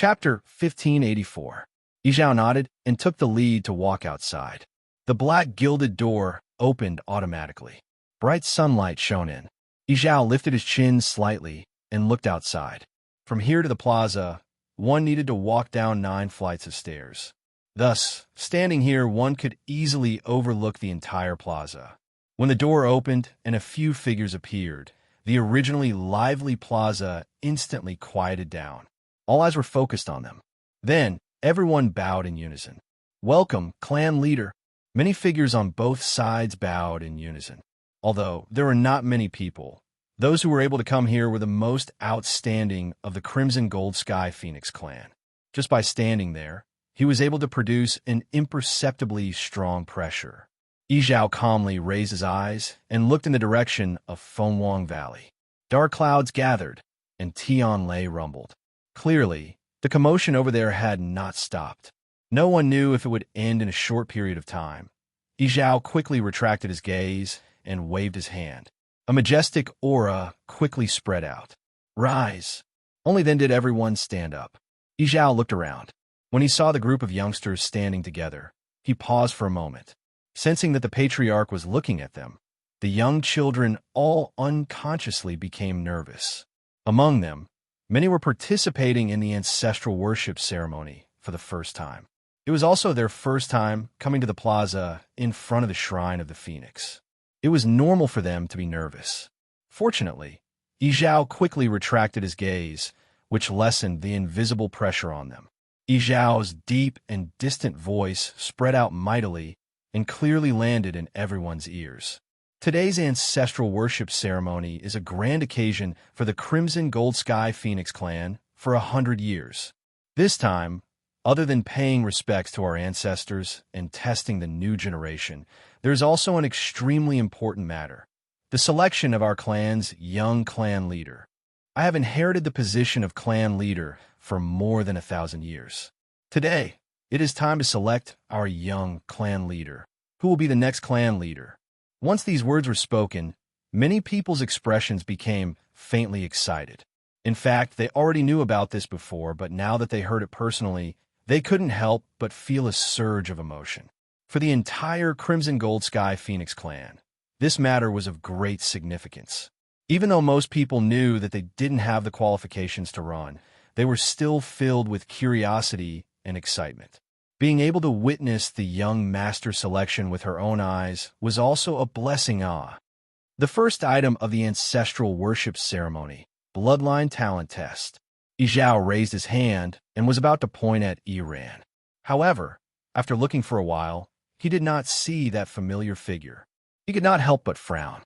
Chapter 1584. Yizhao nodded and took the lead to walk outside. The black gilded door opened automatically. Bright sunlight shone in. Yizhao lifted his chin slightly and looked outside. From here to the plaza, one needed to walk down 9 flights of stairs. Thus, standing here, one could easily overlook the entire plaza. When the door opened and a few figures appeared, the originally lively plaza instantly quieted down. All eyes were focused on them. Then, everyone bowed in unison. "Welcome, clan leader." Many figures on both sides bowed in unison. Although there were not many people, those who were able to come here were the most outstanding of the Crimson Gold Sky Phoenix clan. Just by standing there, he was able to produce an imperceptibly strong pressure. Yizhao calmly raised his eyes and looked in the direction of Fengwang Valley. Dark clouds gathered, and Tianlei rumbled. Clearly, the commotion over there had not stopped. No one knew if it would end in a short period of time. Yizhao quickly retracted his gaze and waved his hand. A majestic aura quickly spread out. "Rise!" Only then did everyone stand up. Yizhao looked around. When he saw the group of youngsters standing together, he paused for a moment. Sensing that the patriarch was looking at them, the young children all unconsciously became nervous. Among them, many were participating in the ancestral worship ceremony for the first time. It was also their first time coming to the plaza in front of the shrine of the Phoenix. It was normal for them to be nervous. Fortunately, Yizhao quickly retracted his gaze, which lessened the invisible pressure on them. Yizhao's deep and distant voice spread out mightily and clearly landed in everyone's ears. Today's ancestral worship ceremony is a grand occasion for the Crimson Gold Sky Phoenix clan for 100 years. This time, other than paying respects to our ancestors and testing the new generation, there is also an extremely important matter: the selection of our clan's young clan leader. I have inherited the position of clan leader for more than 1,000 years. Today, it is time to select our young clan leader. Who will be the next clan leader? Once these words were spoken, many people's expressions became faintly excited. In fact, they already knew about this before, but now that they heard it personally, they couldn't help but feel a surge of emotion. For the entire Crimson Gold Sky Phoenix clan, this matter was of great significance. Even though most people knew that they didn't have the qualifications to run, they were still filled with curiosity and excitement. Being able to witness the young master selection with her own eyes was also a blessing. The first item of the ancestral worship ceremony, bloodline talent test. Yizhao raised his hand and was about to point at Iran. However, after looking for a while, he did not see that familiar figure. He could not help but frown.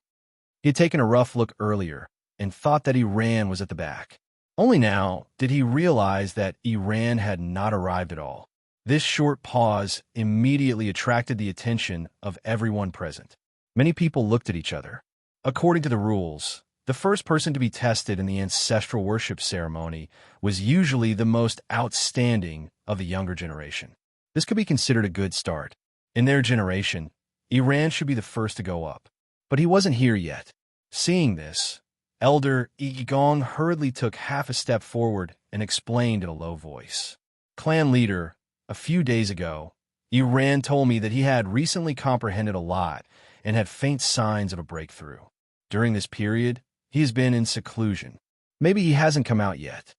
He had taken a rough look earlier and thought that Iran was at the back. Only now did he realize that Iran had not arrived at all. This short pause immediately attracted the attention of everyone present. Many people looked at each other. According to the rules, the first person to be tested in the ancestral worship ceremony was usually the most outstanding of the younger generation. This could be considered a good start. In their generation, Iran should be the first to go up. But he wasn't here yet. Seeing this, Elder Igong hurriedly took half a step forward and explained in a low voice. "Clan leader, a few days ago, Iran told me that he had recently comprehended a lot and had faint signs of a breakthrough. During this period, he has been in seclusion. Maybe he hasn't come out yet.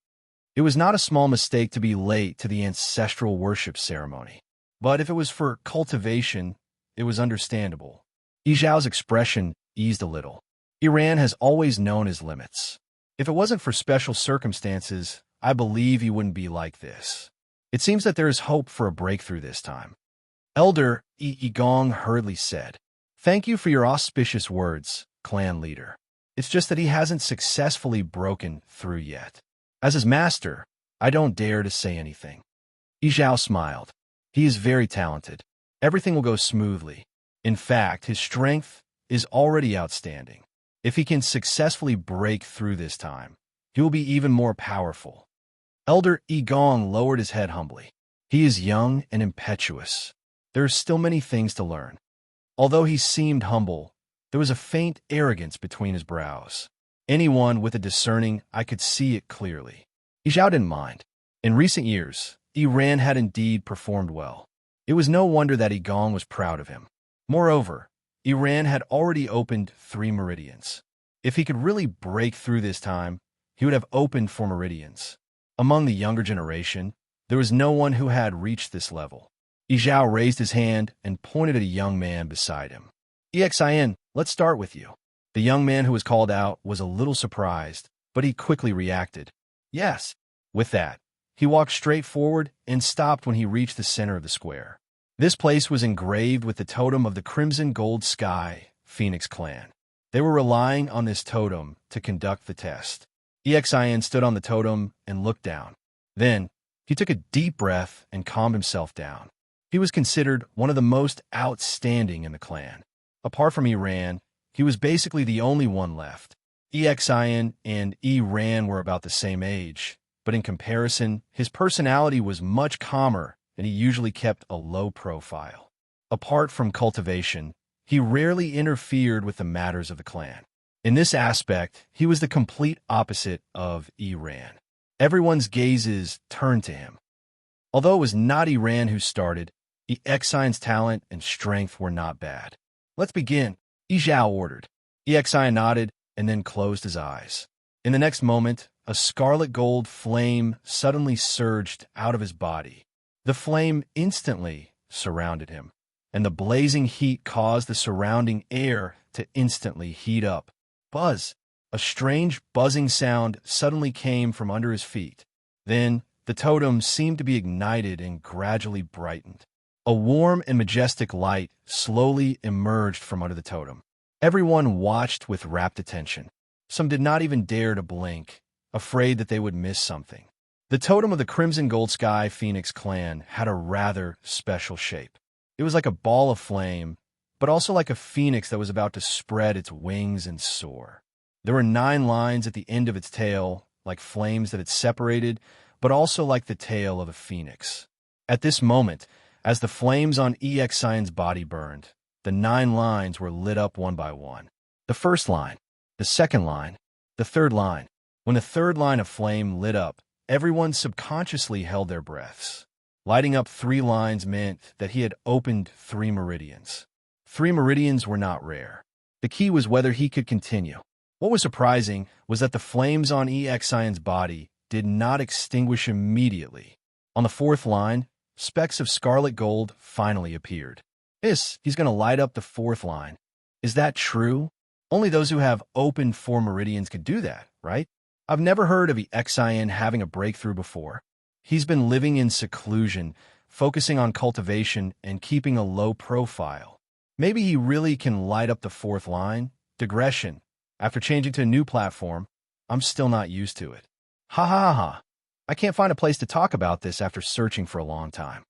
It was not a small mistake to be late to the ancestral worship ceremony. But if it was for cultivation, it was understandable." Yizhao's expression eased a little. Iran has always known his limits. If it wasn't for special circumstances, I believe he wouldn't be like this. It seems that there is hope for a breakthrough this time. Elder Igong hurriedly said, "Thank you for your auspicious words, clan leader. It's just that he hasn't successfully broken through yet. As his master, I don't dare to say anything." Yizhao smiled. He is very talented. Everything will go smoothly. In fact, his strength is already outstanding. If he can successfully break through this time, he will be even more powerful. Elder Igong lowered his head humbly. He is young and impetuous. There are still many things to learn. Although he seemed humble, there was a faint arrogance between his brows. Anyone with a discerning eye could see it clearly. Yizhao didn't mind. In recent years, Iran had indeed performed well. It was no wonder that Igong was proud of him. Moreover, Iran had already opened 3 meridians. If he could really break through this time, he would have opened 4 meridians. Among the younger generation, there was no one who had reached this level. Yizhao raised his hand and pointed at a young man beside him. Exin, let's start with you. The young man who was called out was a little surprised, but he quickly reacted. Yes. With that, he walked straight forward and stopped when he reached the center of the square. This place was engraved with the totem of the Crimson Gold Sky Phoenix clan. They were relying on this totem to conduct the test. Exin stood on the totem and looked down. Then, he took a deep breath and calmed himself down. He was considered one of the most outstanding in the clan. Apart from Iran, he was basically the only one left. Exin and Iran were about the same age, but in comparison, his personality was much calmer and he usually kept a low profile. Apart from cultivation, he rarely interfered with the matters of the clan. In this aspect, he was the complete opposite of Iran. Everyone's gazes turned to him. Although it was not Iran who started, Exin's talent and strength were not bad. Let's begin, Yizhao ordered. Exin nodded and then closed his eyes. In the next moment, a scarlet gold flame suddenly surged out of his body. The flame instantly surrounded him, and the blazing heat caused the surrounding air to instantly heat up. Buzz! A strange buzzing sound suddenly came from under his feet. Then, the totem seemed to be ignited and gradually brightened. A warm and majestic light slowly emerged from under the totem. Everyone watched with rapt attention. Some did not even dare to blink, afraid that they would miss something. The totem of the Crimson Gold Sky Phoenix clan had a rather special shape. It was like a ball of flame, but also like a phoenix that was about to spread its wings and soar. There were 9 lines at the end of its tail, like flames that it separated, but also like the tail of a phoenix. At this moment, as the flames on Exin's body burned, the 9 lines were lit up one by one. The first line, the second line, the third line. When the third line of flame lit up, everyone subconsciously held their breaths. Lighting up 3 lines meant that he had opened 3 meridians. 3 meridians were not rare. The key was whether he could continue. What was surprising was that the flames on Exin's body did not extinguish immediately. On the 4th line, specks of scarlet gold finally appeared. He's going to light up the 4th line. Is that true? Only those who have opened 4 meridians could do that, right? I've never heard of Exin having a breakthrough before. He's been living in seclusion, focusing on cultivation and keeping a low profile. Maybe he really can light up the 4th line? Digression. After changing to a new platform, I'm still not used to it. Ha ha ha ha. I can't find a place to talk about this after searching for a long time.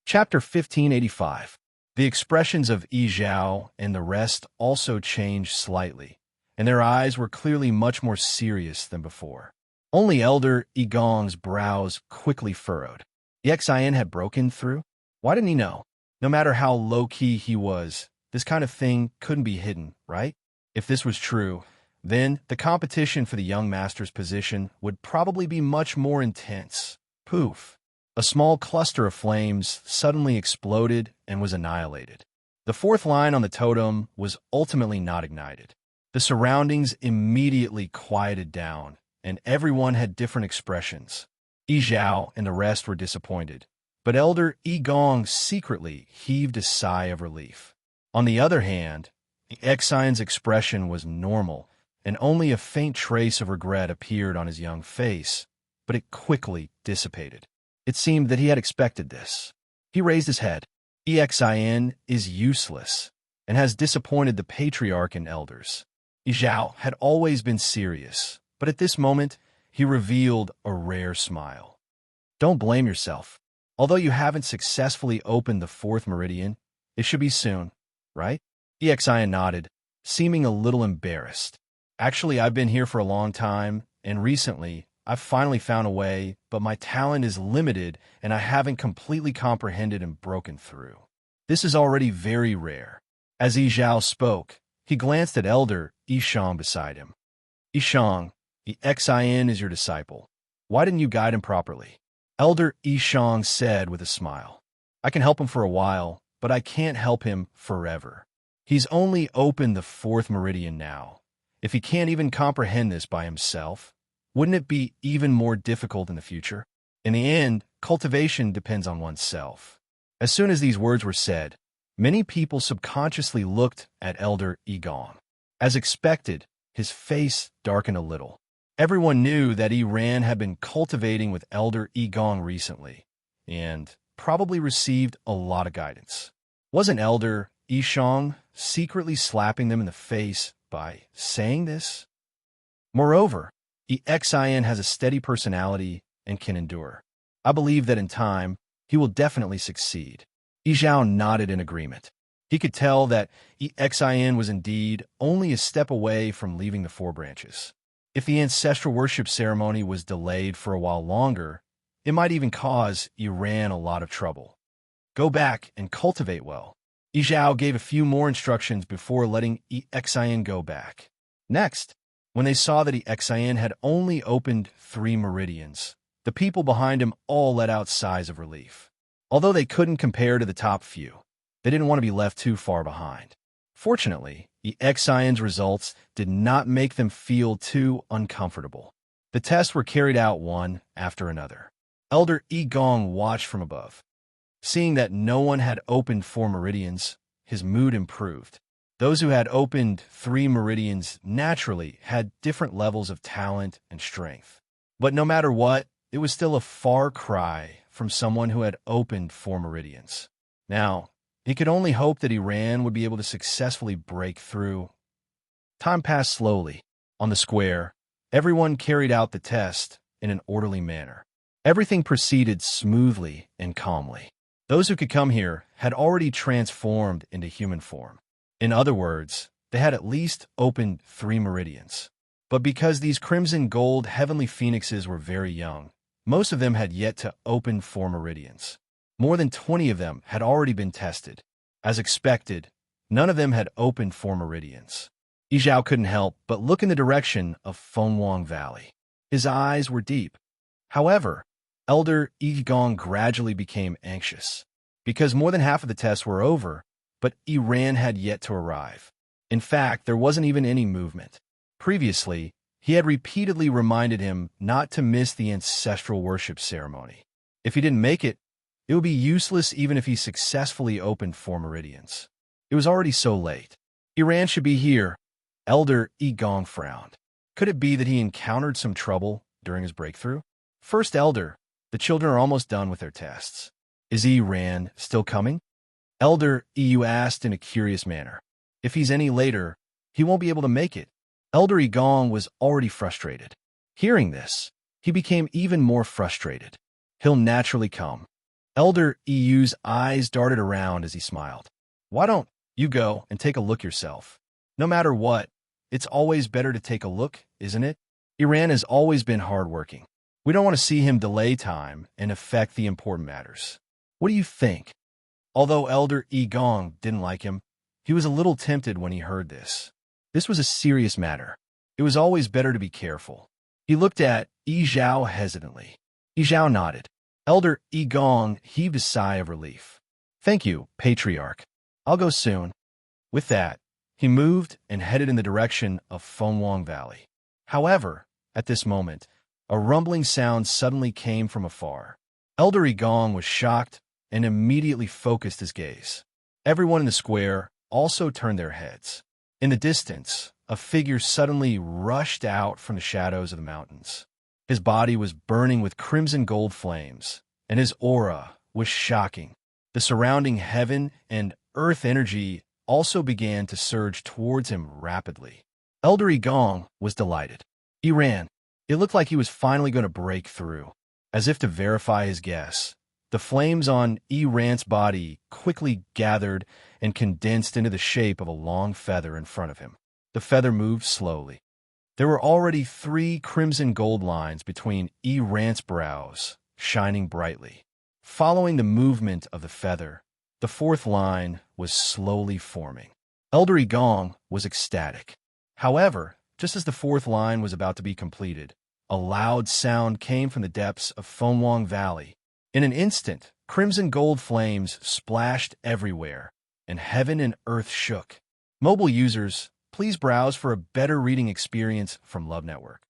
Chapter 1585. The expressions of Yizhao and the rest also changed slightly, and their eyes were clearly much more serious than before. Only Elder Igong's brows quickly furrowed. Exin had broken through? Why didn't he know? No matter how low-key he was, this kind of thing couldn't be hidden, right? If this was true, then the competition for the young master's position would probably be much more intense. Poof! A small cluster of flames suddenly exploded and was annihilated. The 4th line on the totem was ultimately not ignited. The surroundings immediately quieted down, and everyone had different expressions. Yizhao and the rest were disappointed, but Elder Igong secretly heaved a sigh of relief. On the other hand, Exin's expression was normal, and only a faint trace of regret appeared on his young face, but it quickly dissipated. It seemed that he had expected this. He raised his head. Exin is useless, and has disappointed the patriarch and elders. Yizhao had always been serious, but at this moment, he revealed a rare smile. Don't blame yourself. Although you haven't successfully opened the 4th meridian, it should be soon, right? Exin nodded, seeming a little embarrassed. Actually, I've been here for a long time, and recently, I've finally found a way, but my talent is limited and I haven't completely comprehended and broken through. This is already very rare. As Yizhao spoke, he glanced at Elder Yishang beside him. Yishang, Exin is your disciple. Why didn't you guide him properly? Elder Yishang said with a smile. I can help him for a while, but I can't help him forever. He's only opened the fourth meridian now. If he can't even comprehend this by himself, wouldn't it be even more difficult in the future? In the end, cultivation depends on oneself. As soon as these words were said, many people subconsciously looked at Elder Yigong. As expected, his face darkened a little. Everyone knew that Iran had been cultivating with Elder Yigong recently, and probably received a lot of guidance. Wasn't Elder Yishang secretly slapping them in the face by saying this? Moreover, EXIN has a steady personality and can endure. I believe that in time, he will definitely succeed. Yizhao nodded in agreement. He could tell that EXIN was indeed only a step away from leaving the Four Branches. If the ancestral worship ceremony was delayed for a while longer, it might even cause Iran a lot of trouble. Go back and cultivate well. Yizhao gave a few more instructions before letting EXIN go back. Next, when they saw that EXIN had only opened 3 meridians, the people behind him all let out sighs of relief. Although they couldn't compare to the top few, they didn't want to be left too far behind. Fortunately, EXIN's results did not make them feel too uncomfortable. The tests were carried out one after another. Elder Yigong watched from above. Seeing that no one had opened 4 meridians, his mood improved. Those who had opened 3 meridians naturally had different levels of talent and strength. But no matter what, it was still a far cry from someone who had opened 4 meridians. Now, he could only hope that Iran would be able to successfully break through. Time passed slowly. On the square, everyone carried out the test in an orderly manner. Everything proceeded smoothly and calmly. Those who could come here had already transformed into human form. In other words, they had at least opened 3 meridians. But because these crimson gold heavenly phoenixes were very young, most of them had yet to open 4 meridians. More than 20 of them had already been tested. As expected, none of them had opened 4 meridians. Yizhao couldn't help but look in the direction of Fengwang Valley. His eyes were deep. However, Elder Yigong gradually became anxious, because more than half of the tests were over, but Iran had yet to arrive. In fact, there wasn't even any movement. Previously, he had repeatedly reminded him not to miss the ancestral worship ceremony. If he didn't make it, it would be useless even if he successfully opened 4 meridians. It was already so late. Iran should be here. Elder Yigong frowned. Could it be that he encountered some trouble during his breakthrough? First Elder, the children are almost done with their tests. Is Iran still coming? Elder Yu asked in a curious manner. If he's any later, he won't be able to make it. Elder Yigong was already frustrated. Hearing this, he became even more frustrated. He'll naturally come. Elder Yu's eyes darted around as he smiled. Why don't you go and take a look yourself? No matter what, it's always better to take a look, isn't it? Iran has always been hardworking. We don't want to see him delay time and affect the important matters. What do you think? Although Elder Yigong didn't like him, he was a little tempted when he heard this. This was a serious matter. It was always better to be careful. He looked at Yizhao hesitantly. Yizhao nodded. Elder Yigong heaved a sigh of relief. Thank you, Patriarch. I'll go soon. With that, he moved and headed in the direction of Fengwang Valley. However, at this moment, a rumbling sound suddenly came from afar. Elder Yigong was shocked and immediately focused his gaze. Everyone in the square also turned their heads. In the distance, a figure suddenly rushed out from the shadows of the mountains. His body was burning with crimson gold flames, and his aura was shocking. The surrounding heaven and earth energy also began to surge towards him rapidly. Elder Yigong was delighted. He ran. It looked like he was finally going to break through. As if to verify his guess, the flames on Iran's body quickly gathered and condensed into the shape of a long feather in front of him. The feather moved slowly. There were already 3 crimson gold lines between Iran's brows, shining brightly. Following the movement of the feather, the 4th line was slowly forming. Elder Yigong was ecstatic. However, just as the 4th line was about to be completed, A loud sound came from the depths of Fonwang Valley. In an instant, crimson gold flames splashed everywhere, and heaven and earth shook. Mobile users, please browse for a better reading experience from Love Network.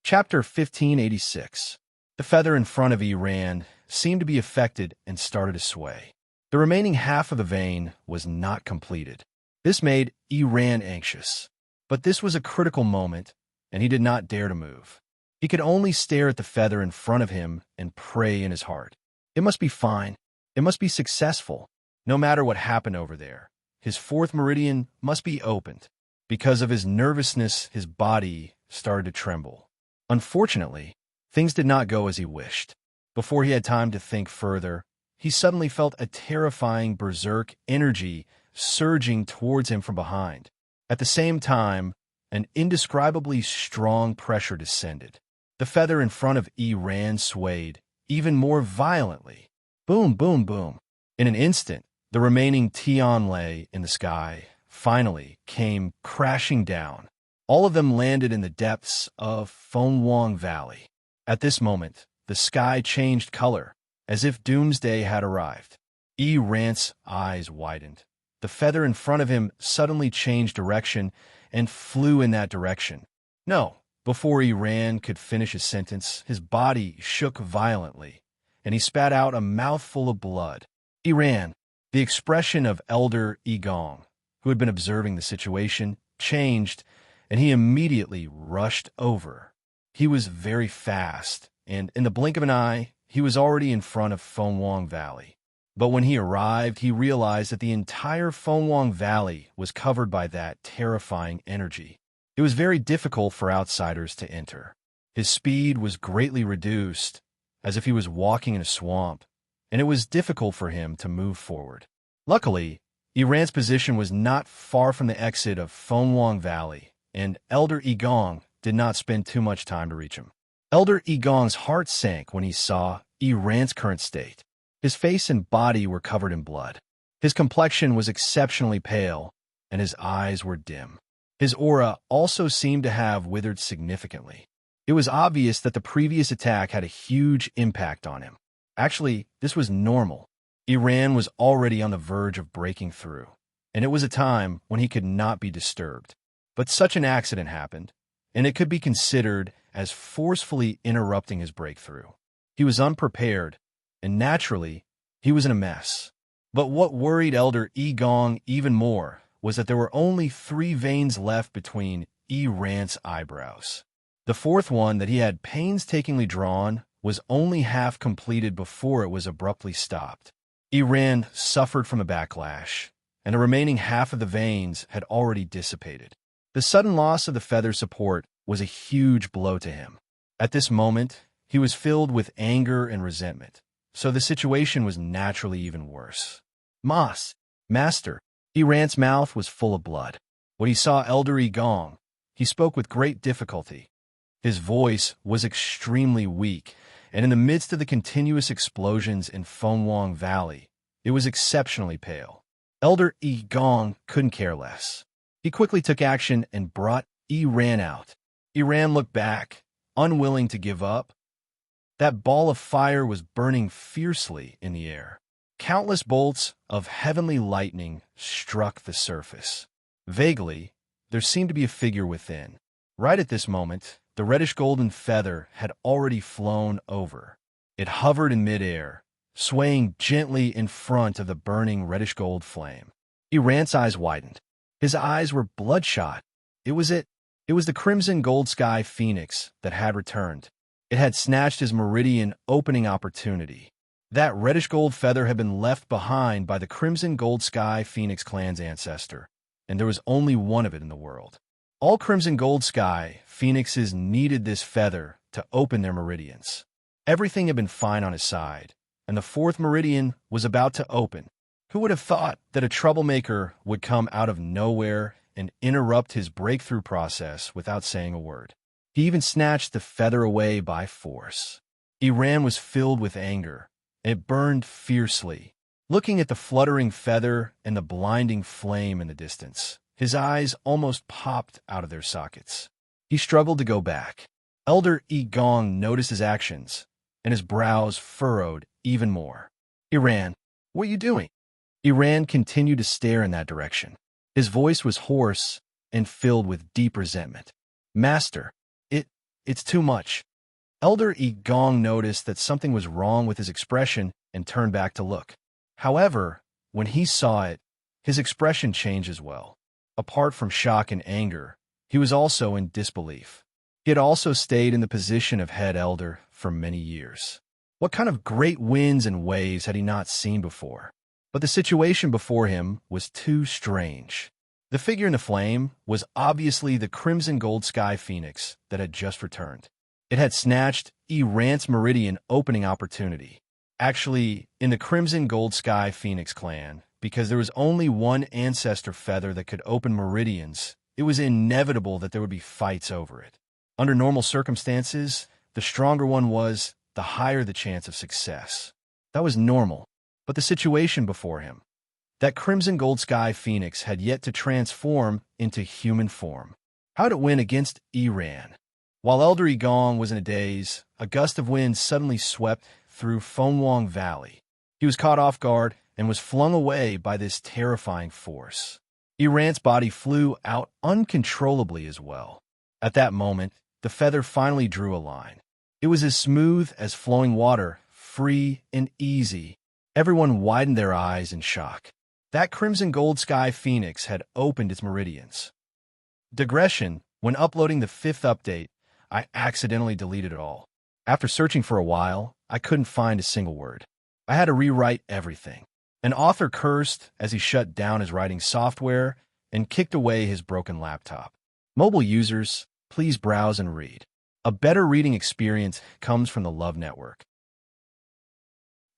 Chapter 1586. The feather in front of Rand seemed to be affected and started to sway. The remaining half of the vein was not completed. This made Rand anxious. But this was a critical moment, and he did not dare to move. He could only stare at the feather in front of him and pray in his heart. It must be fine. It must be successful. No matter what happened over there, his fourth meridian must be opened. Because of his nervousness, his body started to tremble. Unfortunately, things did not go as he wished. Before he had time to think further, he suddenly felt a terrifying berserk energy surging towards him from behind. At the same time, an indescribably strong pressure descended. The feather in front of Rand swayed even more violently. Boom, boom, boom. In an instant, the remaining Tianlei in the sky finally came crashing down. All of them landed in the depths of Fonwang Valley. At this moment, the sky changed color, as if doomsday had arrived. Rand's eyes widened. The feather in front of him suddenly changed direction and flew in that direction. No, before Rand could finish his sentence, his body shook violently, and he spat out a mouthful of blood. Rand, the expression of Elder Gong, who had been observing the situation, changed, and he immediately rushed over. He was very fast, and in the blink of an eye, he was already in front of Fonwang Valley. But when he arrived, he realized that the entire Fonwang Valley was covered by that terrifying energy. It was very difficult for outsiders to enter. His speed was greatly reduced, as if he was walking in a swamp, and it was difficult for him to move forward. Luckily, Rand's position was not far from the exit of Fonwang Valley, and Elder Gong did not spend too much time to reach him. Elder Gong's heart sank when he saw Rand's current state. His face and body were covered in blood. His complexion was exceptionally pale, and his eyes were dim. His aura also seemed to have withered significantly. It was obvious that the previous attack had a huge impact on him. Actually, this was normal. Rand was already on the verge of breaking through, and it was a time when he could not be disturbed. But such an accident happened, and it could be considered as forcefully interrupting his breakthrough. He was unprepared, and naturally, he was in a mess. But what worried Elder Gong even more was that there were only 3 veins left between Rand's eyebrows. The fourth one that he had painstakingly drawn was only half completed before it was abruptly stopped. Rand suffered from a backlash, and the remaining half of the veins had already dissipated. The sudden loss of the feather support was a huge blow to him. At this moment, he was filled with anger and resentment, so the situation was naturally even worse. Master, Rand's mouth was full of blood. When he saw Elder Gong, he spoke with great difficulty. His voice was extremely weak, and in the midst of the continuous explosions in Fonwang Valley, it was exceptionally pale. Elder Gong couldn't care less. He quickly took action and brought Rand out. Rand looked back, unwilling to give up. That ball of fire was burning fiercely in the air. Countless bolts of heavenly lightning struck the surface. Vaguely, there seemed to be a figure within. Right at this moment, the reddish-golden feather had already flown over. It hovered in midair, swaying gently in front of the burning reddish-gold flame. Rand's eyes widened. His eyes were bloodshot. It was the crimson gold sky phoenix that had returned. It had snatched his meridian opening opportunity. That reddish-gold feather had been left behind by the crimson gold sky phoenix clan's ancestor, and there was only one of it in the world. All crimson gold sky phoenixes needed this feather to open their meridians. Everything had been fine on his side, and the fourth meridian was about to open. Who would have thought that a troublemaker would come out of nowhere and interrupt his breakthrough process without saying a word? He even snatched the feather away by force. Rand was filled with anger, and it burned fiercely. Looking at the fluttering feather and the blinding flame in the distance, his eyes almost popped out of their sockets. He struggled to go back. Elder Yi Gong noticed his actions, and his brows furrowed even more. Iran, what are you doing? Iran continued to stare in that direction. His voice was hoarse and filled with deep resentment. Master, it's too much. Elder Yi Gong noticed that something was wrong with his expression and turned back to look. However, when he saw it, his expression changed as well. Apart from shock and anger, he was also in disbelief. He had also stayed in the position of head elder for many years. What kind of great winds and waves had he not seen before? But the situation before him was too strange. The figure in the flame was obviously the crimson gold sky phoenix that had just returned. It had snatched Iran's meridian opening opportunity. Actually, in the crimson gold sky phoenix clan, because there was only one ancestor feather that could open meridians, it was inevitable that there would be fights over it. Under normal circumstances, the stronger one was, the higher the chance of success. That was normal, but the situation before him, that crimson gold sky phoenix had yet to transform into human form. How'd it win against Iran? While Elder Yi Gong was in a daze, a gust of wind suddenly swept through Fengwang Valley. He was caught off guard and was flung away by this terrifying force. Iran's body flew out uncontrollably as well. At that moment, the feather finally drew a line. It was as smooth as flowing water, free and easy. Everyone widened their eyes in shock. That crimson gold sky phoenix had opened its meridians. Digression, when uploading the 5th update, I accidentally deleted it all. After searching for a while, I couldn't find a single word. I had to rewrite everything. An author cursed as he shut down his writing software and kicked away his broken laptop. Mobile users, please browse and read. A better reading experience comes from the Love Network.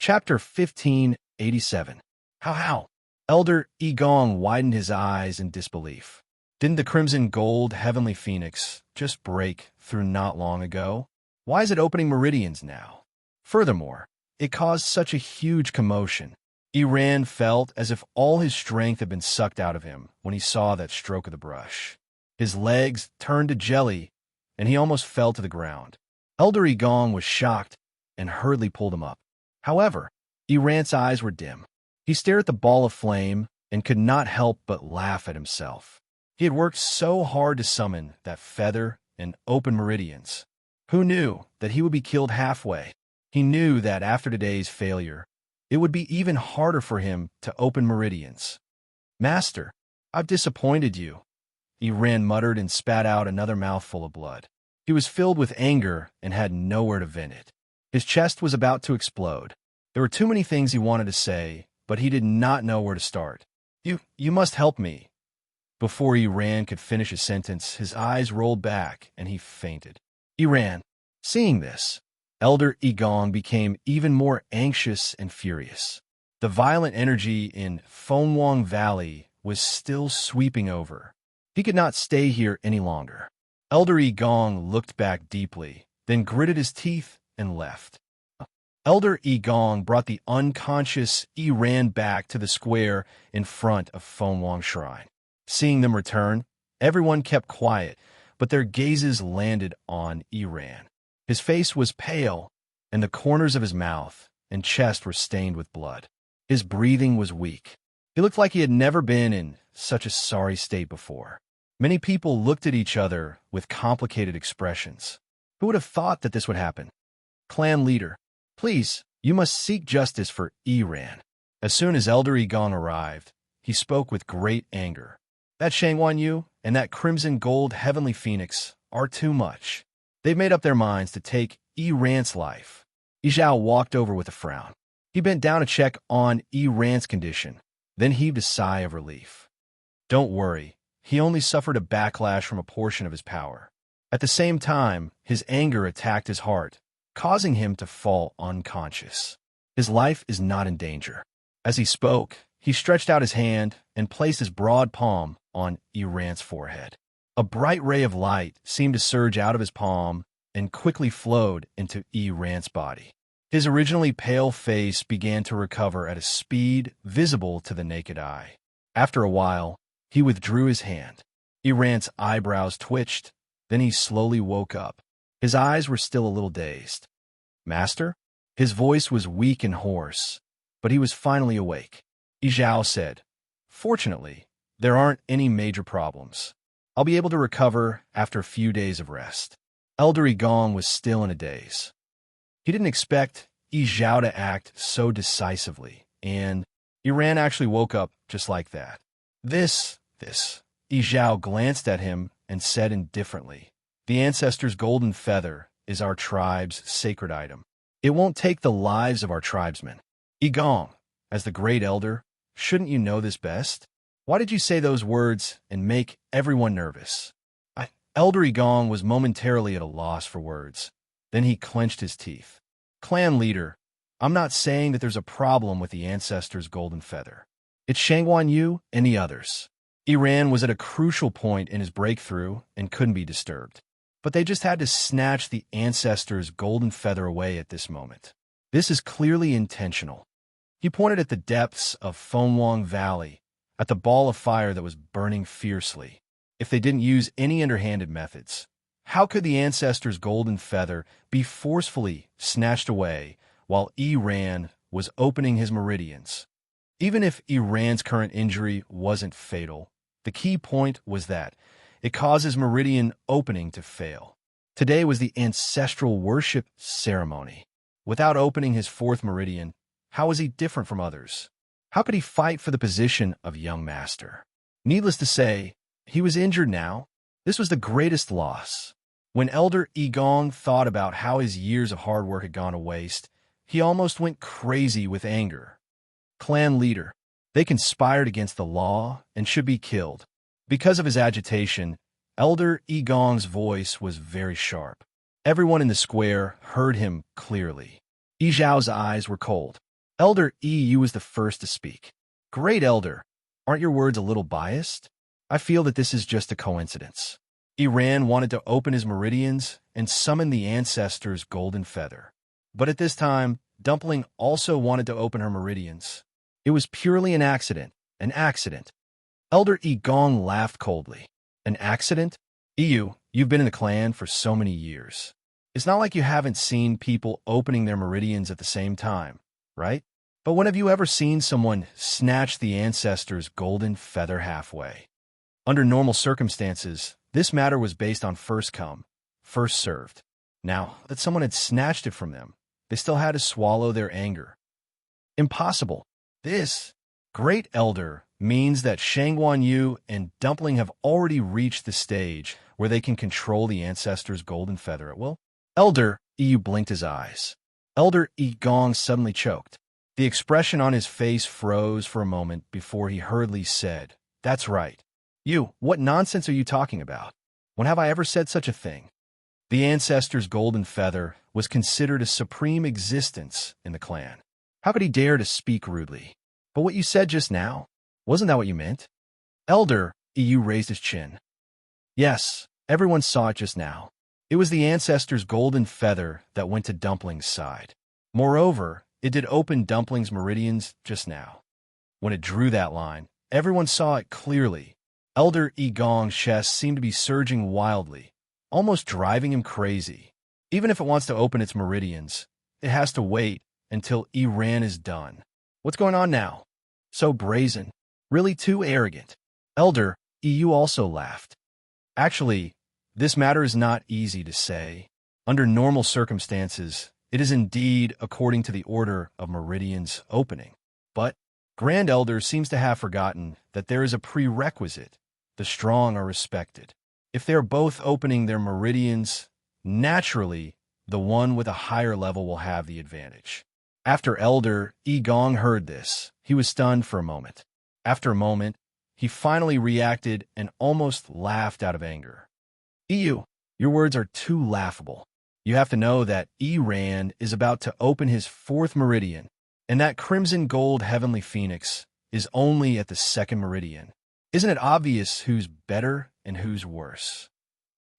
Chapter 1587. How? Elder Yi Gong widened his eyes in disbelief. Didn't the crimson gold heavenly phoenix just break through not long ago? Why is it opening meridians now? Furthermore, it caused such a huge commotion. Iran felt as if all his strength had been sucked out of him when he saw that stroke of the brush. His legs turned to jelly, and he almost fell to the ground. Elder Yi Gong was shocked and hurriedly pulled him up. However, Iran's eyes were dim. He stared at the ball of flame and could not help but laugh at himself. He had worked so hard to summon that feather and open meridians. Who knew that he would be killed halfway? He knew that after today's failure, it would be even harder for him to open meridians. Master, I've disappointed you. Iran muttered and spat out another mouthful of blood. He was filled with anger and had nowhere to vent it. His chest was about to explode. There were too many things he wanted to say, but he did not know where to start. You must help me. Before Iran could finish his sentence, his eyes rolled back and he fainted. Iran, seeing this, Elder Yi Gong became even more anxious and furious. The violent energy in Fengwang Valley was still sweeping over. He could not stay here any longer. Elder Yi Gong looked back deeply, then gritted his teeth and left. Elder Yi Gong brought the unconscious Iran back to the square in front of Fengwang Shrine. Seeing them return, everyone kept quiet, but their gazes landed on Iran. His face was pale, and the corners of his mouth and chest were stained with blood. His breathing was weak. He looked like he had never been in such a sorry state before. Many people looked at each other with complicated expressions. Who would have thought that this would happen? Clan leader, please, you must seek justice for Iran. As soon as Elder Yi Gong arrived, he spoke with great anger. That Shangwan Yu and that crimson gold heavenly phoenix are too much. They've made up their minds to take Iran's life. Yizhao walked over with a frown. He bent down to check on Iran's condition, then heaved a sigh of relief. Don't worry, he only suffered a backlash from a portion of his power. At the same time, his anger attacked his heart, causing him to fall unconscious. His life is not in danger. As he spoke, he stretched out his hand and placed his broad palm on Iran's forehead. A bright ray of light seemed to surge out of his palm and quickly flowed into Iran's body. His originally pale face began to recover at a speed visible to the naked eye. After a while, he withdrew his hand. Iran's eyebrows twitched, Then he slowly woke up. His eyes were still a little dazed. Master? His voice was weak and hoarse, but he was finally awake. Yi said, Fortunately, there aren't any major problems. I'll be able to recover after a few days of rest. Elder Gong was still in a daze. He didn't expect Yi to act so decisively, and Iran actually woke up just like that. This, Yi glanced at him and said indifferently, The ancestor's golden feather is our tribe's sacred item. It won't take the lives of our tribesmen. Gong, as the great elder, shouldn't you know this best? Why did you say those words and make everyone nervous? Elder Gong was momentarily at a loss for words. Then he clenched his teeth. Clan leader, I'm not saying that there's a problem with the ancestor's golden feather. It's Shangguan Yu and the others. Iran was at a crucial point in his breakthrough and couldn't be disturbed. But they just had to snatch the ancestor's golden feather away at this moment. This is clearly intentional. He pointed at the depths of Fengwang Valley, at the ball of fire that was burning fiercely. If they didn't use any underhanded methods, how could the ancestor's golden feather be forcefully snatched away while Iran was opening his meridians? Even if Iran's current injury wasn't fatal, the key point was that it caused his meridian opening to fail. Today was the ancestral worship ceremony. Without opening his fourth meridian, how was he different from others? How could he fight for the position of young master? Needless to say, he was injured now. This was the greatest loss. When Elder Gong thought about how his years of hard work had gone to waste, he almost went crazy with anger. Clan leader, they conspired against the law and should be killed. Because of his agitation, Elder Gong's voice was very sharp. Everyone in the square heard him clearly. Yi Zhao's eyes were cold. Elder Yu was the first to speak. Great elder, aren't your words a little biased? I feel that this is just a coincidence. Iran wanted to open his meridians and summon the ancestor's golden feather. But at this time, Dumpling also wanted to open her meridians. It was purely an accident. An accident. Elder Gong laughed coldly. An accident? You've been in the clan for so many years. It's not like you haven't seen people opening their meridians at the same time, right? But when have you ever seen someone snatch the ancestor's golden feather halfway? Under normal circumstances, this matter was based on first come, first served. Now that someone had snatched it from them, they still had to swallow their anger. Impossible. This, great elder, means that Shangguan Yu and Dumpling have already reached the stage where they can control the ancestor's golden feather at will. Elder Yu blinked his eyes. Elder Gong suddenly choked. The expression on his face froze for a moment before he hurriedly said, That's right. What nonsense are you talking about? When have I ever said such a thing? The ancestor's golden feather was considered a supreme existence in the clan. How could he dare to speak rudely? But what you said just now, wasn't that what you meant? Elder Yu raised his chin. Yes, everyone saw it just now. It was the ancestor's golden feather that went to Dumpling's side. Moreover, it did open Dumpling's meridians just now. When it drew that line, everyone saw it clearly. Elder Gong's chest seemed to be surging wildly, almost driving him crazy. Even if it wants to open its meridians, it has to wait until Iran is done. What's going on now? So brazen. Really too arrogant. Elder Yu also laughed. Actually, this matter is not easy to say. Under normal circumstances, it is indeed according to the order of meridians opening. But Grand Elder seems to have forgotten that there is a prerequisite. The strong are respected. If they are both opening their meridians, naturally, the one with a higher level will have the advantage. After Elder Gong heard this, he was stunned for a moment. After a moment, he finally reacted and almost laughed out of anger. Your words are too laughable. You have to know that Iran is about to open his fourth meridian, and that crimson gold heavenly phoenix is only at the second meridian. Isn't it obvious who's better and who's worse?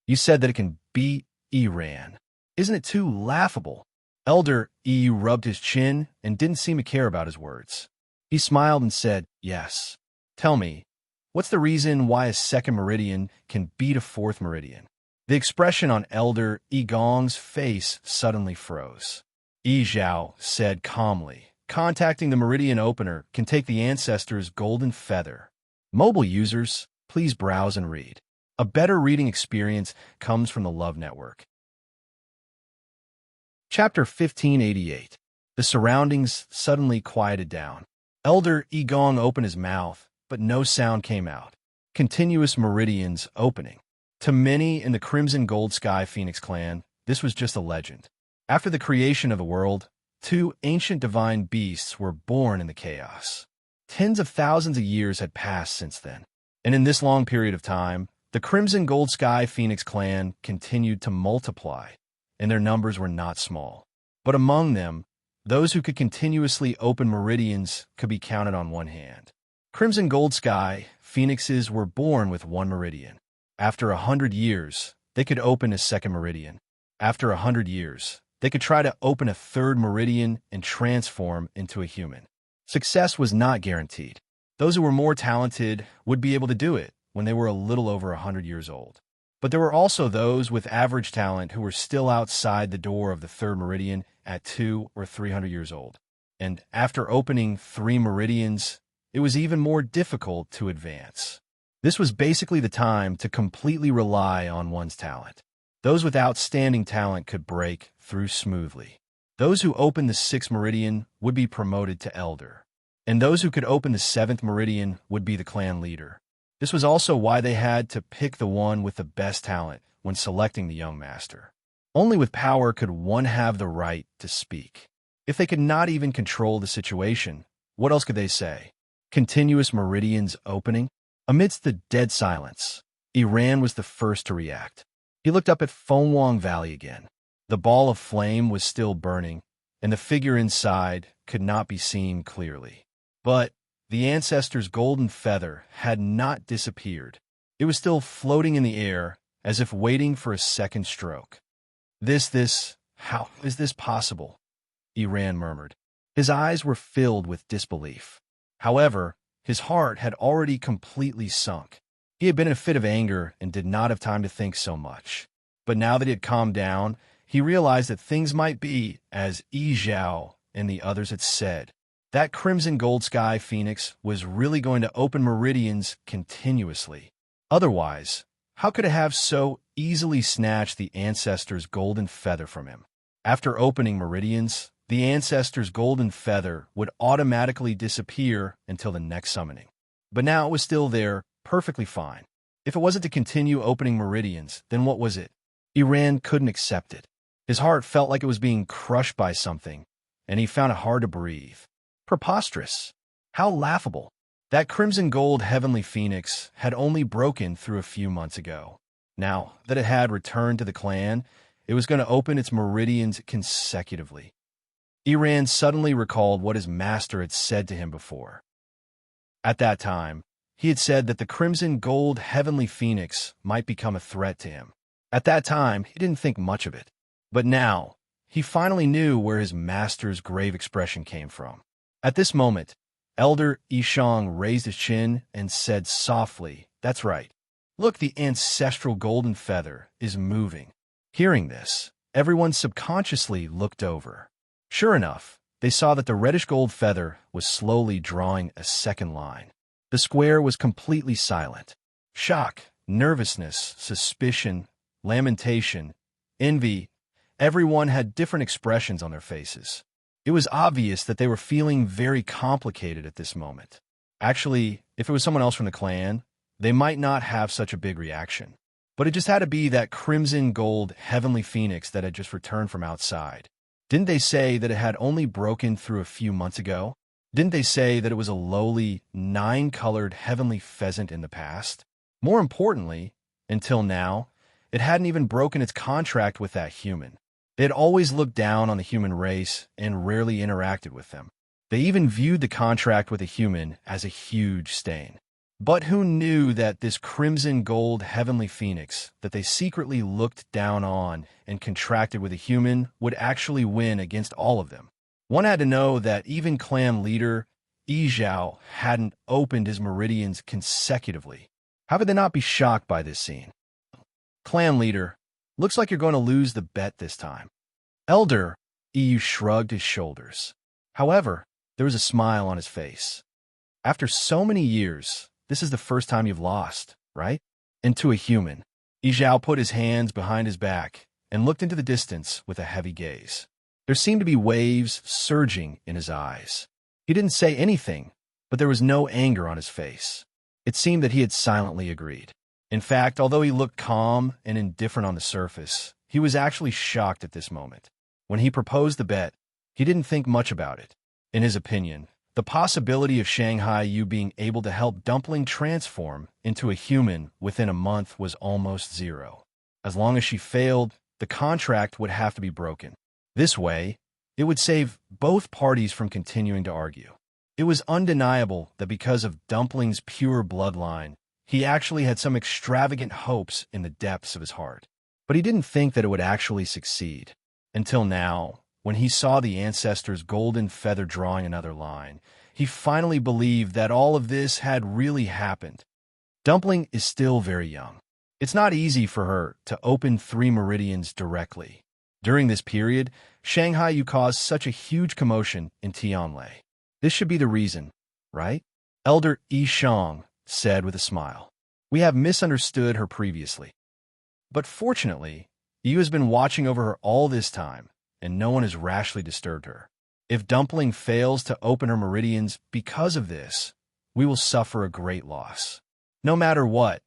You said that it can beat Iran. Isn't it too laughable? Elder rubbed his chin and didn't seem to care about his words. He smiled and said, Yes. Tell me, what's the reason why a second meridian can beat a fourth meridian? The expression on Elder Gong's face suddenly froze. Zhao said calmly, "Contacting the Meridian Opener can take the ancestor's golden feather. Mobile users, please browse and read. A better reading experience comes from the Love Network." Chapter 1588. The surroundings suddenly quieted down. Elder Gong opened his mouth, but no sound came out. Continuous meridians opening. To many in the Crimson Gold Sky Phoenix clan, this was just a legend. After the creation of the world, two ancient divine beasts were born in the chaos. Tens of thousands of years had passed since then, and in this long period of time, the Crimson Gold Sky Phoenix clan continued to multiply, and their numbers were not small. But among them, those who could continuously open meridians could be counted on one hand. Crimson Gold Sky Phoenixes were born with one meridian. After 100 years, they could open a second meridian. After 100 years, they could try to open a third meridian and transform into a human. Success was not guaranteed. Those who were more talented would be able to do it when they were a little over 100 years old. But there were also those with average talent who were still outside the door of the third meridian at 200 or 300 years old. And after opening 3 meridians, it was even more difficult to advance. This was basically the time to completely rely on one's talent. Those with outstanding talent could break through smoothly. Those who opened the 6th meridian would be promoted to elder, and those who could open the 7th meridian would be the clan leader. This was also why they had to pick the one with the best talent when selecting the young master. Only with power could one have the right to speak. If they could not even control the situation, what else could they say? Continuous meridians opening? Amidst the dead silence, Iran was the first to react. He looked up at Fengwang Valley again. The ball of flame was still burning, and the figure inside could not be seen clearly. But the ancestor's golden feather had not disappeared. It was still floating in the air, as if waiting for a second stroke. How is this possible? Iran murmured. His eyes were filled with disbelief. However, his heart had already completely sunk. He had been in a fit of anger and did not have time to think so much. But now that he had calmed down, he realized that things might be as Zhao and the others had said. That Crimson Gold Sky Phoenix was really going to open meridians continuously. Otherwise, how could it have so easily snatched the ancestor's golden feather from him? After opening meridians, the ancestor's golden feather would automatically disappear until the next summoning. But now it was still there, perfectly fine. If it wasn't to continue opening meridians, then what was it? Iran couldn't accept it. His heart felt like it was being crushed by something, and he found it hard to breathe. Preposterous. How laughable. That crimson gold heavenly phoenix had only broken through a few months ago. Now that it had returned to the clan, it was going to open its meridians consecutively. Iran suddenly recalled what his master had said to him before. At that time, he had said that the crimson gold heavenly phoenix might become a threat to him. At that time, he didn't think much of it. But now, he finally knew where his master's grave expression came from. At this moment, Elder Yishang raised his chin and said softly, "That's right. Look, the ancestral golden feather is moving." Hearing this, everyone subconsciously looked over. Sure enough, they saw that the reddish gold feather was slowly drawing a second line. The square was completely silent. Shock, nervousness, suspicion, lamentation, envy, everyone had different expressions on their faces. It was obvious that they were feeling very complicated at this moment. Actually, if it was someone else from the clan, they might not have such a big reaction. But it just had to be that crimson gold heavenly phoenix that had just returned from outside. Didn't they say that it had only broken through a few months ago? Didn't they say that it was a lowly, 9-colored heavenly pheasant in the past? More importantly, until now, it hadn't even broken its contract with that human. They had always looked down on the human race and rarely interacted with them. They even viewed the contract with a human as a huge stain. But who knew that this crimson gold heavenly phoenix that they secretly looked down on and contracted with a human would actually win against all of them? One had to know that even clan leader Zhao hadn't opened his meridians consecutively. How could they not be shocked by this scene? Clan leader, Looks like you're going to lose the bet this time. Elder EU shrugged his shoulders. However, there was a smile on his face. After so many years, this is the first time you've lost, right? And to a human. Yizhao put his hands behind his back and looked into the distance with a heavy gaze. There seemed to be waves surging in his eyes. He didn't say anything, but there was no anger on his face. It seemed that he had silently agreed. In fact, although he looked calm and indifferent on the surface, he was actually shocked at this moment. When he proposed the bet, he didn't think much about it. In his opinion, the possibility of Shanghai Yu being able to help Dumpling transform into a human within a month was almost zero. As long as she failed, the contract would have to be broken. This way, it would save both parties from continuing to argue. It was undeniable that because of Dumpling's pure bloodline, he actually had some extravagant hopes in the depths of his heart. But he didn't think that it would actually succeed. Until now, when he saw the ancestor's golden feather drawing another line, he finally believed that all of this had really happened. Dumpling is still very young. It's not easy for her to open 3 meridians directly. During this period, Shanghai Yu caused such a huge commotion in Tianlei. This should be the reason, right? Elder Yi Shang said with a smile. We have misunderstood her previously. But fortunately, Yu has been watching over her all this time, and no one has rashly disturbed her. If Dumpling fails to open her meridians because of this, we will suffer a great loss. No matter what,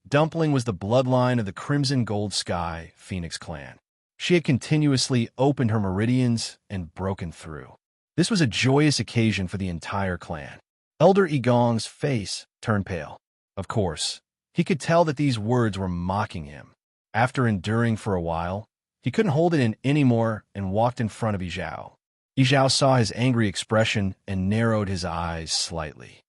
Dumpling was the bloodline of the Crimson Gold Sky Phoenix clan. She had continuously opened her meridians and broken through. This was a joyous occasion for the entire clan. Elder Igong's face turned pale. Of course, he could tell that these words were mocking him. After enduring for a while, he couldn't hold it in anymore and walked in front of Yizhao. Yizhao saw his angry expression and narrowed his eyes slightly.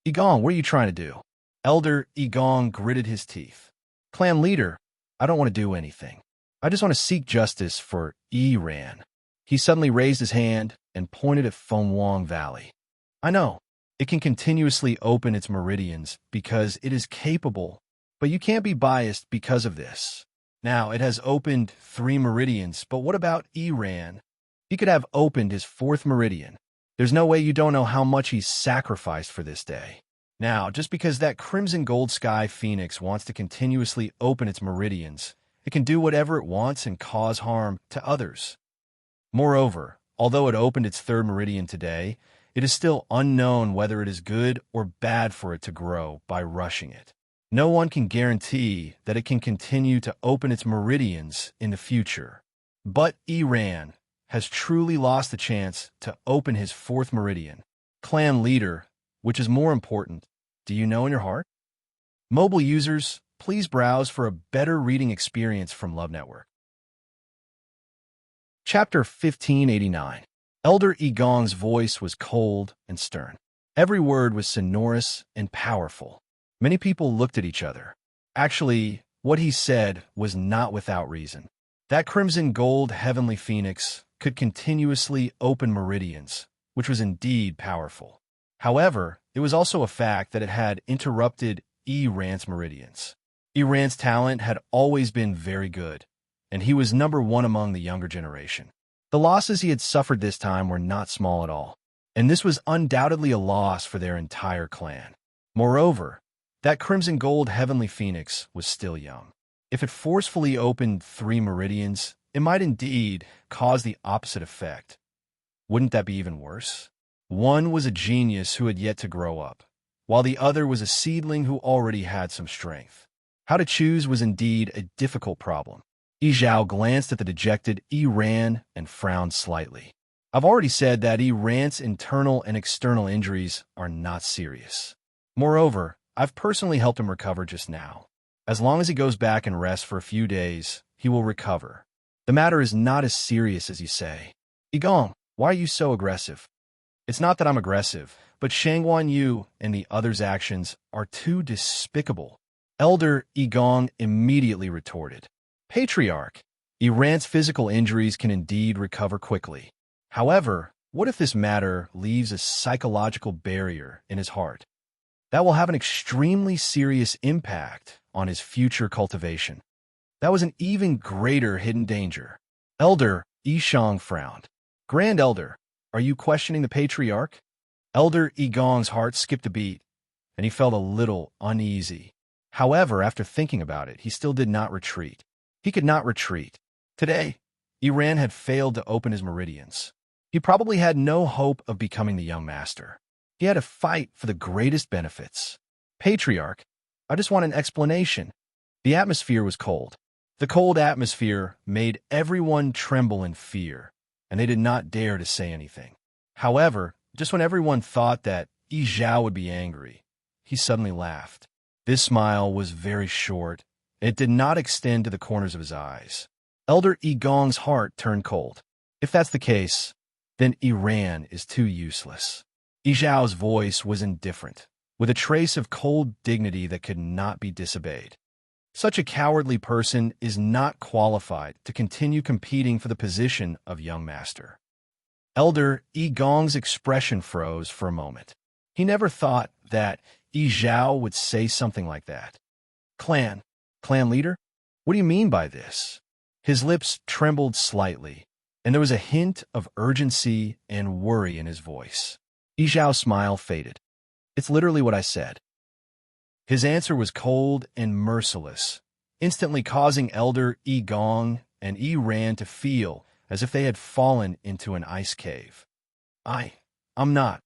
Igong, what are you trying to do? Elder Igong gritted his teeth. Clan leader, I don't want to do anything. I just want to seek justice for Ran. He suddenly raised his hand and pointed at Fengwang Valley. I know, it can continuously open its meridians because it is capable, but you can't be biased because of this. Now, it has opened 3 meridians, but what about Ran? He could have opened his 4th meridian. There's no way you don't know how much he's sacrificed for this day. Now, just because that Crimson Gold Sky Phoenix wants to continuously open its meridians, it can do whatever it wants and cause harm to others. Moreover, although it opened its 3rd meridian today, it is still unknown whether it is good or bad for it to grow by rushing it. No one can guarantee that it can continue to open its meridians in the future. But Ran has truly lost the chance to open his 4th meridian. Clan leader, which is more important, do you know in your heart? Mobile users, please browse for a better reading experience from Love Network. Chapter 1589. Elder Igong's voice was cold and stern. Every word was sonorous and powerful. Many people looked at each other. Actually, what he said was not without reason. That Crimson Gold Heavenly Phoenix could continuously open meridians, which was indeed powerful. However, it was also a fact that it had interrupted Ran's meridians. Ran's talent had always been very good, and he was number 1 among the younger generation. The losses he had suffered this time were not small at all, and this was undoubtedly a loss for their entire clan. Moreover, that Crimson Gold Heavenly Phoenix was still young. If it forcefully opened 3 meridians, it might indeed cause the opposite effect. Wouldn't that be even worse? One was a genius who had yet to grow up, while the other was a seedling who already had some strength. How to choose was indeed a difficult problem. Yizhao glanced at the dejected Ran and frowned slightly. I've already said that Ran's internal and external injuries are not serious. Moreover, I've personally helped him recover just now. As long as he goes back and rests for a few days, he will recover. The matter is not as serious as you say. Igong, why are you so aggressive? It's not that I'm aggressive, but Shangguan Yu and the others' actions are too despicable. Elder Igong immediately retorted. Patriarch, Ran's physical injuries can indeed recover quickly. However, what if this matter leaves a psychological barrier in his heart? That will have an extremely serious impact on his future cultivation. That was an even greater hidden danger. Elder Yishang frowned. Grand Elder, are you questioning the patriarch? Elder Yigong's heart skipped a beat, and he felt a little uneasy. However, after thinking about it, he still did not retreat. He could not retreat. Today, Iran had failed to open his meridians. He probably had no hope of becoming the young master. He had to fight for the greatest benefits. Patriarch, I just want an explanation. The atmosphere was cold. The cold atmosphere made everyone tremble in fear, and they did not dare to say anything. However, just when everyone thought that Yi Zhao would be angry, he suddenly laughed. This smile was very short. It did not extend to the corners of his eyes. Elder Yigong's heart turned cold. If that's the case, then Iran is too useless. Yi Zhao's voice was indifferent, with a trace of cold dignity that could not be disobeyed. Such a cowardly person is not qualified to continue competing for the position of young master. Elder Yigong's expression froze for a moment. He never thought that Yi Zhao would say something like that. Clan leader? What do you mean by this? His lips trembled slightly, and there was a hint of urgency and worry in his voice. Yi Zhao's smile faded. It's literally what I said. His answer was cold and merciless, instantly causing Elder Yigong and Iran to feel as if they had fallen into an ice cave. I'm not.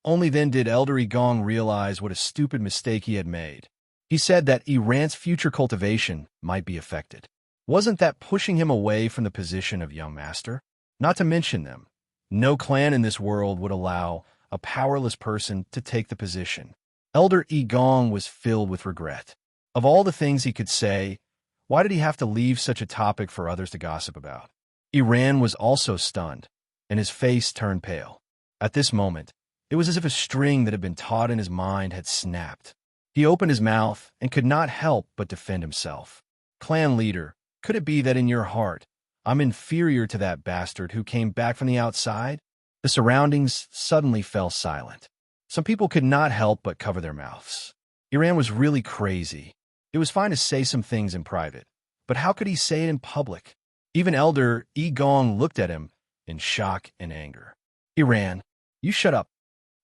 Only then did Elder Yigong realize what a stupid mistake he had made. He said that Iran's future cultivation might be affected. Wasn't that pushing him away from the position of young master? Not to mention them. No clan in this world would allow a powerless person to take the position. Elder Yigong was filled with regret. Of all the things he could say, why did he have to leave such a topic for others to gossip about? Iran was also stunned, and his face turned pale. At this moment, it was as if a string that had been taut in his mind had snapped. He opened his mouth and could not help but defend himself. Clan leader, could it be that in your heart, I'm inferior to that bastard who came back from the outside? The surroundings suddenly fell silent. Some people could not help but cover their mouths. Iran was really crazy. It was fine to say some things in private, but how could he say it in public? Even Elder Yigong looked at him in shock and anger. Iran, you shut up.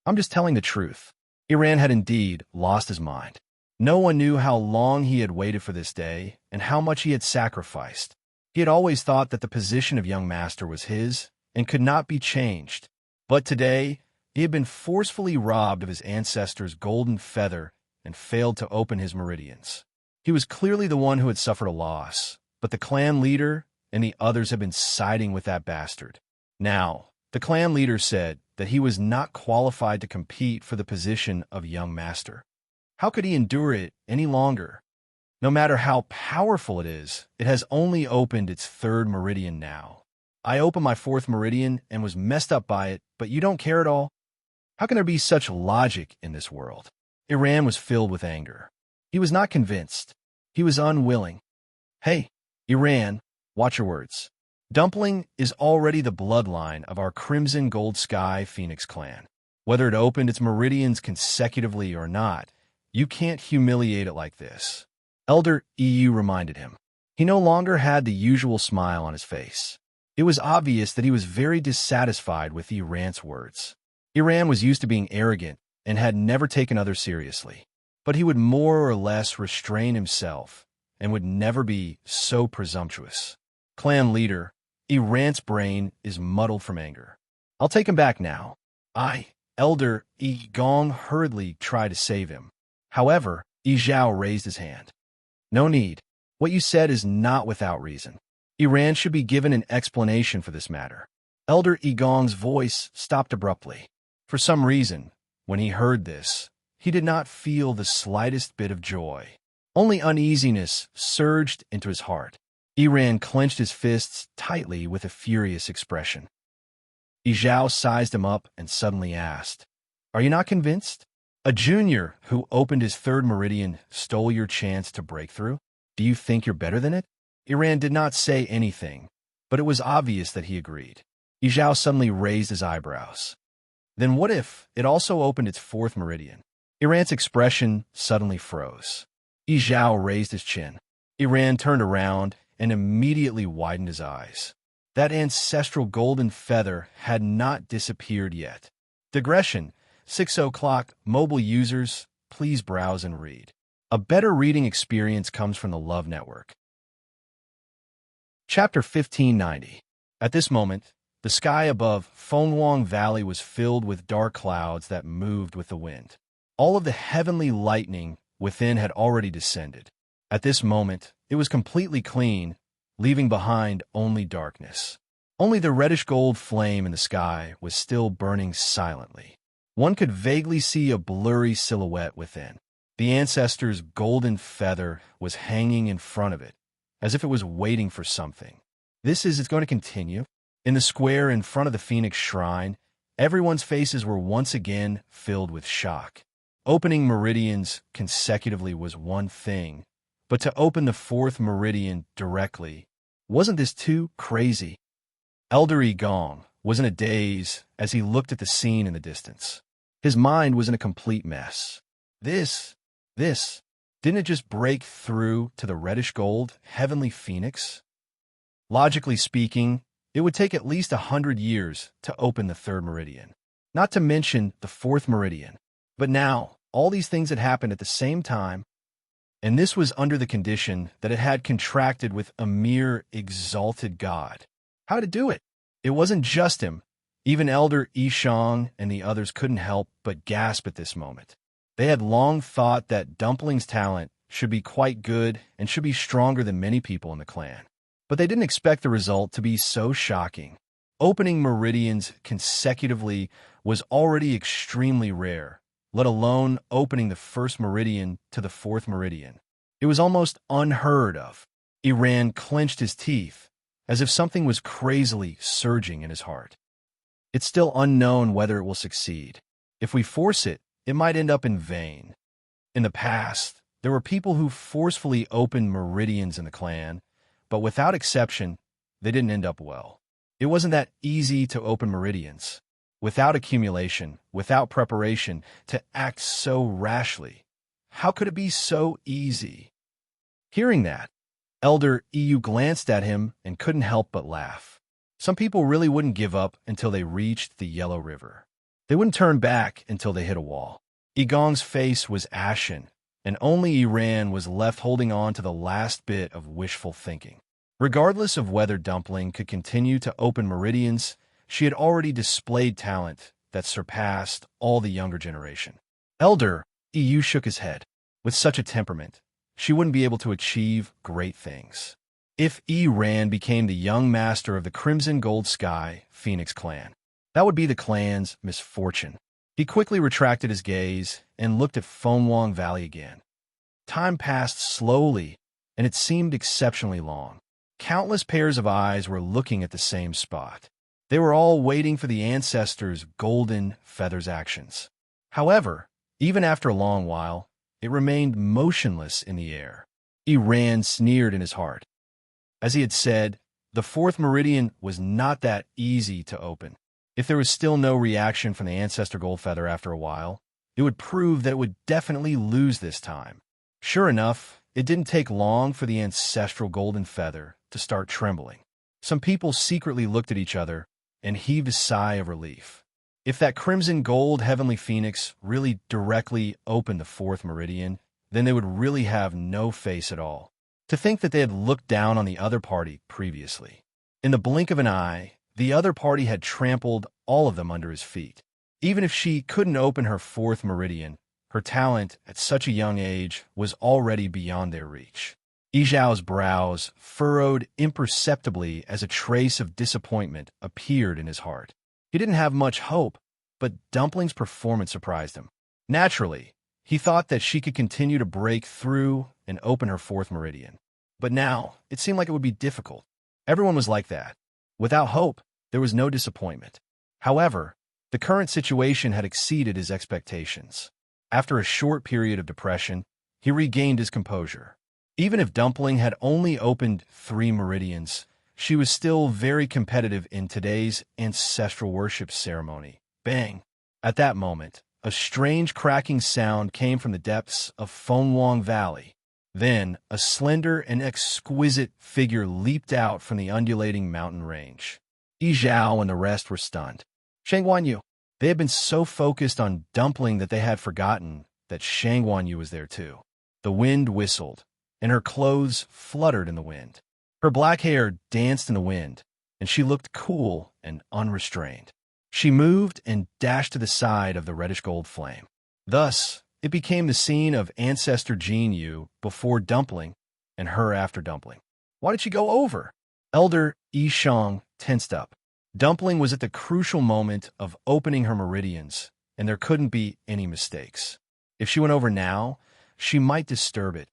I'm just telling the truth. Iran had indeed lost his mind. No one knew how long he had waited for this day and how much he had sacrificed. He had always thought that the position of young master was his and could not be changed. But today, he had been forcefully robbed of his ancestor's golden feather and failed to open his meridians. He was clearly the one who had suffered a loss, but the clan leader and the others had been siding with that bastard. Now, the clan leader said that he was not qualified to compete for the position of young master. How could he endure it any longer? No matter how powerful it is, it has only opened its third meridian now. I opened my fourth meridian and was messed up by it, but you don't care at all? How can there be such logic in this world? Iran was filled with anger. He was not convinced. He was unwilling. Hey, Iran, watch your words. Dumpling is already the bloodline of our Crimson Gold Sky Phoenix clan. Whether it opened its meridians consecutively or not, you can't humiliate it like this. Elder EU reminded him. He no longer had the usual smile on his face. It was obvious that he was very dissatisfied with Iran's words. Iran was used to being arrogant and had never taken others seriously. But he would more or less restrain himself and would never be so presumptuous. Clan leader, Iran's brain is muddled from anger. I'll take him back now. Elder Yigong hurriedly tried to save him. However, Yi Zhao raised his hand. No need. What you said is not without reason. Iran should be given an explanation for this matter. Elder Yigong's voice stopped abruptly. For some reason, when he heard this, he did not feel the slightest bit of joy. Only uneasiness surged into his heart. Iran clenched his fists tightly with a furious expression. Yi Zhao sized him up and suddenly asked, Are you not convinced? A junior who opened his third meridian stole your chance to break through? Do you think you're better than it? Iran did not say anything, but it was obvious that he agreed. Yi Zhao suddenly raised his eyebrows. Then what if it also opened its fourth meridian? Iran's expression suddenly froze. Yi Zhao raised his chin. Iran turned around and immediately widened his eyes. That ancestral golden feather had not disappeared yet. Digression, 6 o'clock, mobile users, please browse and read. A better reading experience comes from the Love Network. Chapter 1590. At this moment, the sky above Fenghuang Valley was filled with dark clouds that moved with the wind. All of the heavenly lightning within had already descended. At this moment, it was completely clean, leaving behind only darkness. Only the reddish-gold flame in the sky was still burning silently. One could vaguely see a blurry silhouette within. The ancestor's golden feather was hanging in front of it, as if it was waiting for something. This is going to continue. In the square in front of the Phoenix Shrine, everyone's faces were once again filled with shock. Opening meridians consecutively was one thing, but to open the fourth meridian directly, wasn't this too crazy? Elder Gong was in a daze as he looked at the scene in the distance. His mind was in a complete mess. This, didn't it just break through to the reddish gold, heavenly phoenix? Logically speaking, it would take at least 100 years to open the third meridian, not to mention the fourth meridian. But now, all these things had happened at the same time, and this was under the condition that it had contracted with a mere exalted god. How to do it? It wasn't just him. Even Elder Yishang and the others couldn't help but gasp at this moment. They had long thought that Dumpling's talent should be quite good and should be stronger than many people in the clan. But they didn't expect the result to be so shocking. Opening meridians consecutively was already extremely rare, let alone opening the first meridian to the fourth meridian. It was almost unheard of. Iran clenched his teeth, as if something was crazily surging in his heart. It's still unknown whether it will succeed. If we force it, it might end up in vain. In the past, there were people who forcefully opened meridians in the clan, but without exception, they didn't end up well. It wasn't that easy to open meridians. Without accumulation, without preparation, to act so rashly. How could it be so easy? Hearing that, Elder EU glanced at him and couldn't help but laugh. Some people really wouldn't give up until they reached the Yellow River. They wouldn't turn back until they hit a wall. Igong's face was ashen, and only Iran was left holding on to the last bit of wishful thinking. Regardless of whether Dumpling could continue to open meridians, she had already displayed talent that surpassed all the younger generation. Elder EU shook his head. With such a temperament, she wouldn't be able to achieve great things. If Iran became the young master of the Crimson Gold Sky Phoenix clan, that would be the clan's misfortune. He quickly retracted his gaze and looked at Fenghuang Valley again. Time passed slowly, and it seemed exceptionally long. Countless pairs of eyes were looking at the same spot. They were all waiting for the ancestor's golden feathers' actions. However, even after a long while, it remained motionless in the air. Iran sneered in his heart. As he had said, the fourth meridian was not that easy to open. If there was still no reaction from the ancestor gold feather after a while, it would prove that it would definitely lose this time. Sure enough, it didn't take long for the ancestral golden feather to start trembling. Some people secretly looked at each other and heaved a sigh of relief. If that crimson gold heavenly phoenix really directly opened the fourth meridian, then they would really have no face at all. To think that they had looked down on the other party previously. In the blink of an eye, the other party had trampled all of them under his feet. Even if she couldn't open her fourth meridian, her talent at such a young age was already beyond their reach. Yizhao's brows furrowed imperceptibly as a trace of disappointment appeared in his heart. He didn't have much hope, but Dumpling's performance surprised him. Naturally, he thought that she could continue to break through and open her fourth meridian. But now, it seemed like it would be difficult. Everyone was like that. Without hope, there was no disappointment. However, the current situation had exceeded his expectations. After a short period of depression, he regained his composure. Even if Dumpling had only opened 3 meridians, she was still very competitive in today's ancestral worship ceremony. Bang! At that moment, a strange cracking sound came from the depths of Fenghuang Valley. Then, a slender and exquisite figure leaped out from the undulating mountain range. Yi Zhao and the rest were stunned. Shang Guanyu. They had been so focused on Dumpling that they had forgotten that Shang Guanyu was there too. The wind whistled, and her clothes fluttered in the wind. Her black hair danced in the wind, and she looked cool and unrestrained. She moved and dashed to the side of the reddish-gold flame. Thus, it became the scene of Ancestor Jin Yu before Dumpling and her after Dumpling. Why did she go over? Elder Yi Shang tensed up. Dumpling was at the crucial moment of opening her meridians, and there couldn't be any mistakes. If she went over now, she might disturb it.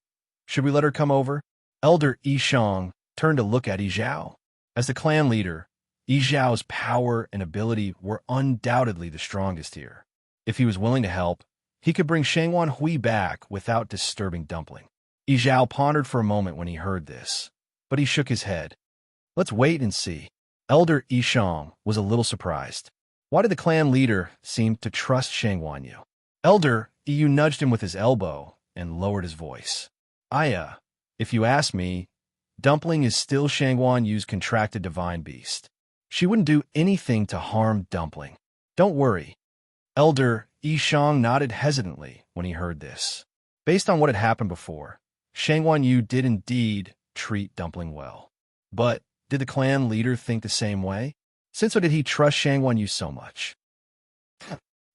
Should we let her come over? Elder Yi Shang turned to look at Yi Zhao. As the clan leader, Yi Zhao's power and ability were undoubtedly the strongest here. If he was willing to help, he could bring Shangwan Hui back without disturbing Dumpling. Yi Zhao pondered for a moment when he heard this, but he shook his head. Let's wait and see. Elder Yi Shang was a little surprised. Why did the clan leader seem to trust Shang Guanyu? Elder Yi nudged him with his elbow and lowered his voice. If you ask me, Dumpling is still Shang Guanyu's contracted divine beast. She wouldn't do anything to harm Dumpling. Don't worry. Elder Yi Shang nodded hesitantly when he heard this. Based on what had happened before, Shang Guanyu did indeed treat Dumpling well. But did the clan leader think the same way? Since when did he trust Shang Guanyu so much?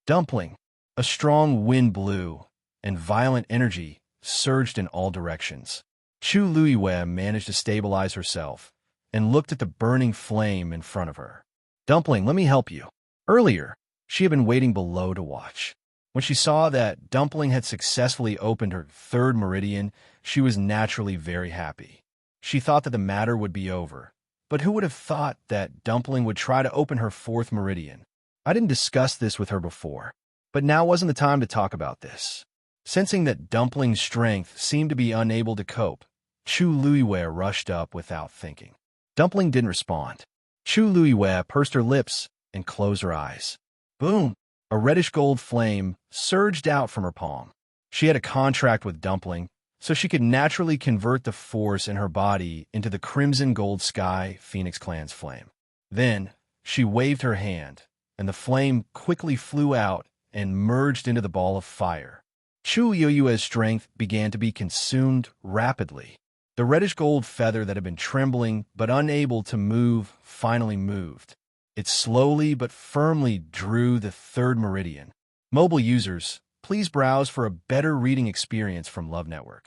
Dumpling. A strong wind blew, and violent energy surged in all directions. Chu Luiwei managed to stabilize herself and looked at the burning flame in front of her. Dumpling, let me help you. Earlier, she had been waiting below to watch. When she saw that Dumpling had successfully opened her third meridian, she was naturally very happy. She thought that the matter would be over. But who would have thought that Dumpling would try to open her fourth meridian? I didn't discuss this with her before, but now wasn't the time to talk about this. Sensing that Dumpling's strength seemed to be unable to cope, Chu Luiwei rushed up without thinking. Dumpling didn't respond. Chu Luiwei pursed her lips and closed her eyes. Boom! A reddish-gold flame surged out from her palm. She had a contract with Dumpling, so she could naturally convert the force in her body into the crimson gold sky Phoenix Clan's flame. Then, she waved her hand, and the flame quickly flew out and merged into the ball of fire. Chu Luiwei's strength began to be consumed rapidly. The reddish-gold feather that had been trembling but unable to move finally moved. It slowly but firmly drew the third meridian. Mobile users, please browse for a better reading experience from Love Network.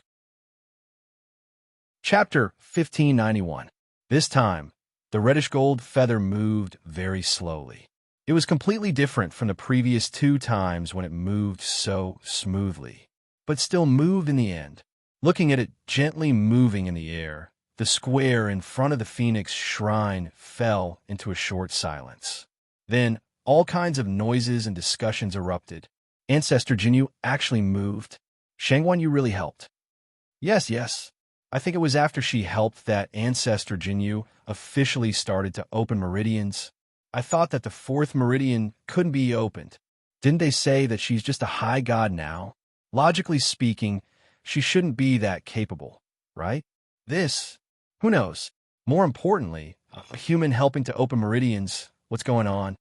Chapter 1591. This time, the reddish-gold feather moved very slowly. It was completely different from the previous two times when it moved so smoothly, but still moved in the end. Looking at it gently moving in the air, the square in front of the Phoenix shrine fell into a short silence. Then, all kinds of noises and discussions erupted. Ancestor Jinyu actually moved. Shang Guanyu really helped. Yes. I think it was after she helped that Ancestor Jinyu officially started to open meridians. I thought that the fourth meridian couldn't be opened. Didn't they say that she's just a high god now? Logically speaking, she shouldn't be that capable, right? Who knows? More importantly, a human helping to open meridians, what's going on?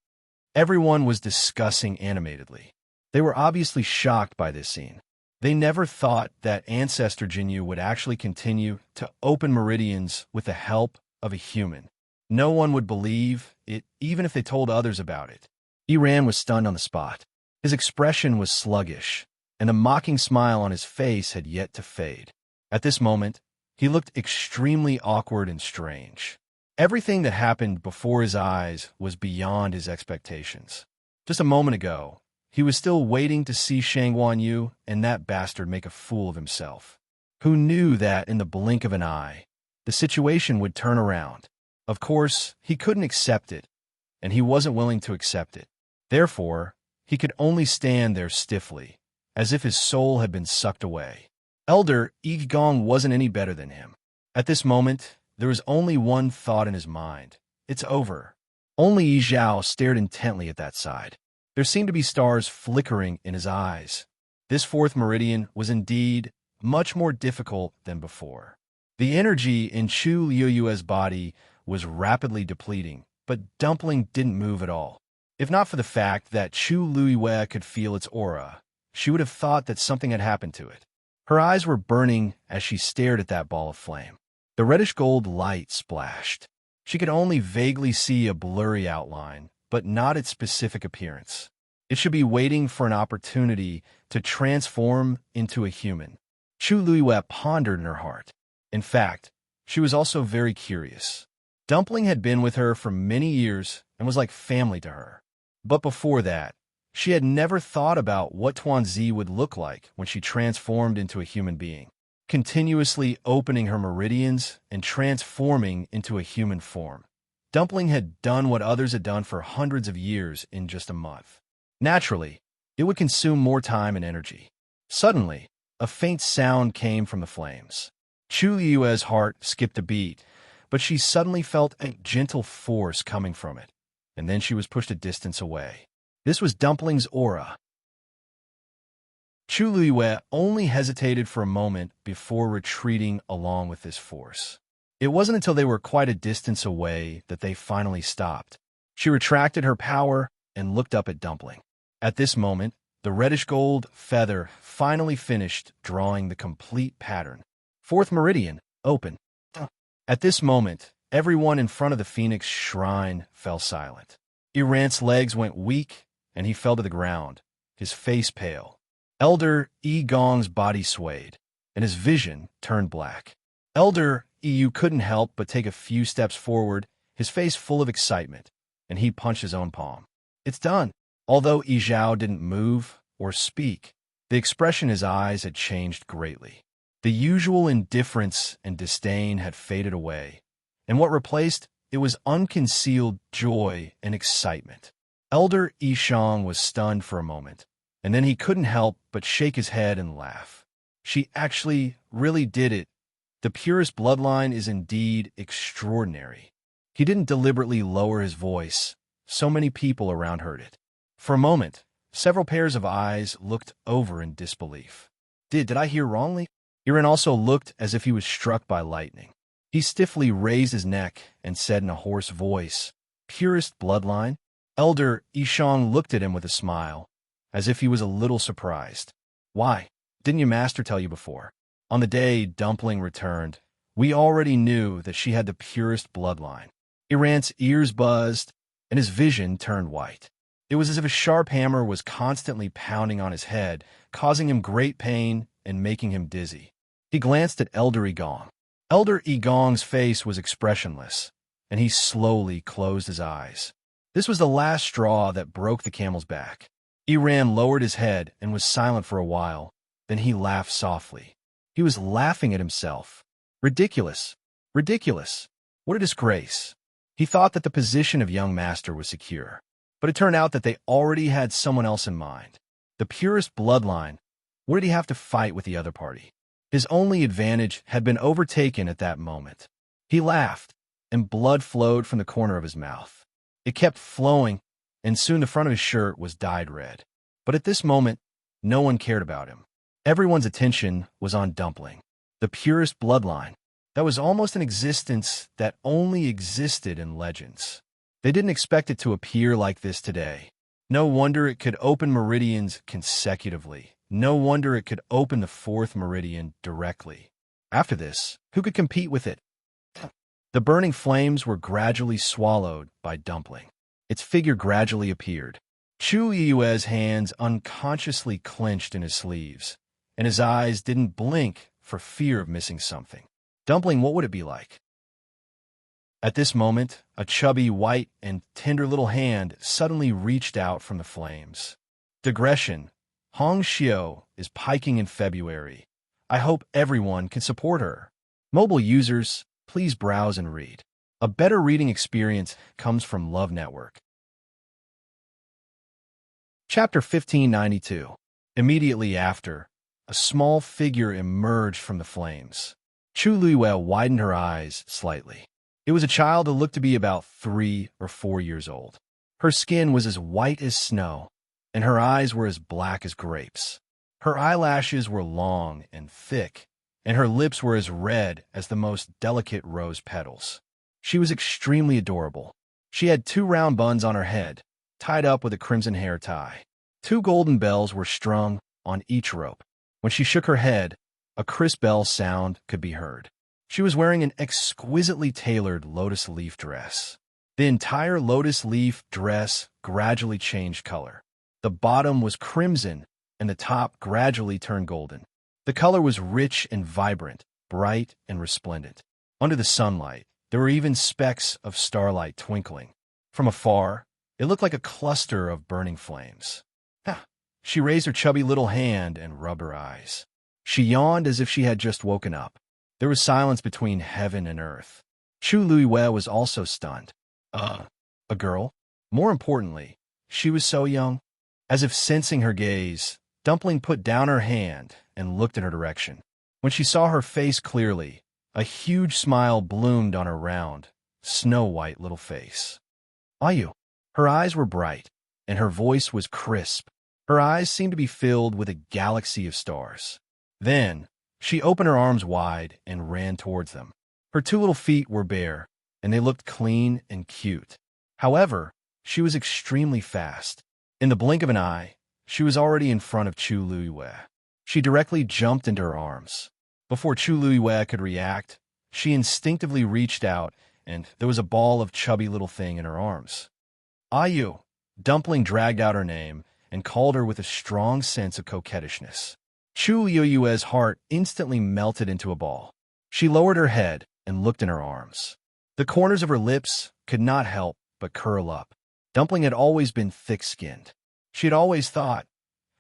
Everyone was discussing animatedly. They were obviously shocked by this scene. They never thought that Ancestor Jinyu would actually continue to open meridians with the help of a human. No one would believe it, even if they told others about it. Iran was stunned on the spot. His expression was sluggish, and the mocking smile on his face had yet to fade. At this moment, he looked extremely awkward and strange. Everything that happened before his eyes was beyond his expectations. Just a moment ago, he was still waiting to see Shang Guanyu and that bastard make a fool of himself. Who knew that in the blink of an eye, the situation would turn around? Of course, he couldn't accept it, and he wasn't willing to accept it. Therefore, he could only stand there stiffly, as if his soul had been sucked away. Elder Yi Gong wasn't any better than him. At this moment, there was only one thought in his mind. It's over. Only Yi Zhao stared intently at that side. There seemed to be stars flickering in his eyes. This fourth meridian was indeed much more difficult than before. The energy in Chu Liuyue's body was rapidly depleting, but Dumpling didn't move at all. If not for the fact that Chu Liyue could feel its aura, she would have thought that something had happened to it. Her eyes were burning as she stared at that ball of flame. The reddish-gold light splashed. She could only vaguely see a blurry outline, but not its specific appearance. It should be waiting for an opportunity to transform into a human. Chu Liyue pondered in her heart. In fact, she was also very curious. Dumpling had been with her for many years and was like family to her. But before that, she had never thought about what Tuanzi would look like when she transformed into a human being, continuously opening her meridians and transforming into a human form. Dumpling had done what others had done for hundreds of years in just a month. Naturally, it would consume more time and energy. Suddenly, a faint sound came from the flames. Chu Liyue's heart skipped a beat, but she suddenly felt a gentle force coming from it, and then she was pushed a distance away. This was Dumpling's aura. Chu Liyue only hesitated for a moment before retreating along with this force. It wasn't until they were quite a distance away that they finally stopped. She retracted her power and looked up at Dumpling. At this moment, the reddish-gold feather finally finished drawing the complete pattern. Fourth meridian, open. At this moment, everyone in front of the Phoenix Shrine fell silent. Iran's legs went weak, and he fell to the ground, his face pale. Elder Yi Gong's body swayed, and his vision turned black. Elder Yi couldn't help but take a few steps forward, his face full of excitement, and he punched his own palm. It's done. Although Yi Zhao didn't move or speak, the expression in his eyes had changed greatly. The usual indifference and disdain had faded away, and what replaced it was unconcealed joy and excitement. Elder Yishang was stunned for a moment, and then he couldn't help but shake his head and laugh. She actually really did it. The purest bloodline is indeed extraordinary. He didn't deliberately lower his voice. So many people around heard it. For a moment, several pairs of eyes looked over in disbelief. Did I hear wrongly? Iran also looked as if he was struck by lightning. He stiffly raised his neck and said in a hoarse voice, "Purest bloodline?" Elder Yishang looked at him with a smile, as if he was a little surprised. "Why? Didn't your master tell you before?" On the day Dumpling returned, we already knew that she had the purest bloodline. Iran's ears buzzed, and his vision turned white. It was as if a sharp hammer was constantly pounding on his head, causing him great pain and making him dizzy. He glanced at Elder Igong. Elder Igong's face was expressionless, and he slowly closed his eyes. This was the last straw that broke the camel's back. Iran lowered his head and was silent for a while. Then he laughed softly. He was laughing at himself. Ridiculous. Ridiculous. What a disgrace. He thought that the position of young master was secure, but it turned out that they already had someone else in mind. The purest bloodline. What did he have to fight with the other party? His only advantage had been overtaken at that moment. He laughed, and blood flowed from the corner of his mouth. It kept flowing, and soon the front of his shirt was dyed red. But at this moment, no one cared about him. Everyone's attention was on Dumpling, the purest bloodline. That was almost an existence that only existed in legends. They didn't expect it to appear like this today. No wonder it could open meridians consecutively. No wonder it could open the fourth meridian directly. After this, who could compete with it? The burning flames were gradually swallowed by Dumpling. Its figure gradually appeared. Chu Liyue's hands unconsciously clenched in his sleeves, and his eyes didn't blink for fear of missing something. Dumpling, what would it be like? At this moment, a chubby, white, and tender little hand suddenly reached out from the flames. Digression. Hong Xiao is piking in February. I hope everyone can support her. Mobile users, please browse and read. A better reading experience comes from Love Network. Chapter 1592. Immediately after, a small figure emerged from the flames. Chu Liyue widened her eyes slightly. It was a child who looked to be about 3 or 4 years old. Her skin was as white as snow, and her eyes were as black as grapes. Her eyelashes were long and thick, and her lips were as red as the most delicate rose petals. She was extremely adorable. She had 2 round buns on her head, tied up with a crimson hair tie. 2 golden bells were strung on each rope. When she shook her head, a crisp bell sound could be heard. She was wearing an exquisitely tailored lotus leaf dress. The entire lotus leaf dress gradually changed color. The bottom was crimson, and the top gradually turned golden. The color was rich and vibrant, bright and resplendent. Under the sunlight, there were even specks of starlight twinkling. From afar, it looked like a cluster of burning flames. She raised her chubby little hand and rubbed her eyes. She yawned as if she had just woken up. There was silence between heaven and earth. Chu Luiwei was also stunned. A girl? More importantly, she was so young. As if sensing her gaze, Dumpling put down her hand and looked in her direction. When she saw her face clearly, a huge smile bloomed on her round, snow-white little face. "Are you?" Her eyes were bright, and her voice was crisp. Her eyes seemed to be filled with a galaxy of stars. Then, she opened her arms wide and ran towards them. Her 2 little feet were bare, and they looked clean and cute. However, she was extremely fast. In the blink of an eye, she was already in front of Chu Luiwei. She directly jumped into her arms. Before Chu Luiwei could react, she instinctively reached out, and there was a ball of chubby little thing in her arms. "Ayu!" Dumpling dragged out her name and called her with a strong sense of coquettishness. Chu Luiwei's heart instantly melted into a ball. She lowered her head and looked in her arms. The corners of her lips could not help but curl up. Dumpling had always been thick-skinned. She had always thought.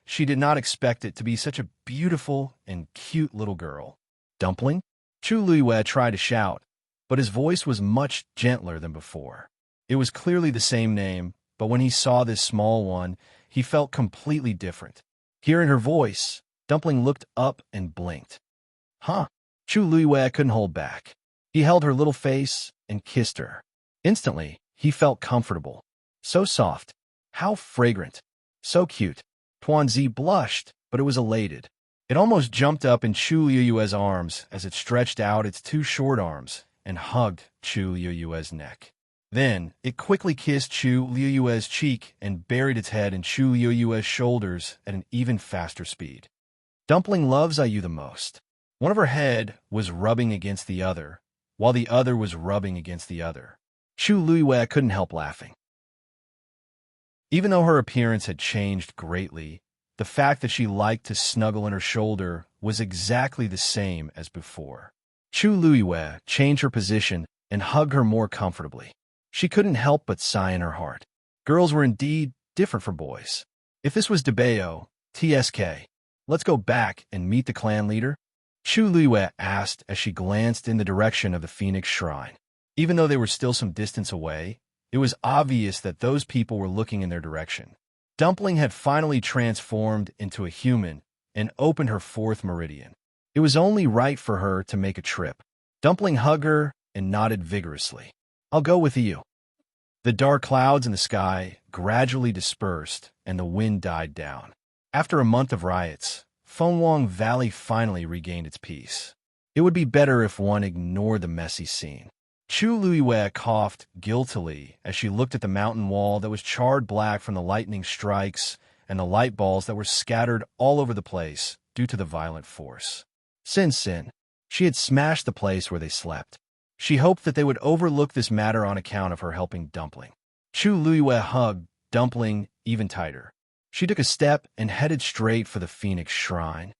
She did not expect it to be such a beautiful and cute little girl. "Dumpling?" Chu Luiwei tried to shout, but his voice was much gentler than before. It was clearly the same name, but when he saw this small one, he felt completely different. Hearing her voice, Dumpling looked up and blinked. Chu Luiwei couldn't hold back. He held her little face and kissed her. Instantly, he felt comfortable. So soft. How fragrant. So cute. Tuanzi blushed, but it was elated. It almost jumped up in Chu Luiwei's arms as it stretched out its 2 short arms and hugged Chu Luiwei's neck. Then, it quickly kissed Chu Luiwei's cheek and buried its head in Chu Luiwei's shoulders at an even faster speed. Dumpling loves Ayu the most. One of her head was rubbing against the other, while the other was rubbing against the other. Chu Luiwei couldn't help laughing. Even though her appearance had changed greatly, the fact that she liked to snuggle in her shoulder was exactly the same as before. Chu Luiwei changed her position and hugged her more comfortably. She couldn't help but sigh in her heart. Girls were indeed different from boys. If this was Debeo, TSK, let's go back and meet the clan leader? Chu Luiwei asked as she glanced in the direction of the Phoenix Shrine. Even though they were still some distance away, it was obvious that those people were looking in their direction. Dumpling had finally transformed into a human and opened her 4th meridian. It was only right for her to make a trip. Dumpling hugged her and nodded vigorously. "I'll go with you." The dark clouds in the sky gradually dispersed and the wind died down. After a month of riots, Fengwang Valley finally regained its peace. It would be better if one ignored the messy scene. Chu Luiwei coughed guiltily as she looked at the mountain wall that was charred black from the lightning strikes and the light balls that were scattered all over the place due to the violent force. Sin, she had smashed the place where they slept. She hoped that they would overlook this matter on account of her helping Dumpling. Chu Luiwei hugged Dumpling even tighter. She took a step and headed straight for the Phoenix Shrine.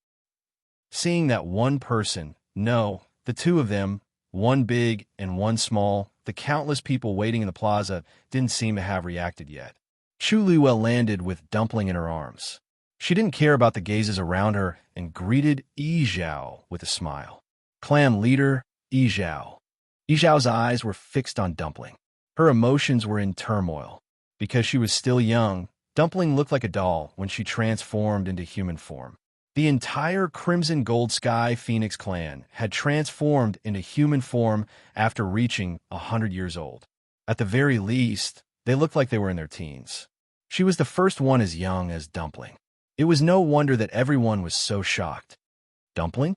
Seeing that one person, no, the 2 of them, one big and one small, the countless people waiting in the plaza didn't seem to have reacted yet. Chu Luiwei landed with Dumpling in her arms. She didn't care about the gazes around her and greeted Yi Zhao with a smile. Clan leader, Yi Zhao. Yi Zhao's eyes were fixed on Dumpling. Her emotions were in turmoil. Because she was still young, Dumpling looked like a doll when she transformed into human form. The entire Crimson Gold Sky Phoenix clan had transformed into human form after reaching 100 years old. At the very least, they looked like they were in their teens. She was the first one as young as Dumpling. It was no wonder that everyone was so shocked. Dumpling?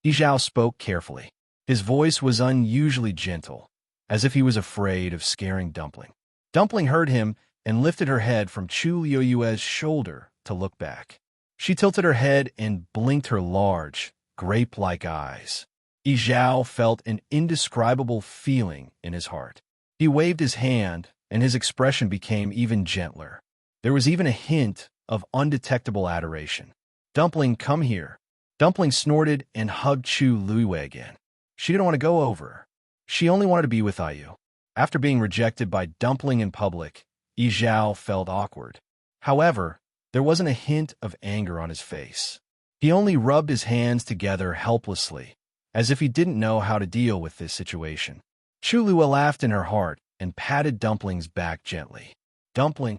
Yizhao spoke carefully. His voice was unusually gentle, as if he was afraid of scaring Dumpling. Dumpling heard him and lifted her head from Chu Liuyue's shoulder to look back. She tilted her head and blinked her large, grape-like eyes. Yizhao felt an indescribable feeling in his heart. He waved his hand, and his expression became even gentler. There was even a hint of undetectable adoration. Dumpling, come here. Dumpling snorted and hugged Chu Liyue again. She didn't want to go over. She only wanted to be with Ayu. After being rejected by Dumpling in public, Yizhao felt awkward. However, there wasn't a hint of anger on his face. He only rubbed his hands together helplessly, as if he didn't know how to deal with this situation. Chu Liyue laughed in her heart and patted Dumpling's back gently. Dumpling.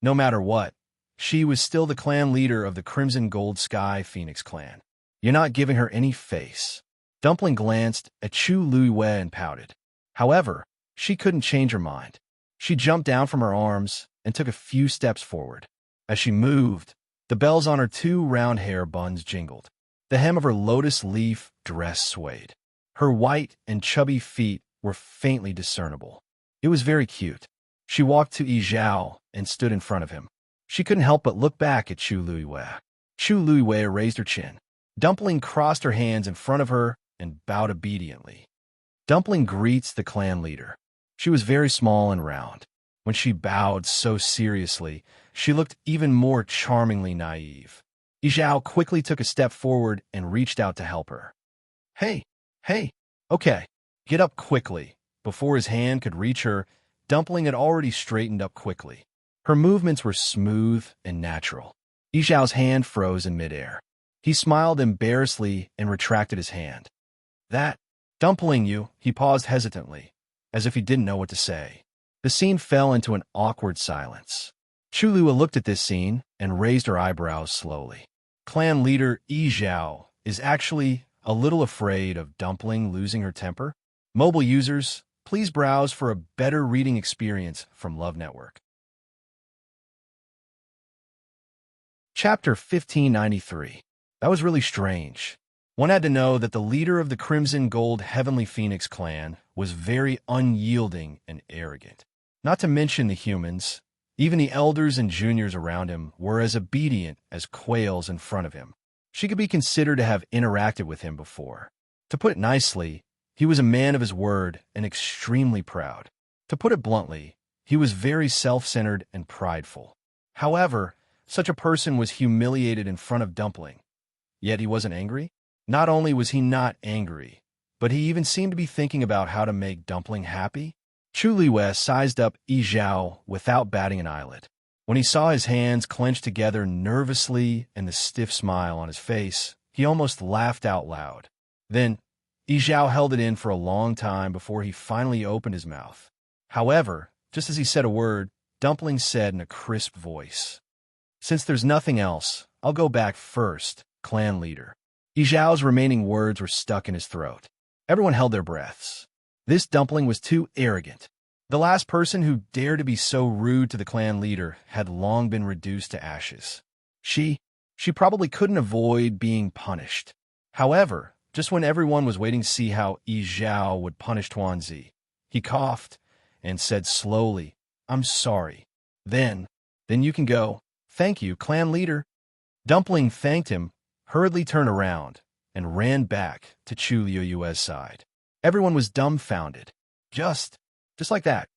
No matter what, she was still the clan leader of the Crimson Gold Sky Phoenix clan. You're not giving her any face. Dumpling glanced at Chu Liyue and pouted. However, she couldn't change her mind. She jumped down from her arms and took a few steps forward. As she moved, the bells on her two round hair buns jingled. The hem of her lotus leaf dress swayed. Her white and chubby feet were faintly discernible. It was very cute. She walked to Yizhao and stood in front of him. She couldn't help but look back at Chu Liyue. Chu Liyue raised her chin. Dumpling crossed her hands in front of her and bowed obediently. Dumpling greets the clan leader. She was very small and round. When she bowed so seriously, she looked even more charmingly naive. Yizhao quickly took a step forward and reached out to help her. Hey, okay, get up quickly. Before his hand could reach her, Dumpling had already straightened up quickly. Her movements were smooth and natural. Yizhao's hand froze in midair. He smiled embarrassedly and retracted his hand. That, Dumpling you, he paused hesitantly, as if he didn't know what to say. The scene fell into an awkward silence. Chu Liyue looked at this scene and raised her eyebrows slowly. Clan leader Yizhao is actually a little afraid of Dumpling losing her temper. Mobile users, please browse for a better reading experience from Love Network. Chapter 1593. That was really strange. One had to know that the leader of the Crimson Gold Heavenly Phoenix clan was very unyielding and arrogant. Not to mention the humans, even the elders and juniors around him were as obedient as quails in front of him. She could be considered to have interacted with him before. To put it nicely, he was a man of his word and extremely proud. To put it bluntly, he was very self-centered and prideful. However, such a person was humiliated in front of Dumpling. Yet he wasn't angry. Not only was he not angry, but he even seemed to be thinking about how to make Dumpling happy. Chu Liyue sized up Yizhao without batting an eyelid. When he saw his hands clenched together nervously and the stiff smile on his face, he almost laughed out loud. Then, Yizhao held it in for a long time before he finally opened his mouth. However, just as he said a word, Dumpling said in a crisp voice, "Since there's nothing else, I'll go back first, clan leader." Yizhao's remaining words were stuck in his throat. Everyone held their breaths. This Dumpling was too arrogant. The last person who dared to be so rude to the clan leader had long been reduced to ashes. She probably couldn't avoid being punished. However, just when everyone was waiting to see how Yizhao would punish Tuanzi, he coughed and said slowly, "I'm sorry. Then you can go. Thank you, clan leader." Dumpling thanked him, hurriedly turned around, and ran back to Chu Liyue's side. Everyone was dumbfounded. Just like that.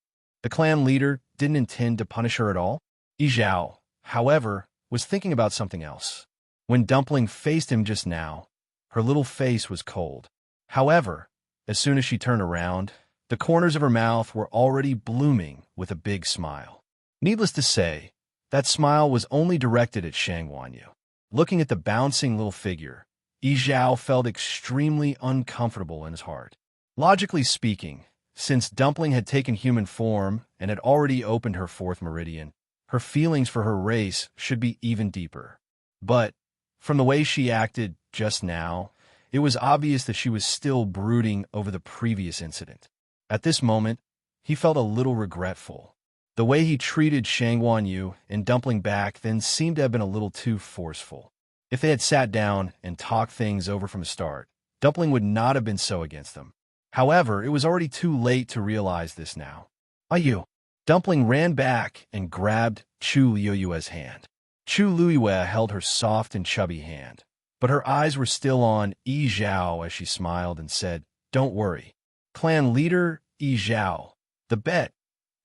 The clan leader didn't intend to punish her at all. Yizhao, however, was thinking about something else. When Dumpling faced him just now, her little face was cold. However, as soon as she turned around, the corners of her mouth were already blooming with a big smile. Needless to say, that smile was only directed at Shang Wanyu. Looking at the bouncing little figure, Yizhao felt extremely uncomfortable in his heart. Logically speaking, since Dumpling had taken human form and had already opened her fourth meridian, her feelings for her race should be even deeper. But, from the way she acted just now, it was obvious that she was still brooding over the previous incident. At this moment, he felt a little regretful. The way he treated Shang Wanyu and Dumpling back then seemed to have been a little too forceful. If they had sat down and talked things over from the start, Dumpling would not have been so against them. However, it was already too late to realize this now. "You." Dumpling ran back and grabbed Chu Liyue's hand. Chu Liyue held her soft and chubby hand, but her eyes were still on Yi Zhao as she smiled and said, "Don't worry. Clan leader Yi Zhao, the bet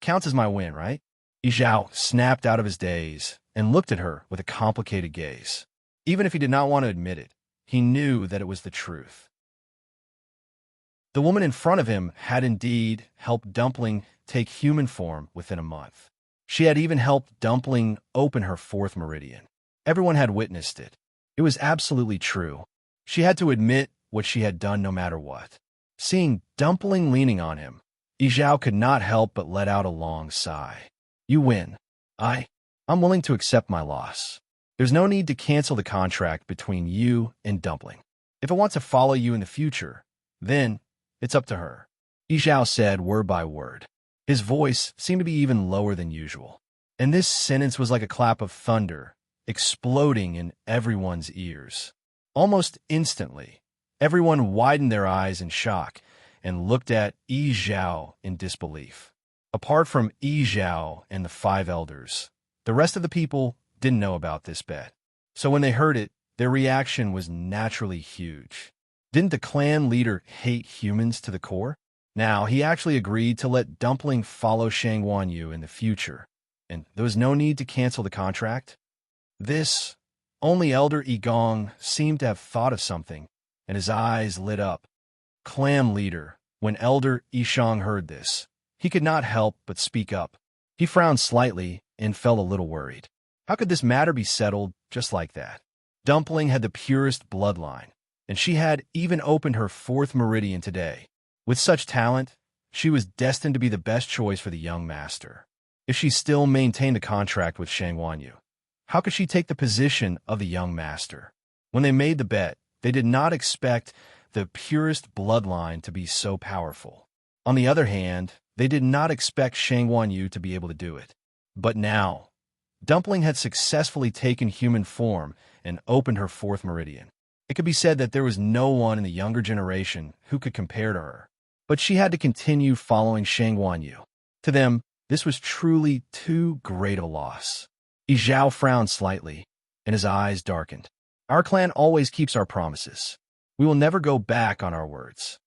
counts as my win, right?" Yi Zhao snapped out of his daze and looked at her with a complicated gaze. Even if he did not want to admit it, he knew that it was the truth. The woman in front of him had indeed helped Dumpling take human form within a month. She had even helped Dumpling open her fourth meridian. Everyone had witnessed it. It was absolutely true. She had to admit what she had done no matter what. Seeing Dumpling leaning on him, Yi Zhao could not help but let out a long sigh. "You win. I'm willing to accept my loss. There's no need to cancel the contract between you and Dumpling. If I want to follow you in the future, then it's up to her," Yi Zhao said word by word. His voice seemed to be even lower than usual, and this sentence was like a clap of thunder, exploding in everyone's ears. Almost instantly, everyone widened their eyes in shock and looked at Yi Zhao in disbelief. Apart from Yi Zhao and the 5 elders, the rest of the people didn't know about this bet. So when they heard it, their reaction was naturally huge. Didn't the clan leader hate humans to the core? Now, he actually agreed to let Dumpling follow Shang Wanyu in the future, and there was no need to cancel the contract. This, only Elder Yigong seemed to have thought of something, and his eyes lit up. Clan leader, when Elder Yishang heard this, he could not help but speak up. He frowned slightly and felt a little worried. How could this matter be settled just like that? Dumpling had the purest bloodline, and she had even opened her 4th meridian today. With such talent, she was destined to be the best choice for the young master. If she still maintained a contract with Shang Wanyu, how could she take the position of the young master? When they made the bet, they did not expect the purest bloodline to be so powerful. On the other hand, they did not expect Shang Wanyu to be able to do it. But now, Dumpling had successfully taken human form and opened her 4th meridian. It could be said that there was no one in the younger generation who could compare to her. But she had to continue following Shang Wanyu. To them, this was truly too great a loss. Yi Zhao frowned slightly, and his eyes darkened. "Our clan always keeps our promises. We will never go back on our words."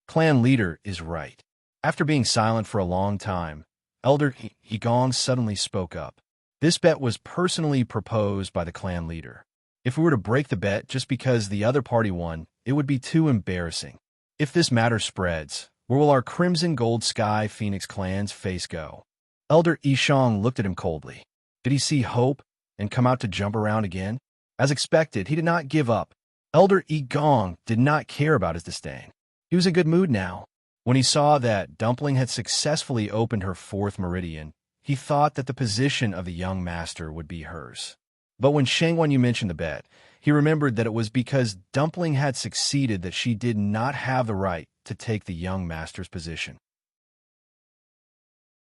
Clan leader is right. After being silent for a long time, Elder Yigong suddenly spoke up. This bet was personally proposed by the clan leader. If we were to break the bet just because the other party won, it would be too embarrassing. If this matter spreads, where will our Crimson Gold Sky Phoenix clan's face go? Elder Yishang looked at him coldly. Did he see hope and come out to jump around again? As expected, he did not give up. Elder Yigong did not care about his disdain. He was in good mood now. When he saw that Dumpling had successfully opened her 4th meridian, he thought that the position of the young master would be hers. But when Shang Wanyu mentioned the bet, he remembered that it was because Dumpling had succeeded that she did not have the right to take the young master's position.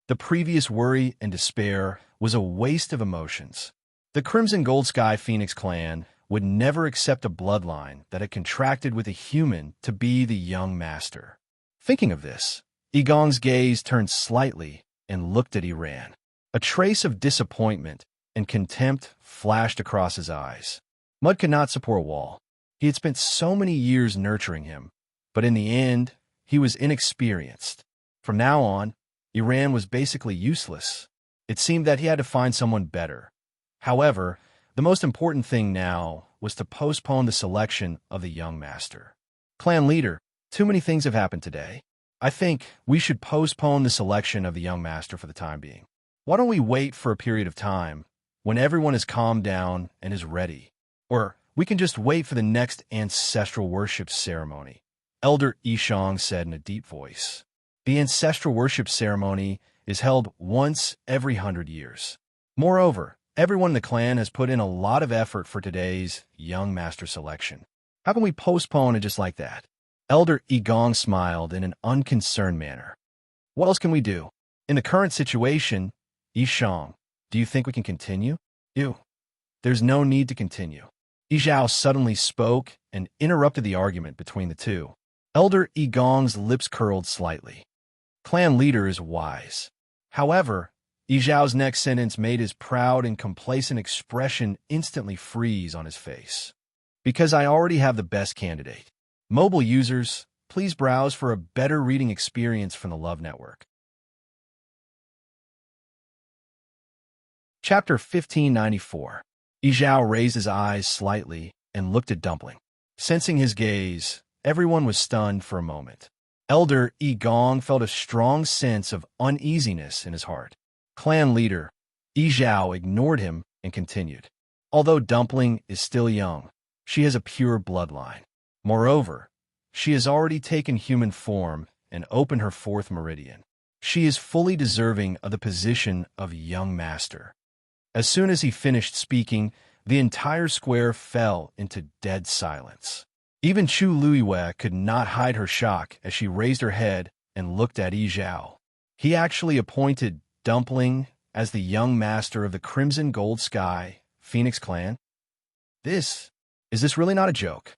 The previous worry and despair was a waste of emotions. The Crimson Gold Sky Phoenix clan would never accept a bloodline that had contracted with a human to be the young master. Thinking of this, Yigong's gaze turned slightly and looked at Iran. A trace of disappointment and contempt flashed across his eyes. Mud could not support a wall. He had spent so many years nurturing him, but in the end, he was inexperienced. From now on, Iran was basically useless. It seemed that he had to find someone better. However, the most important thing now was to postpone the selection of the young master. Clan leader, too many things have happened today. I think we should postpone the selection of the young master for the time being. Why don't we wait for a period of time when everyone is calmed down and is ready? Or we can just wait for the next ancestral worship ceremony, Elder Yishang said in a deep voice. The ancestral worship ceremony is held once every 100 years. Moreover, everyone in the clan has put in a lot of effort for today's young master selection. How can we postpone it just like that? Elder Yigong smiled in an unconcerned manner. What else can we do? In the current situation, Yishang, do you think we can continue? Ew. There's no need to continue. Yizhao suddenly spoke and interrupted the argument between the two. Elder Yigong's lips curled slightly. Clan leader is wise. However, Yizhao's next sentence made his proud and complacent expression instantly freeze on his face. Because I already have the best candidate. Mobile users, please browse for a better reading experience from the Love Network. Chapter 1594. Yizhao raised his eyes slightly and looked at Dumpling. Sensing his gaze, everyone was stunned for a moment. Elder Yigong felt a strong sense of uneasiness in his heart. Clan leader, Yizhao ignored him and continued. Although Dumpling is still young, she has a pure bloodline. Moreover, she has already taken human form and opened her fourth meridian. She is fully deserving of the position of young master. As soon as he finished speaking, the entire square fell into dead silence. Even Chu Luiyue could not hide her shock as she raised her head and looked at Yizhao. He actually appointed Dumpling as the young master of the Crimson Gold Sky Phoenix clan? Is this really not a joke?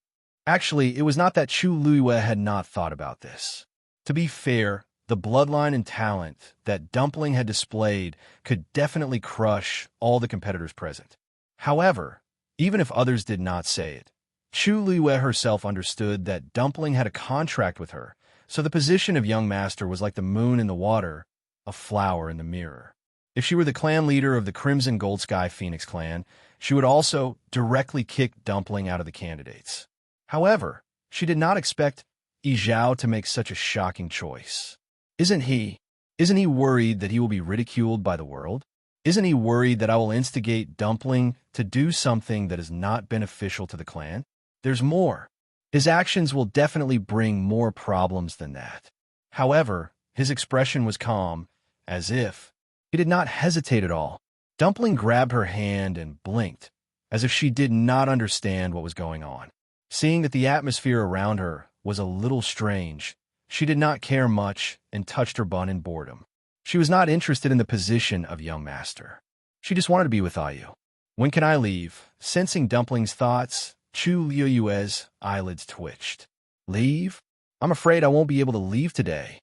Actually, it was not that Chu Luiyue had not thought about this. To be fair, the bloodline and talent that Dumpling had displayed could definitely crush all the competitors present. However, even if others did not say it, Chu Luiyue herself understood that Dumpling had a contract with her, so the position of young master was like the moon in the water, a flower in the mirror. If she were the clan leader of the Crimson Gold Sky Phoenix clan, she would also directly kick Dumpling out of the candidates. However, she did not expect Yizhao to make such a shocking choice. Isn't he worried that he will be ridiculed by the world? Isn't he worried that I will instigate Dumpling to do something that is not beneficial to the clan? There's more. His actions will definitely bring more problems than that. However, his expression was calm, as if he did not hesitate at all. Dumpling grabbed her hand and blinked, as if she did not understand what was going on. Seeing that the atmosphere around her was a little strange, she did not care much and touched her bun in boredom. She was not interested in the position of young master. She just wanted to be with Ayu. When can I leave? Sensing Dumpling's thoughts, Chu Luiyue's eyelids twitched. Leave? I'm afraid I won't be able to leave today.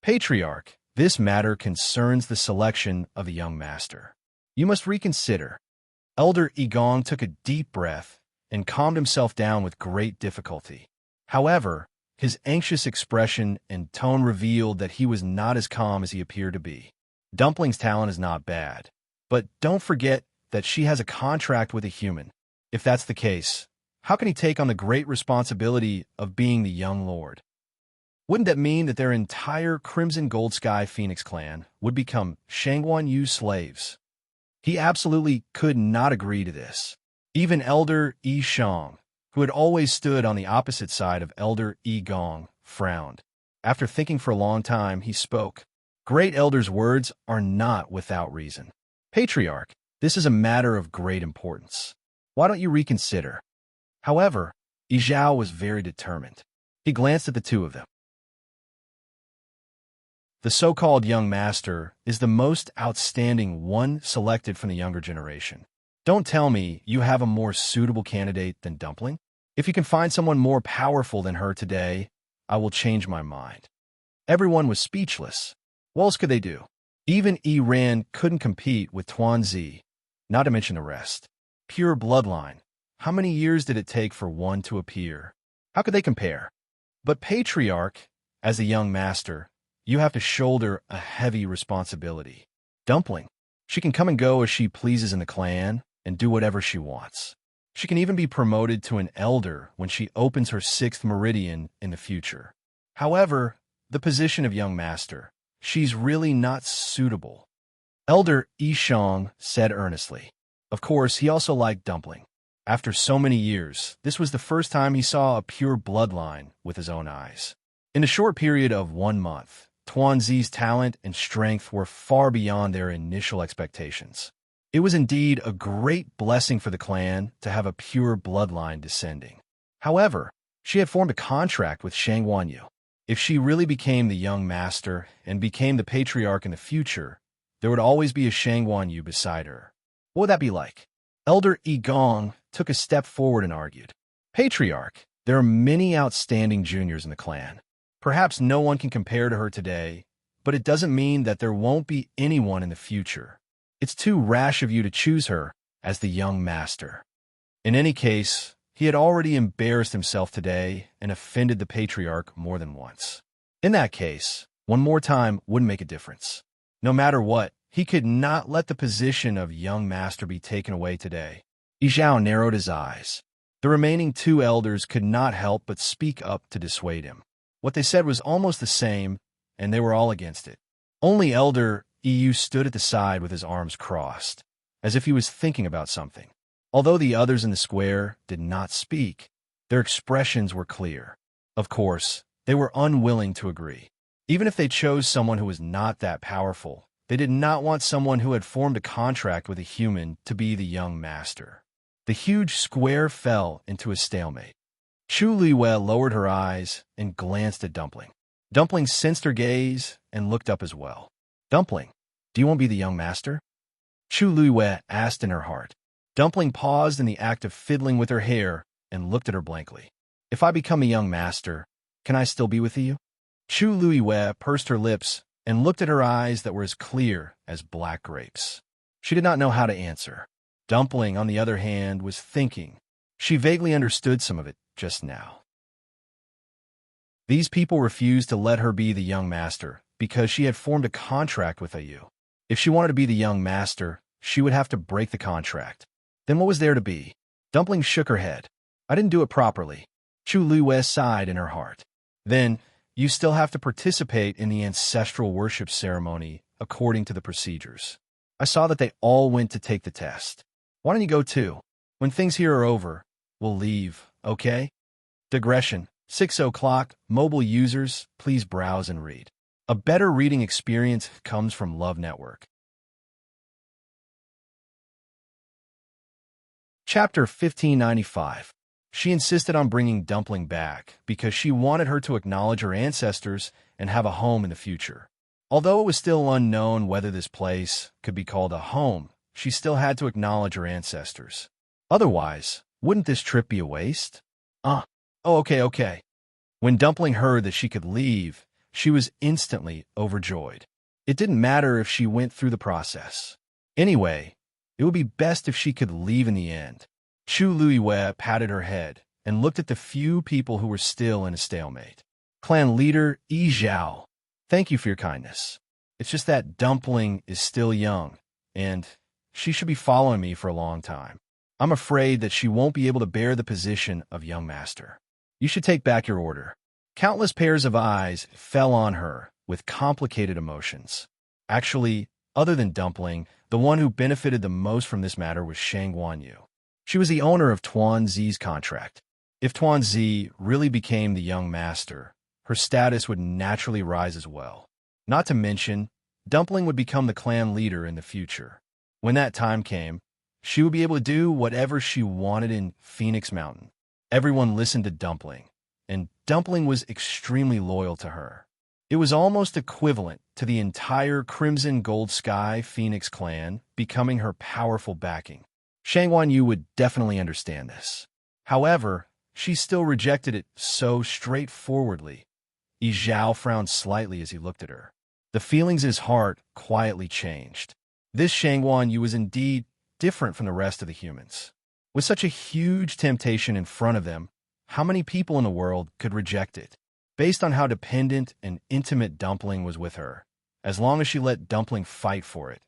Patriarch, this matter concerns the selection of the young master. You must reconsider. Elder Yigong took a deep breath and calmed himself down with great difficulty. However, his anxious expression and tone revealed that he was not as calm as he appeared to be. Dumpling's talent is not bad, but don't forget that she has a contract with a human. If that's the case, how can he take on the great responsibility of being the young lord? Wouldn't that mean that their entire Crimson Gold Sky Phoenix clan would become Shangguan Yu's slaves? He absolutely could not agree to this. Even Elder Yishang, who had always stood on the opposite side of Elder Yigong, frowned. After thinking for a long time, he spoke. Great Elder's words are not without reason. Patriarch, this is a matter of great importance. Why don't you reconsider? However, Yizhao was very determined. He glanced at the two of them. The so-called young master is the most outstanding one selected from the younger generation. Don't tell me you have a more suitable candidate than Dumpling. If you can find someone more powerful than her today, I will change my mind. Everyone was speechless. What else could they do? Even Yi Ran couldn't compete with Tuanzi, not to mention the rest. Pure bloodline. How many years did it take for one to appear? How could they compare? But Patriarch, as a young master, you have to shoulder a heavy responsibility. Dumpling. She can come and go as she pleases in the clan and do whatever she wants. She can even be promoted to an elder when she opens her 6th meridian in the future. However, the position of young master, she's really not suitable. Elder Yishang said earnestly. Of course, he also liked Dumpling. After so many years, this was the first time he saw a pure bloodline with his own eyes. In a short period of 1 month, Tuanzi's talent and strength were far beyond their initial expectations. It was indeed a great blessing for the clan to have a pure bloodline descending. However, she had formed a contract with Shangguan Yu. If she really became the young master and became the patriarch in the future, there would always be a Shangguan Yu beside her. What would that be like? Elder Yi Gong took a step forward and argued. Patriarch, there are many outstanding juniors in the clan. Perhaps no one can compare to her today, but it doesn't mean that there won't be anyone in the future. It's too rash of you to choose her as the young master. In any case, he had already embarrassed himself today and offended the patriarch more than once. In that case, one more time wouldn't make a difference. No matter what, he could not let the position of young master be taken away today. Yi Zhao narrowed his eyes. The remaining two elders could not help but speak up to dissuade him. What they said was almost the same, and they were all against it. Only Elder Yu stood at the side with his arms crossed, as if he was thinking about something. Although the others in the square did not speak, their expressions were clear. Of course, they were unwilling to agree. Even if they chose someone who was not that powerful, they did not want someone who had formed a contract with a human to be the young master. The huge square fell into a stalemate. Chu Liwei lowered her eyes and glanced at Dumpling. Dumpling sensed her gaze and looked up as well. Dumpling, do you want to be the young master? Chu Liwei asked in her heart. Dumpling paused in the act of fiddling with her hair and looked at her blankly. If I become a young master, can I still be with you? Chu Liwei pursed her lips and looked at her eyes that were as clear as black grapes. She did not know how to answer. Dumpling, on the other hand, was thinking. She vaguely understood some of it just now. These people refused to let her be the young master because she had formed a contract with Ayu. If she wanted to be the young master, she would have to break the contract. Then what was there to be? Dumpling shook her head. I didn't do it properly. Chu Liwei sighed in her heart. Then, you still have to participate in the ancestral worship ceremony according to the procedures. I saw that they all went to take the test. Why don't you go too? When things here are over, we'll leave, okay? Digression. 6 o'clock, mobile users, please browse and read. A better reading experience comes from Love Network. Chapter 1595. She insisted on bringing Dumpling back because she wanted her to acknowledge her ancestors and have a home in the future. Although it was still unknown whether this place could be called a home, she still had to acknowledge her ancestors. Otherwise, wouldn't this trip be a waste? Okay. When Dumpling heard that she could leave, she was instantly overjoyed. It didn't matter if she went through the process. Anyway, it would be best if she could leave in the end. Chu Liwei patted her head and looked at the few people who were still in a stalemate. Clan leader Yi Zhao, thank you for your kindness. It's just that Dumpling is still young, and she should be following me for a long time. I'm afraid that she won't be able to bear the position of young master. You should take back your order. Countless pairs of eyes fell on her with complicated emotions. Actually, other than Dumpling, the one who benefited the most from this matter was Shangguan Yu. She was the owner of Tuan Zi's contract. If Tuan Zi really became the young master, her status would naturally rise as well. Not to mention, Dumpling would become the clan leader in the future. When that time came, she would be able to do whatever she wanted in Phoenix Mountain. Everyone listened to Dumpling, and Dumpling was extremely loyal to her. It was almost equivalent to the entire Crimson Gold Sky Phoenix clan becoming her powerful backing. Shangguan Yu would definitely understand this. However, she still rejected it so straightforwardly. Yi Zhao frowned slightly as he looked at her. The feelings in his heart quietly changed. This Shangguan Yu was indeed different from the rest of the humans. With such a huge temptation in front of them, how many people in the world could reject it? Based on how dependent and intimate Dumpling was with her, as long as she let Dumpling fight for it,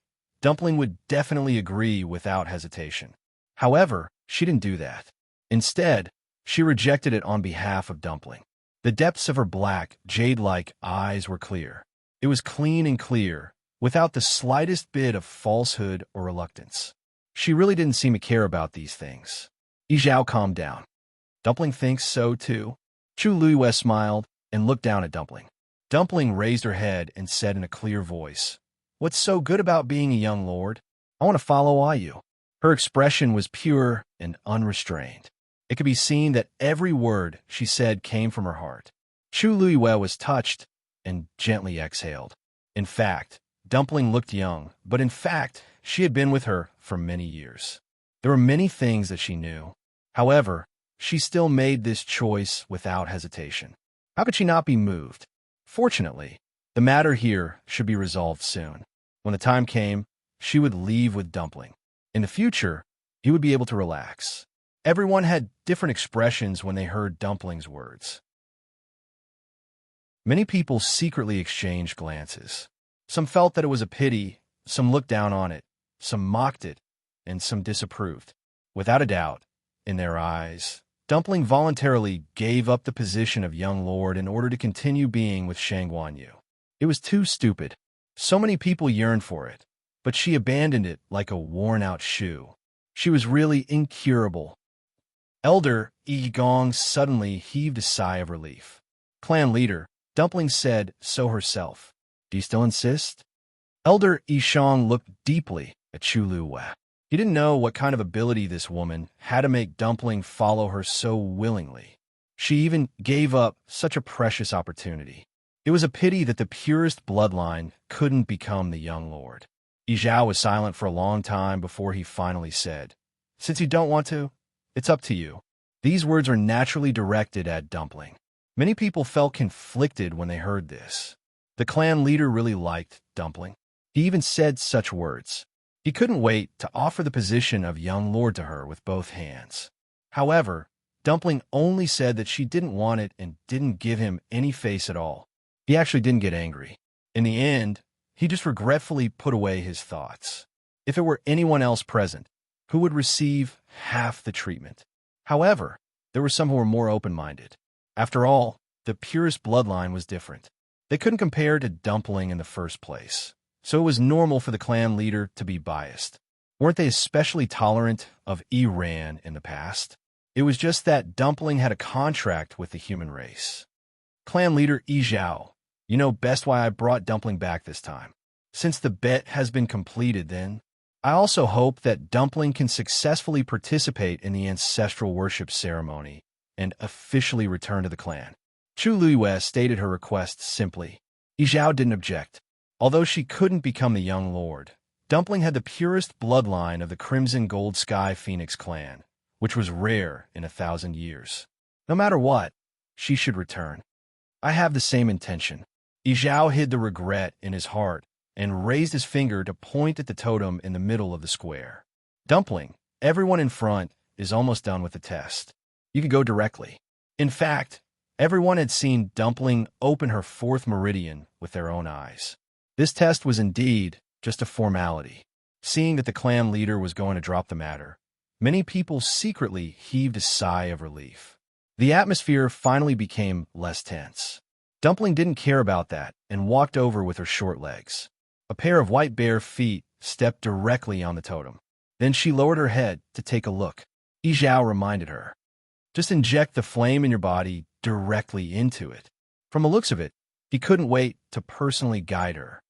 Dumpling would definitely agree without hesitation. However, she didn't do that. Instead, she rejected it on behalf of Dumpling. The depths of her black, jade-like eyes were clear. It was clean and clear, without the slightest bit of falsehood or reluctance. She really didn't seem to care about these things. Yi Zhao calmed down. Dumpling thinks so too. Chu Liwei smiled and looked down at Dumpling. Dumpling raised her head and said in a clear voice, "What's so good about being a young lord? I want to follow Ayu." Her expression was pure and unrestrained. It could be seen that every word she said came from her heart. Chu Liwei was touched and gently exhaled. In fact, Dumpling looked young, but in fact, she had been with her for many years. There were many things that she knew. However, she still made this choice without hesitation. How could she not be moved? Fortunately, the matter here should be resolved soon. When the time came, she would leave with Dumpling. In the future, he would be able to relax. Everyone had different expressions when they heard Dumpling's words. Many people secretly exchanged glances. Some felt that it was a pity, some looked down on it, some mocked it, and some disapproved. Without a doubt, in their eyes, Dumpling voluntarily gave up the position of young lord in order to continue being with Shang Guanyu. It was too stupid. So many people yearned for it, but she abandoned it like a worn-out shoe. She was really incurable. Elder Yi Gong suddenly heaved a sigh of relief. Clan leader, Dumpling said so herself. Do you still insist? Elder Yi Shang looked deeply at Chu Luwei. He didn't know what kind of ability this woman had to make Dumpling follow her so willingly. She even gave up such a precious opportunity. It was a pity that the purest bloodline couldn't become the young lord. Yi Zhao was silent for a long time before he finally said, "Since you don't want to, it's up to you." These words were naturally directed at Dumpling. Many people felt conflicted when they heard this. The clan leader really liked Dumpling. He even said such words. He couldn't wait to offer the position of young lord to her with both hands. However, Dumpling only said that she didn't want it and didn't give him any face at all. He actually didn't get angry. In the end, he just regretfully put away his thoughts. If it were anyone else present, who would receive half the treatment? However, there were some who were more open-minded. After all, the purest bloodline was different. They couldn't compare to Dumpling in the first place. So it was normal for the clan leader to be biased. Weren't they especially tolerant of Iran in the past? It was just that Dumpling had a contract with the human race. Clan leader Yi Zhao, you know best why I brought Dumpling back this time. Since the bet has been completed then, I also hope that Dumpling can successfully participate in the ancestral worship ceremony and officially return to the clan. Chu Luiwei stated her request simply. Yi Zhao didn't object. Although she couldn't become the young lord, Dumpling had the purest bloodline of the Crimson Gold Sky Phoenix clan, which was rare in 1,000 years. No matter what, she should return. I have the same intention. Yi Zhao hid the regret in his heart and raised his finger to point at the totem in the middle of the square. Dumpling, everyone in front is almost done with the test. You could go directly. In fact, everyone had seen Dumpling open her fourth meridian with their own eyes. This test was indeed just a formality. Seeing that the clan leader was going to drop the matter, many people secretly heaved a sigh of relief. The atmosphere finally became less tense. Dumpling didn't care about that and walked over with her short legs. A pair of white bare feet stepped directly on the totem. Then she lowered her head to take a look. Yi Zhao reminded her, "Just inject the flame in your body directly into it." From the looks of it, he couldn't wait to personally guide her.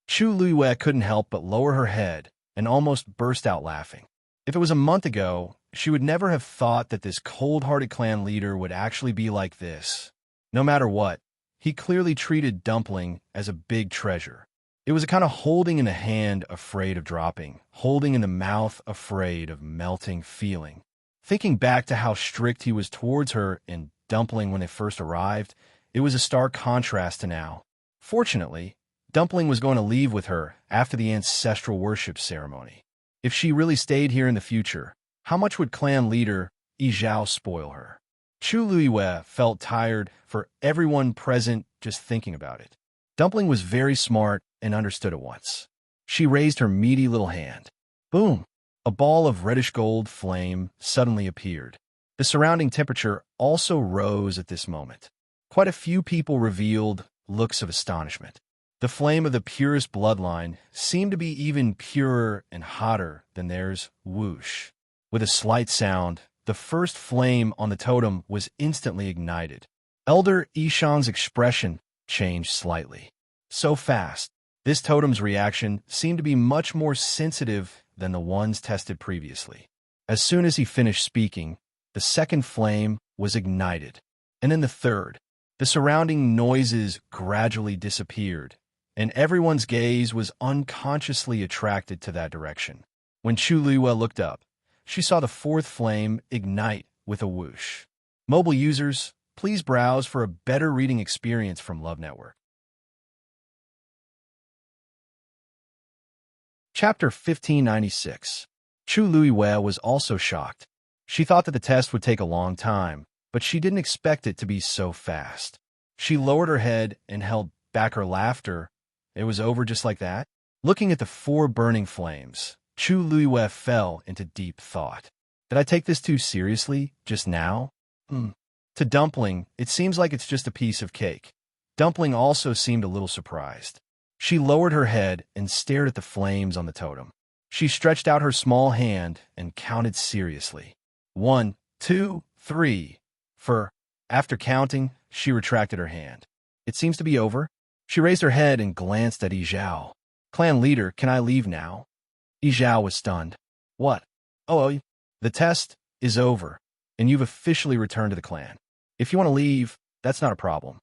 Chu Luiwei couldn't help but lower her head and almost burst out laughing. If it was a month ago, she would never have thought that this cold-hearted clan leader would actually be like this. No matter what, he clearly treated Dumpling as a big treasure. It was a kind of holding in the hand afraid of dropping, holding in the mouth afraid of melting feeling. Thinking back to how strict he was towards her and Dumpling when they first arrived, it was a stark contrast to now. Fortunately, Dumpling was going to leave with her after the ancestral worship ceremony. If she really stayed here in the future, how much would clan leader Yi Zhao spoil her? Chu Luiwei felt tired for everyone present just thinking about it. Dumpling was very smart and understood at once. She raised her meaty little hand. Boom! A ball of reddish gold flame suddenly appeared. The surrounding temperature also rose at this moment. Quite a few people revealed looks of astonishment. The flame of the purest bloodline seemed to be even purer and hotter than theirs. Whoosh. With a slight sound, the first flame on the totem was instantly ignited. Elder Yishang's expression changed slightly. So fast, this totem's reaction seemed to be much more sensitive than the ones tested previously. As soon as he finished speaking, the second flame was ignited, and then the third. The surrounding noises gradually disappeared, and everyone's gaze was unconsciously attracted to that direction. When Chu Luiyue looked up, she saw the fourth flame ignite with a whoosh. Mobile users, please browse for a better reading experience from Love Network. Chapter 1596. Chu Luiyue was also shocked. She thought that the test would take a long time, but she didn't expect it to be so fast. She lowered her head and held back her laughter. It was over just like that? Looking at the four burning flames, Chu Luiyue fell into deep thought. Did I take this too seriously just now? To Dumpling, it seems like it's just a piece of cake. Dumpling also seemed a little surprised. She lowered her head and stared at the flames on the totem. She stretched out her small hand and counted seriously. 1, 2, 3. After counting, she retracted her hand. It seems to be over. She raised her head and glanced at Yizhao. Clan leader, can I leave now? Yizhao was stunned. What? Oh, the test is over, and you've officially returned to the clan. If you want to leave, that's not a problem.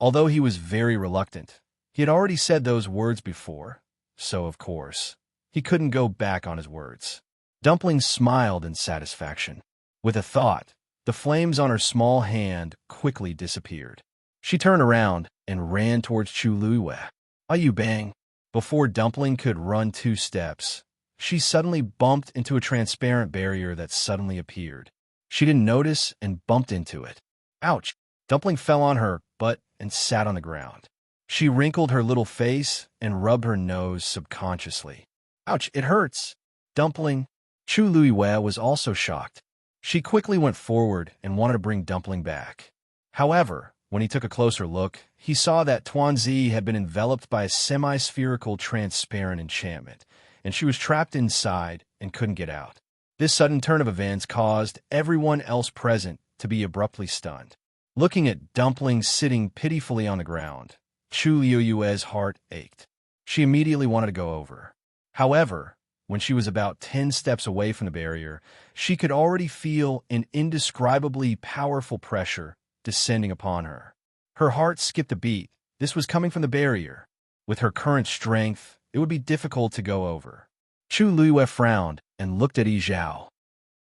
Although he was very reluctant, he had already said those words before, so of course, he couldn't go back on his words. Dumpling smiled in satisfaction. With a thought, the flames on her small hand quickly disappeared. She turned around and ran towards Chu Luiyue. "Are you bang?" Before Dumpling could run 2 steps, she suddenly bumped into a transparent barrier that suddenly appeared. She didn't notice and bumped into it. Ouch! Dumpling fell on her butt and sat on the ground. She wrinkled her little face and rubbed her nose subconsciously. Ouch, it hurts. Dumpling. Chu Luiyue was also shocked. She quickly went forward and wanted to bring Dumpling back. However, when he took a closer look, he saw that Tuanzi had been enveloped by a semi-spherical transparent enchantment, and she was trapped inside and couldn't get out. This sudden turn of events caused everyone else present to be abruptly stunned. Looking at Dumpling sitting pitifully on the ground, Chu Luiyue's heart ached. She immediately wanted to go over. However, when she was about 10 steps away from the barrier, she could already feel an indescribably powerful pressure descending upon her. Her heart skipped a beat. This was coming from the barrier. With her current strength, it would be difficult to go over. Chu Luiyue frowned and looked at Yizhao.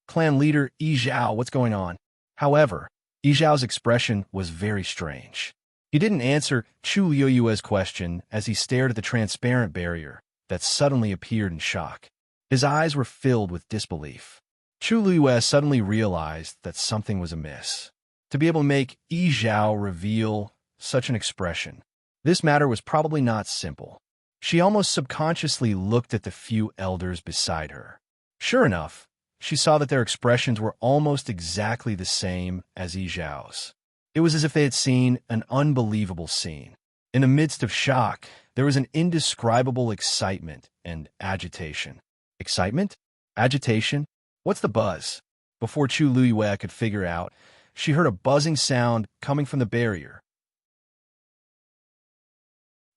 Clan leader Yizhao, what's going on? However, Yizhao's expression was very strange. He didn't answer Chu Luiyue's question as he stared at the transparent barrier that suddenly appeared in shock. His eyes were filled with disbelief. Chu Luiyue suddenly realized that something was amiss. To be able to make Yizhao reveal such an expression, this matter was probably not simple. She almost subconsciously looked at the few elders beside her. Sure enough, she saw that their expressions were almost exactly the same as Yizhao's. It was as if they had seen an unbelievable scene. In the midst of shock, there was an indescribable excitement and agitation. Excitement? Agitation? What's the buzz? Before Chu Luiyue could figure out, she heard a buzzing sound coming from the barrier.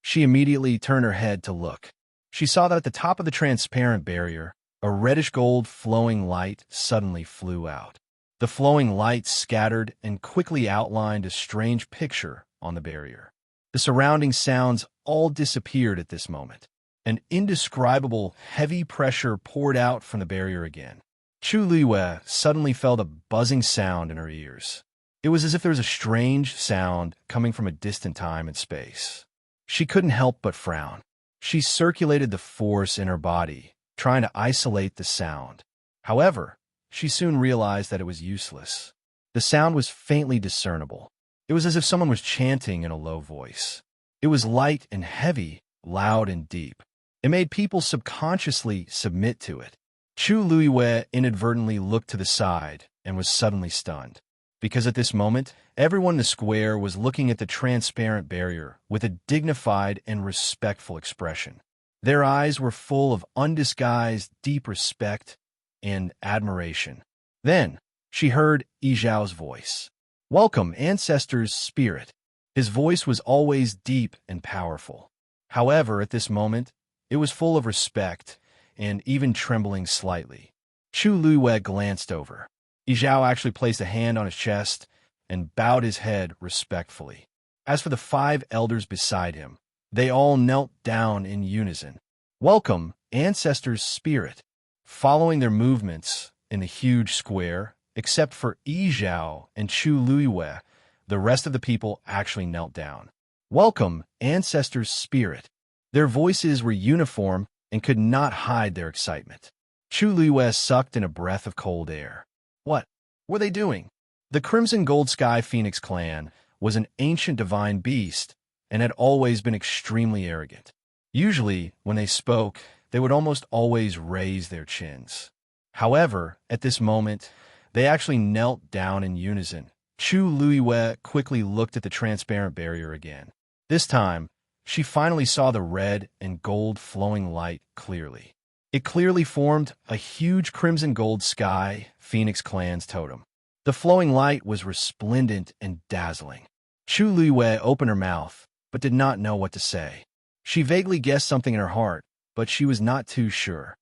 She immediately turned her head to look. She saw that at the top of the transparent barrier, a reddish-gold flowing light suddenly flew out. The flowing light scattered and quickly outlined a strange picture on the barrier. The surrounding sounds all disappeared at this moment. An indescribable, heavy pressure poured out from the barrier again. Chu Luiyue suddenly felt a buzzing sound in her ears. It was as if there was a strange sound coming from a distant time and space. She couldn't help but frown. She circulated the force in her body, trying to isolate the sound. However, she soon realized that it was useless. The sound was faintly discernible. It was as if someone was chanting in a low voice. It was light and heavy, loud and deep. It made people subconsciously submit to it. Chu Luiyue inadvertently looked to the side and was suddenly stunned, because at this moment, everyone in the square was looking at the transparent barrier with a dignified and respectful expression. Their eyes were full of undisguised deep respect and admiration. Then, she heard Yizhao's voice. "Welcome, Ancestor's Spirit." His voice was always deep and powerful. However, at this moment, it was full of respect and even trembling slightly. Chu Luiyue glanced over. Yizhao actually placed a hand on his chest and bowed his head respectfully. As for the 5 elders beside him, They all knelt down in unison. Welcome, ancestors' spirit. Following their movements in the huge square, except for Yi Zhao and Chu Luiwei, the rest of the people actually knelt down. Welcome, ancestors' spirit. Their voices were uniform and could not hide their excitement. Chu Luiwei sucked in a breath of cold air. What were they doing? The Crimson Gold Sky Phoenix clan was an ancient divine beast and had always been extremely arrogant. Usually, when they spoke, they would almost always raise their chins. However, at this moment, they actually knelt down in unison. Chu Luiwei quickly looked at the transparent barrier again. This time, she finally saw the red and gold flowing light clearly. It clearly formed a huge crimson gold sky Phoenix clan's totem. The flowing light was resplendent and dazzling. Chu Luiwei opened her mouth, but did not know what to say. She vaguely guessed something in her heart, but she was not too sure.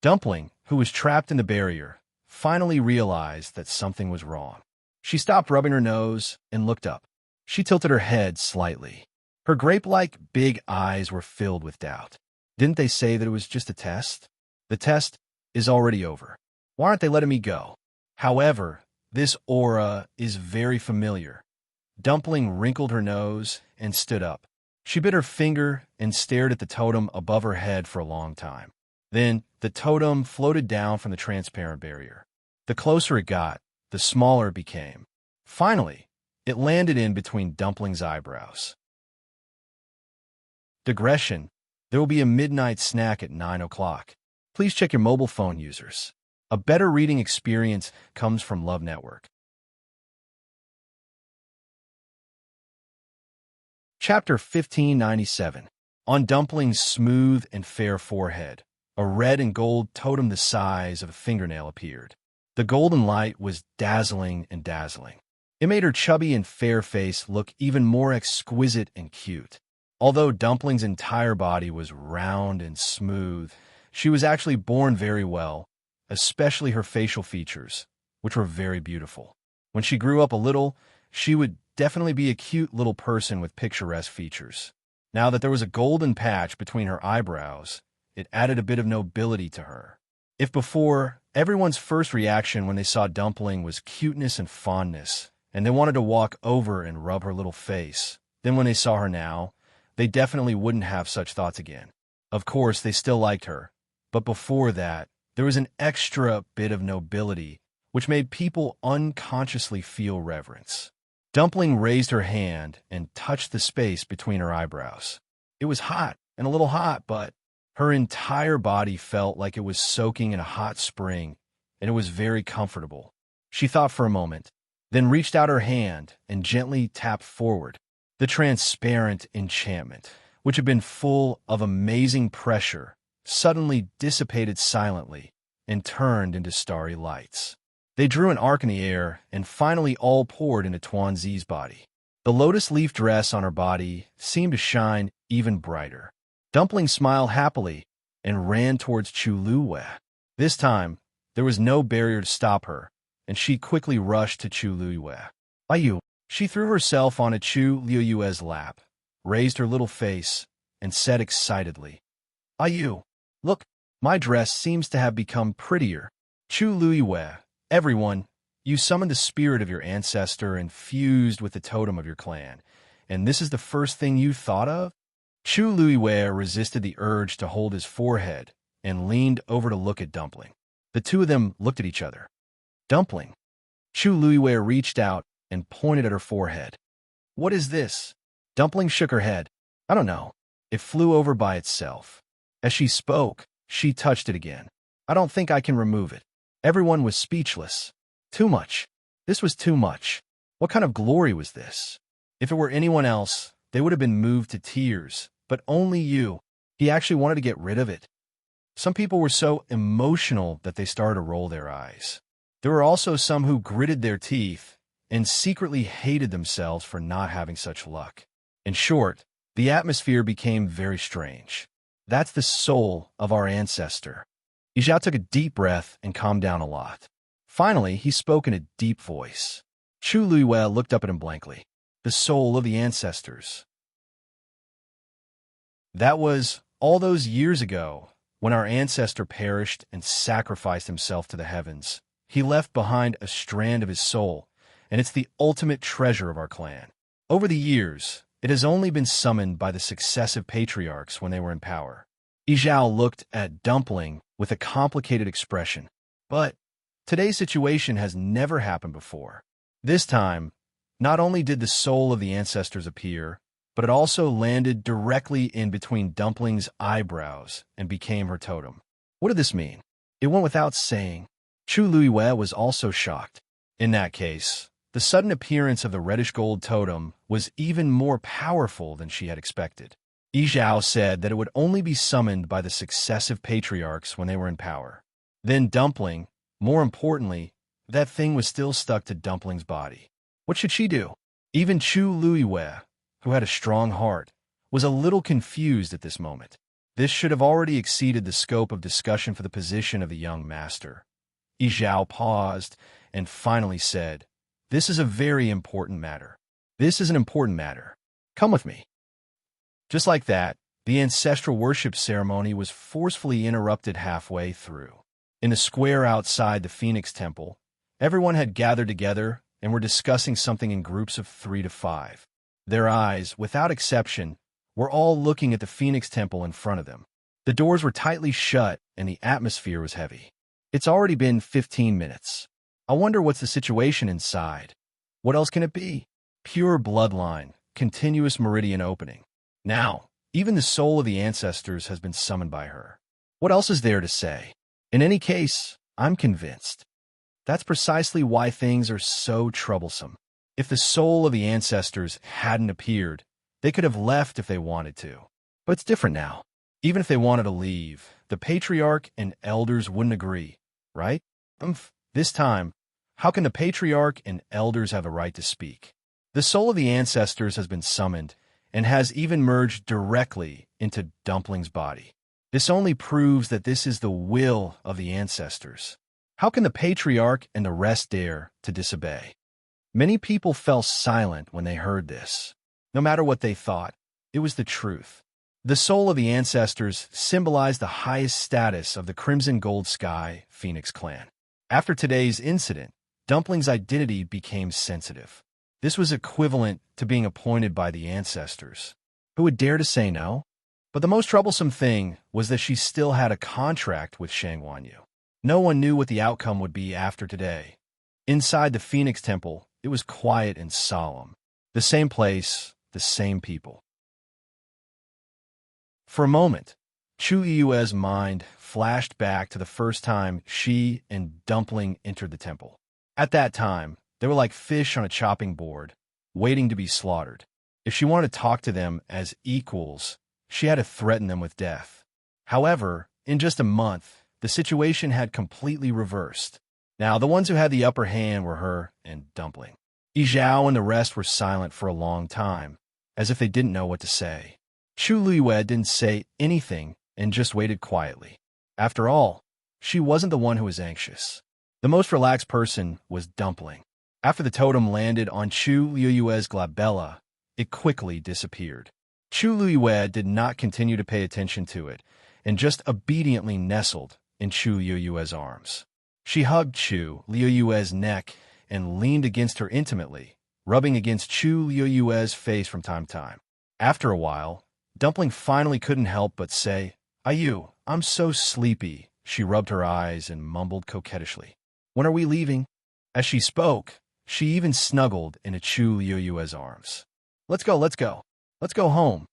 Dumpling, who was trapped in the barrier, finally realized that something was wrong. She stopped rubbing her nose and looked up. She tilted her head slightly. Her grape-like big eyes were filled with doubt. Didn't they say that it was just a test? The test is already over. Why aren't they letting me go? However, this aura is very familiar. Dumpling wrinkled her nose and stood up. She bit her finger and stared at the totem above her head for a long time. Then, the totem floated down from the transparent barrier. The closer it got, the smaller it became. Finally, it landed in between Dumpling's eyebrows. Digression. There will be a midnight snack at 9 o'clock. Please check your mobile phone, users. A better reading experience comes from Love Network. Chapter 1597. On Dumpling's smooth and fair forehead, a red and gold totem the size of a fingernail appeared. The golden light was dazzling and dazzling. It made her chubby and fair face look even more exquisite and cute. Although Dumpling's entire body was round and smooth, she was actually born very well, especially her facial features, which were very beautiful. When she grew up a little, she would definitely be a cute little person with picturesque features. Now that there was a golden patch between her eyebrows, it added a bit of nobility to her. If before, everyone's first reaction when they saw Dumpling was cuteness and fondness, and they wanted to walk over and rub her little face, then when they saw her now, they definitely wouldn't have such thoughts again. Of course, they still liked her, but before that, there was an extra bit of nobility, which made people unconsciously feel reverence. Dumpling raised her hand and touched the space between her eyebrows. It was hot and a little hot, but her entire body felt like it was soaking in a hot spring, and it was very comfortable. She thought for a moment, then reached out her hand and gently tapped forward. The transparent enchantment, which had been full of amazing pressure, suddenly dissipated silently and turned into starry lights. They drew an arc in the air and finally all poured into Tuanzi's body. The lotus leaf dress on her body seemed to shine even brighter. Dumpling smiled happily and ran towards Chu Luiwei. This time, there was no barrier to stop her, and she quickly rushed to Chu Luiwei. "Ayu!" She threw herself onto Chu Luiwei's lap, raised her little face, and said excitedly, "Ayu, look, my dress seems to have become prettier." Chu Luiwei, everyone, you summoned the spirit of your ancestor and fused with the totem of your clan, and this is the first thing you thought of? Chu Luiwei resisted the urge to hold his forehead and leaned over to look at Dumpling. The two of them looked at each other. Dumpling. Chu Luiwei reached out and pointed at her forehead. "What is this?" Dumpling shook her head. "I don't know. It flew over by itself." As she spoke, she touched it again. "I don't think I can remove it." Everyone was speechless. Too much. This was too much. What kind of glory was this? If it were anyone else, they would have been moved to tears, but only you. He actually wanted to get rid of it. Some people were so emotional that they started to roll their eyes. There were also some who gritted their teeth and secretly hated themselves for not having such luck. In short, the atmosphere became very strange. That's the soul of our ancestor. Yi Zhao took a deep breath and calmed down a lot. Finally, he spoke in a deep voice. Chu Luiwei looked up at him blankly. The soul of the ancestors. That was all those years ago, when our ancestor perished and sacrificed himself to the heavens. He left behind a strand of his soul, and it's the ultimate treasure of our clan. Over the years, it has only been summoned by the successive patriarchs when they were in power. Yizhao looked at Dumpling with a complicated expression. But today's situation has never happened before. This time, not only did the soul of the ancestors appear, but it also landed directly in between Dumpling's eyebrows and became her totem. What did this mean? It went without saying. Chu Luiyue was also shocked. In that case, the sudden appearance of the reddish-gold totem was even more powerful than she had expected. Yizhao said that it would only be summoned by the successive patriarchs when they were in power. Then Dumpling, more importantly, that thing was still stuck to Dumpling's body. What should she do? Even Chu Luiyue, who had a strong heart, was a little confused at this moment. This should have already exceeded the scope of discussion for the position of the young master. Yizhao paused and finally said, "This is a very important matter. This is an important matter. Come with me." Just like that, the ancestral worship ceremony was forcefully interrupted halfway through. In the square outside the Phoenix Temple, everyone had gathered together and were discussing something in groups of 3 to 5. Their eyes, without exception, were all looking at the Phoenix Temple in front of them. The doors were tightly shut and the atmosphere was heavy. It's already been 15 minutes. I wonder what's the situation inside. What else can it be? Pure bloodline, continuous meridian opening. Now, even the soul of the ancestors has been summoned by her. What else is there to say? In any case, I'm convinced. That's precisely why things are so troublesome. If the soul of the ancestors hadn't appeared, they could have left if they wanted to. But it's different now. Even if they wanted to leave, the patriarch and elders wouldn't agree, right? This time, how can the patriarch and elders have a right to speak? The soul of the ancestors has been summoned and has even merged directly into Dumpling's body. This only proves that this is the will of the ancestors. How can the patriarch and the rest dare to disobey? Many people fell silent when they heard this. No matter what they thought, it was the truth. The soul of the ancestors symbolized the highest status of the Crimson Gold Sky Phoenix clan. After today's incident, Dumpling's identity became sensitive. This was equivalent to being appointed by the ancestors. Who would dare to say no? But the most troublesome thing was that she still had a contract with Shang Wanyu. No one knew what the outcome would be after today. Inside the Phoenix Temple, it was quiet and solemn. The same place, the same people. For a moment, Chu Yue's mind flashed back to the first time she and Dumpling entered the temple. At that time, they were like fish on a chopping board, waiting to be slaughtered. If she wanted to talk to them as equals, she had to threaten them with death. However, in just a month, the situation had completely reversed. Now, the ones who had the upper hand were her and Dumpling. Yizhao and the rest were silent for a long time, as if they didn't know what to say. Chu Luiyue didn't say anything and just waited quietly. After all, she wasn't the one who was anxious. The most relaxed person was Dumpling. After the totem landed on Chu Luiyue's glabella, it quickly disappeared. Chu Luiyue did not continue to pay attention to it, and just obediently nestled in Chu Luiyue's arms. She hugged Chu Luiyue's neck and leaned against her intimately, rubbing against Chu Luiyue's face from time to time. After a while, Dumpling finally couldn't help but say, "Ayu, I'm so sleepy." She rubbed her eyes and mumbled coquettishly, "When are we leaving?" As she spoke, she even snuggled into Chu Luiyue's arms. Let's go. Let's go home."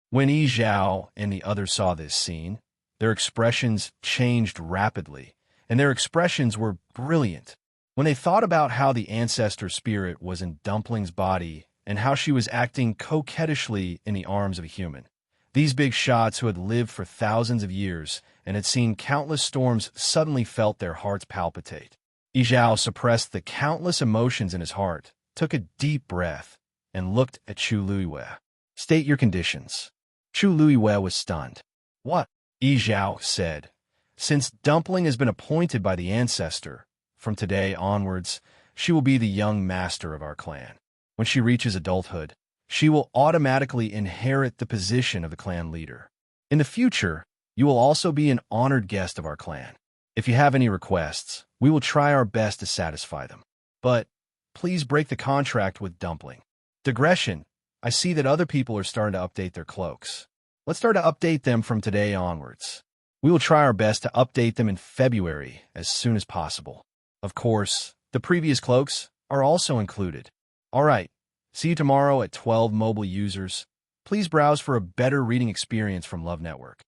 When Yi Zhao and the others saw this scene, their expressions changed rapidly, and their expressions were brilliant. When they thought about how the ancestor spirit was in Dumpling's body and how she was acting coquettishly in the arms of a human, these big shots who had lived for thousands of years and had seen countless storms suddenly felt their hearts palpitate. Yi Zhao suppressed the countless emotions in his heart, took a deep breath, and looked at Chu Luiyue. "State your conditions." Chu Luiyue was stunned. "What?" Yi Zhao said. "Since Dumpling has been appointed by the ancestor, from today onwards, she will be the young master of our clan. When she reaches adulthood, she will automatically inherit the position of the clan leader. In the future, you will also be an honored guest of our clan. If you have any requests, we will try our best to satisfy them. But please break the contract with Dumpling. Digression, I see that other people are starting to update their cloaks. Let's start to update them from today onwards. We will try our best to update them in February as soon as possible. Of course, the previous cloaks are also included. Alright, see you tomorrow at 12 mobile users. Please browse for a better reading experience from Love Network.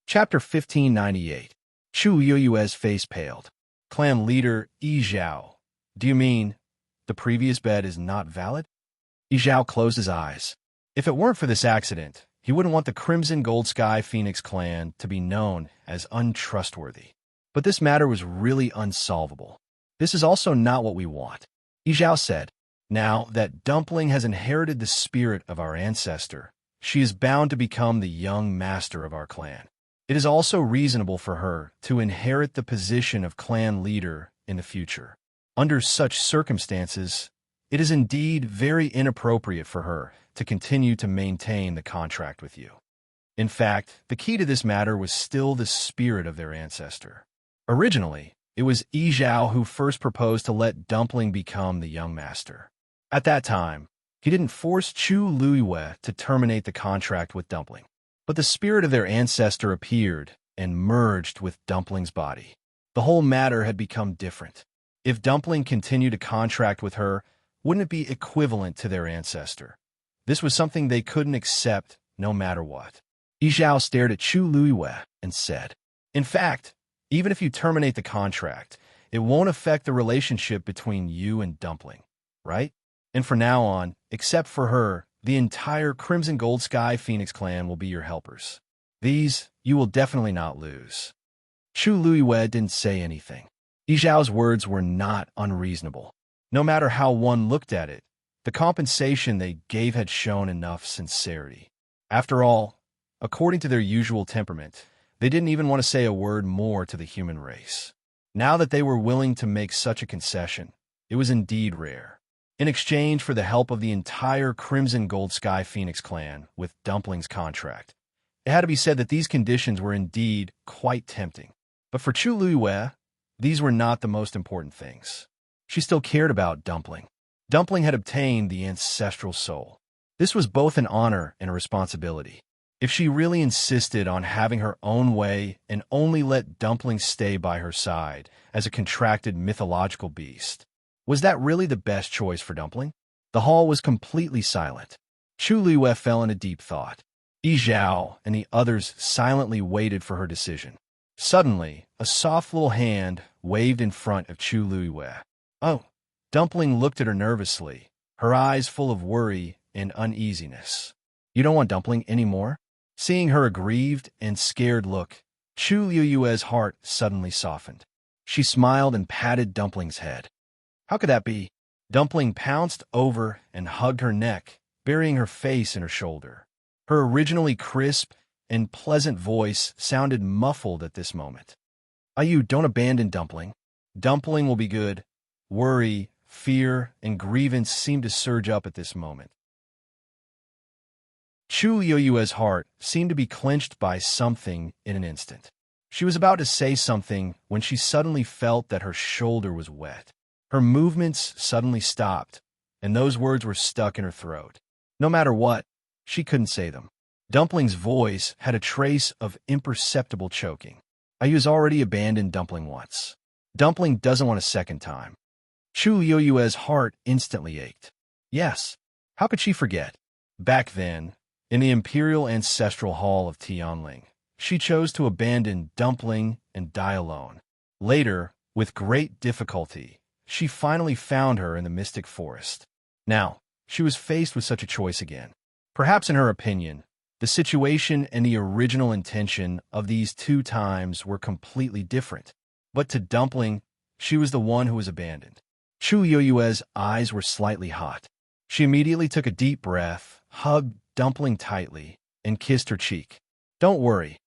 Chapter 1598. Chu Yueyue's face paled. Clan leader Yi Zhao. Do you mean the previous bed is not valid? Yi Zhao closed his eyes. If it weren't for this accident, he wouldn't want the Crimson Gold Sky Phoenix clan to be known as untrustworthy. But this matter was really unsolvable. This is also not what we want. Yi Zhao said, now that Dumpling has inherited the spirit of our ancestor, she is bound to become the young master of our clan. It is also reasonable for her to inherit the position of clan leader in the future. Under such circumstances, it is indeed very inappropriate for her to continue to maintain the contract with you. In fact, the key to this matter was still the spirit of their ancestor. Originally, it was Yi Zhao who first proposed to let Dumpling become the young master. At that time, he didn't force Chu Yueyue to terminate the contract with Dumpling. But the spirit of their ancestor appeared and merged with Dumpling's body. The whole matter had become different. If Dumpling continued a contract with her, wouldn't it be equivalent to their ancestor? This was something they couldn't accept no matter what. Yi Zhao stared at Chu Yueyue and said, in fact, even if you terminate the contract, it won't affect the relationship between you and Dumpling, right? And from now on, except for her, the entire Crimson Gold Sky Phoenix clan will be your helpers. These you will definitely not lose. Chu Yueyue didn't say anything. Yi Zhao's words were not unreasonable. No matter how one looked at it, the compensation they gave had shown enough sincerity. After all, according to their usual temperament, they didn't even want to say a word more to the human race. Now that they were willing to make such a concession, it was indeed rare. In exchange for the help of the entire Crimson Gold Sky Phoenix clan with Dumpling's contract, it had to be said that these conditions were indeed quite tempting. But for Chu Yueyue, these were not the most important things. She still cared about Dumpling. Dumpling had obtained the ancestral soul. This was both an honor and a responsibility. If she really insisted on having her own way and only let Dumpling stay by her side as a contracted mythological beast, was that really the best choice for Dumpling? The hall was completely silent. Chu Yueyue fell into deep thought. Yi Zhao and the others silently waited for her decision. Suddenly, a soft little hand waved in front of Chu Yueyue. Oh, Dumpling looked at her nervously, her eyes full of worry and uneasiness. You don't want Dumpling anymore? Seeing her aggrieved and scared look, Chu Yueyue's heart suddenly softened. She smiled and patted Dumpling's head. How could that be? Dumpling pounced over and hugged her neck, burying her face in her shoulder. Her originally crisp and pleasant voice sounded muffled at this moment. Ayu, don't abandon Dumpling. Dumpling will be good. Worry, fear, and grievance seemed to surge up at this moment. Chu Yueyue's heart seemed to be clenched by something in an instant. She was about to say something when she suddenly felt that her shoulder was wet. Her movements suddenly stopped, and those words were stuck in her throat. No matter what, she couldn't say them. Dumpling's voice had a trace of imperceptible choking. Ayu's already abandoned Dumpling once. Dumpling doesn't want a second time. Chu Yueyue's heart instantly ached. Yes, how could she forget? Back then, in the Imperial Ancestral Hall of Tianling, she chose to abandon Dumpling and die alone. Later, with great difficulty, she finally found her in the Mystic Forest. Now, she was faced with such a choice again. Perhaps in her opinion, the situation and the original intention of these two times were completely different. But to Dumpling, she was the one who was abandoned. Chu Yueyue's eyes were slightly hot. She immediately took a deep breath, hugged Dumpling tightly, and kissed her cheek. Don't worry.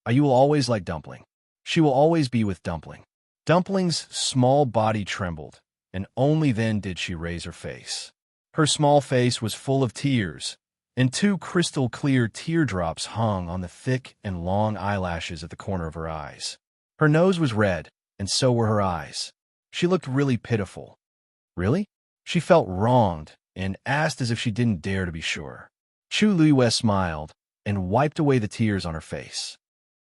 You will always like Dumpling. She will always be with Dumpling. Dumpling's small body trembled, and only then did she raise her face. Her small face was full of tears, and two crystal-clear teardrops hung on the thick and long eyelashes at the corner of her eyes. Her nose was red, and so were her eyes. She looked really pitiful. Really? She felt wronged and asked as if she didn't dare to be sure. Chu Luiyue smiled and wiped away the tears on her face.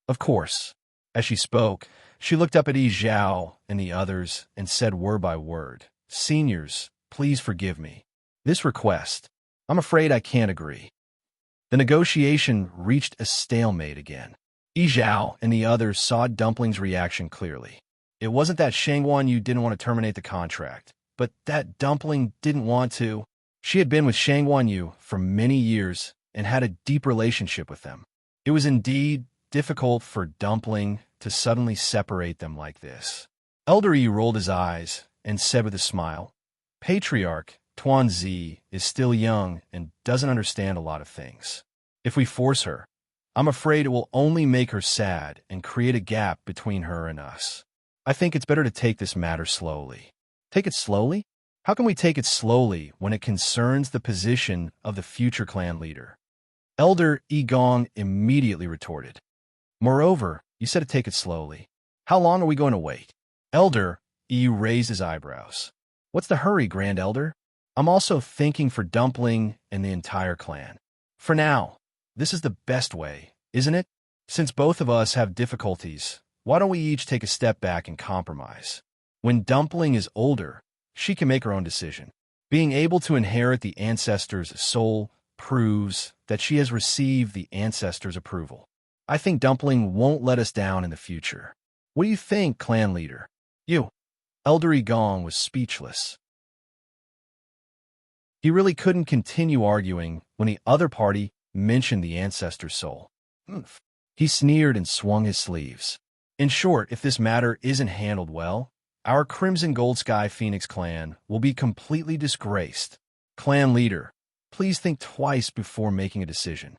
Of course. As she spoke, she looked up at Yi Zhao and the others and said word by word, "Seniors, please forgive me. This request, I'm afraid I can't agree." The negotiation reached a stalemate again. Yi Zhao and the others saw Dumpling's reaction clearly. It wasn't that Shangguan Yu didn't want to terminate the contract, but that Dumpling didn't want to. She had been with Shangguan Yu for many years and had a deep relationship with them. It was indeed difficult for Dumpling to suddenly separate them like this. Elder Yi rolled his eyes and said with a smile, "Patriarch Tuanzi is still young and doesn't understand a lot of things. If we force her, I'm afraid it will only make her sad and create a gap between her and us. I think it's better to take this matter slowly." Take it slowly? How can we take it slowly when it concerns the position of the future clan leader? Elder Yi Gong immediately retorted. Moreover, you said to take it slowly. How long are we going to wait? Elder Yi raised his eyebrows. What's the hurry, Grand Elder? I'm also thinking for Dumpling and the entire clan. For now, this is the best way, isn't it? Since both of us have difficulties, why don't we each take a step back and compromise? When Dumpling is older, she can make her own decision. Being able to inherit the ancestors' soul proves that she has received the ancestors' approval. I think Dumpling won't let us down in the future. What do you think, clan leader? You. Elder Yi Gong was speechless. He really couldn't continue arguing when the other party mentioned the ancestor's soul. He sneered and swung his sleeves. In short, if this matter isn't handled well, our Crimson Gold Sky Phoenix clan will be completely disgraced. Clan leader, please think twice before making a decision.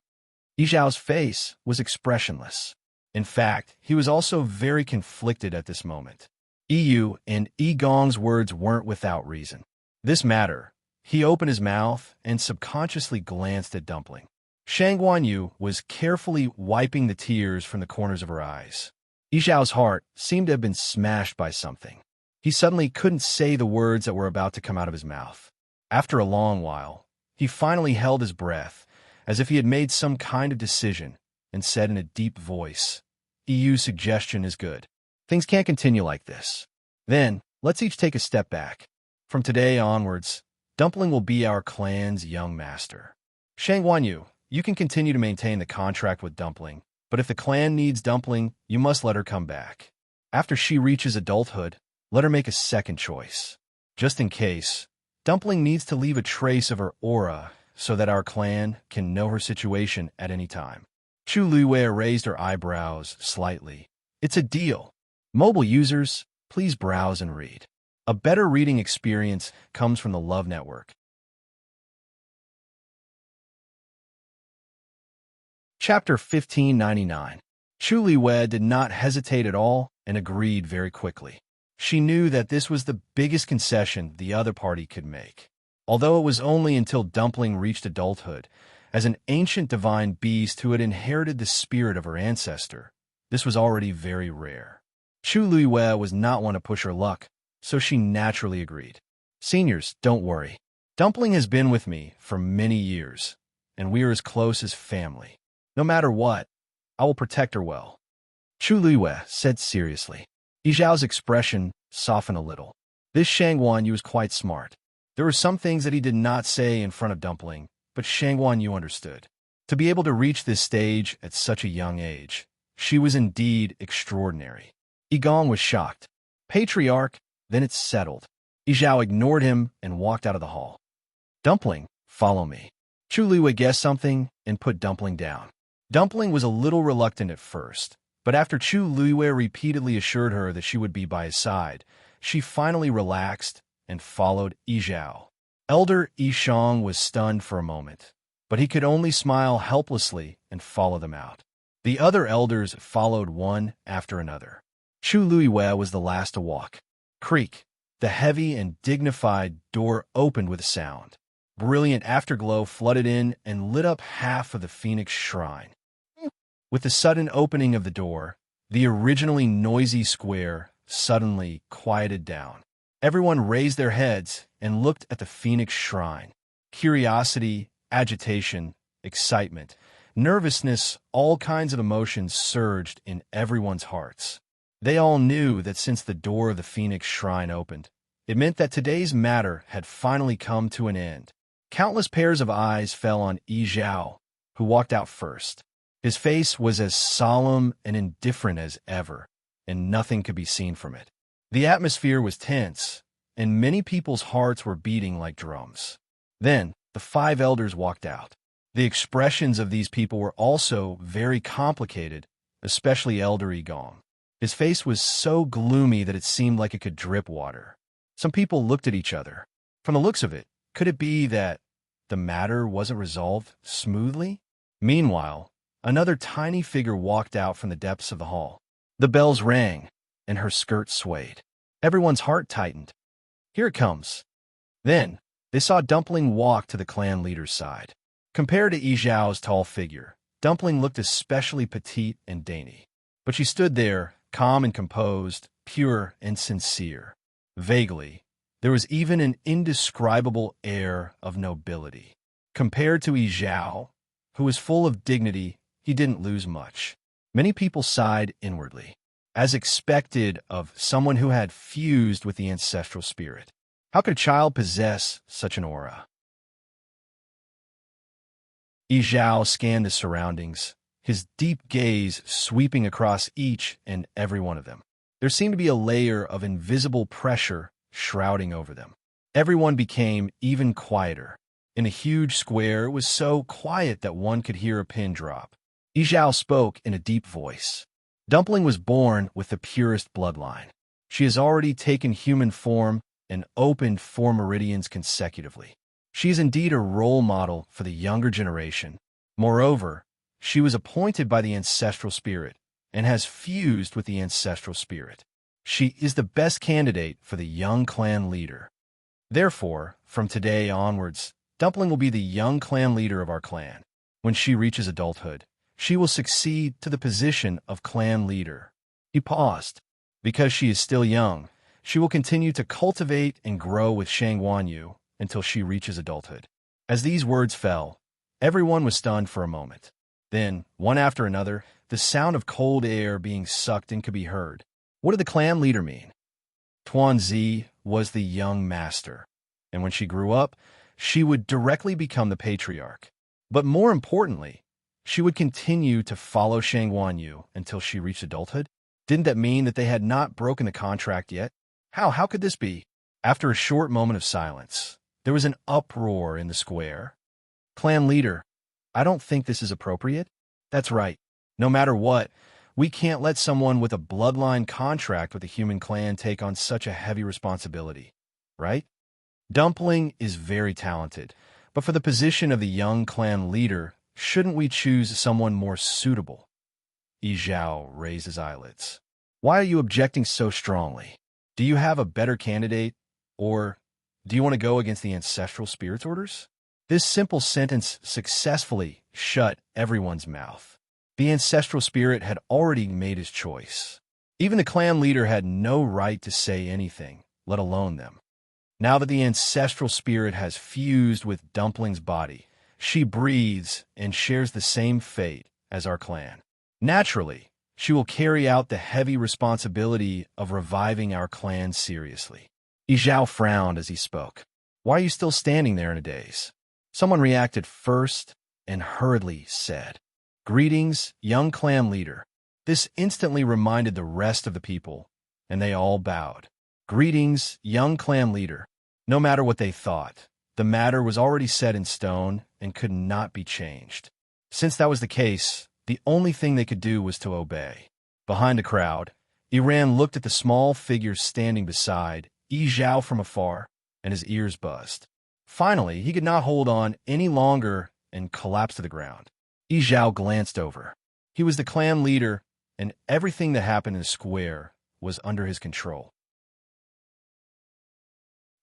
Yi Zhao's face was expressionless. In fact, he was also very conflicted at this moment. Yu and Yi Gong's words weren't without reason. This matter, he opened his mouth and subconsciously glanced at Dumpling. Shangguan Yu was carefully wiping the tears from the corners of her eyes. Yi Zhao's heart seemed to have been smashed by something. He suddenly couldn't say the words that were about to come out of his mouth. After a long while, he finally held his breath, as if he had made some kind of decision, and said in a deep voice, "EU's suggestion is good. Things can't continue like this. Then, let's each take a step back. From today onwards, Dumpling will be our clan's young master. Shangguan Yu, you can continue to maintain the contract with Dumpling, but if the clan needs Dumpling, you must let her come back. After she reaches adulthood, let her make a second choice. Just in case, Dumpling needs to leave a trace of her aura so that our clan can know her situation at any time." Chu Luiyue raised her eyebrows slightly. It's a deal. Mobile users, please browse and read. A better reading experience comes from the Love Network. Chapter 1599. Chu Luiyue did not hesitate at all and agreed very quickly. She knew that this was the biggest concession the other party could make. Although it was only until Dumpling reached adulthood, as an ancient divine beast who had inherited the spirit of her ancestor, this was already very rare. Chu Luiyue was not one to push her luck, so she naturally agreed. Seniors, don't worry. Dumpling has been with me for many years, and we are as close as family. No matter what, I will protect her well. Chu Luiyue said seriously. Yi Zhao's expression softened a little. This Shangguan Yu was quite smart. There were some things that he did not say in front of Dumpling, but Shangguan Yu understood. To be able to reach this stage at such a young age, she was indeed extraordinary. Yi Gong was shocked. Patriarch, then it's settled. Yi Zhao ignored him and walked out of the hall. Dumpling, follow me. Chu Luiyue guessed something and put Dumpling down. Dumpling was a little reluctant at first, but after Chu Luiyue repeatedly assured her that she would be by his side, she finally relaxed and followed Yi Zhao. Elder Yi Shang was stunned for a moment, but he could only smile helplessly and follow them out. The other elders followed one after another. Chu Luiyue was the last to walk. Creak! The heavy and dignified door opened with a sound. Brilliant afterglow flooded in and lit up half of the Phoenix Shrine. With the sudden opening of the door, the originally noisy square suddenly quieted down. Everyone raised their heads and looked at the Phoenix Shrine. Curiosity, agitation, excitement, nervousness, all kinds of emotions surged in everyone's hearts. They all knew that since the door of the Phoenix Shrine opened, it meant that today's matter had finally come to an end. Countless pairs of eyes fell on Yi Zhao, who walked out first. His face was as solemn and indifferent as ever, and nothing could be seen from it. The atmosphere was tense, and many people's hearts were beating like drums. Then, the 5 elders walked out. The expressions of these people were also very complicated, especially Elder Gong. His face was so gloomy that it seemed like it could drip water. Some people looked at each other. From the looks of it, could it be that the matter wasn't resolved smoothly? Meanwhile, another tiny figure walked out from the depths of the hall. The bells rang, and her skirt swayed. Everyone's heart tightened. Here it comes. Then, they saw Dumpling walk to the clan leader's side. Compared to Yi Zhao's tall figure, Dumpling looked especially petite and dainty. But she stood there, calm and composed, pure and sincere. Vaguely, there was even an indescribable air of nobility. Compared to Yi Zhao, who was full of dignity, he didn't lose much. Many people sighed inwardly, as expected of someone who had fused with the ancestral spirit. How could a child possess such an aura? Yi Zhao scanned the surroundings, his deep gaze sweeping across each and every one of them. There seemed to be a layer of invisible pressure shrouding over them. Everyone became even quieter. In a huge square, it was so quiet that one could hear a pin drop. Yi Zhao spoke in a deep voice. Dumpling was born with the purest bloodline. She has already taken human form and opened 4 meridians consecutively. She is indeed a role model for the younger generation. Moreover, she was appointed by the ancestral spirit and has fused with the ancestral spirit. She is the best candidate for the young clan leader. Therefore, from today onwards, Dumpling will be the young clan leader of our clan. When she reaches adulthood, she will succeed to the position of clan leader. He paused. Because she is still young, she will continue to cultivate and grow with Shang Wanyu until she reaches adulthood. As these words fell, everyone was stunned for a moment. Then, one after another, the sound of cold air being sucked in could be heard. What did the clan leader mean? Tuanzi was the young master, and when she grew up, she would directly become the patriarch. But more importantly, she would continue to follow Shang Wanyu until she reached adulthood. Didn't that mean that they had not broken the contract yet? How could this be? After a short moment of silence, there was an uproar in the square. Clan leader, I don't think this is appropriate. That's right. No matter what, we can't let someone with a bloodline contract with the human clan take on such a heavy responsibility, right? Dumpling is very talented, but for the position of the young clan leader, shouldn't we choose someone more suitable? Yi Zhao raised his eyelids. Why are you objecting so strongly? Do you have a better candidate, or do you want to go against the ancestral spirit's orders? This simple sentence successfully shut everyone's mouth. The ancestral spirit had already made his choice. Even the clan leader had no right to say anything, let alone them. Now that the ancestral spirit has fused with Dumpling's body, she breathes and shares the same fate as our clan. Naturally, she will carry out the heavy responsibility of reviving our clan seriously. Yi Zhao frowned as he spoke. Why are you still standing there in a daze? Someone reacted first and hurriedly said, Greetings, young clan leader. This instantly reminded the rest of the people, and they all bowed. Greetings, young clan leader. No matter what they thought, the matter was already set in stone and could not be changed. Since that was the case, the only thing they could do was to obey. Behind the crowd, Iran looked at the small figure standing beside Yi Zhao from afar, and his ears buzzed. Finally, he could not hold on any longer and collapsed to the ground. Yi Zhao glanced over. He was the clan leader, and everything that happened in the square was under his control.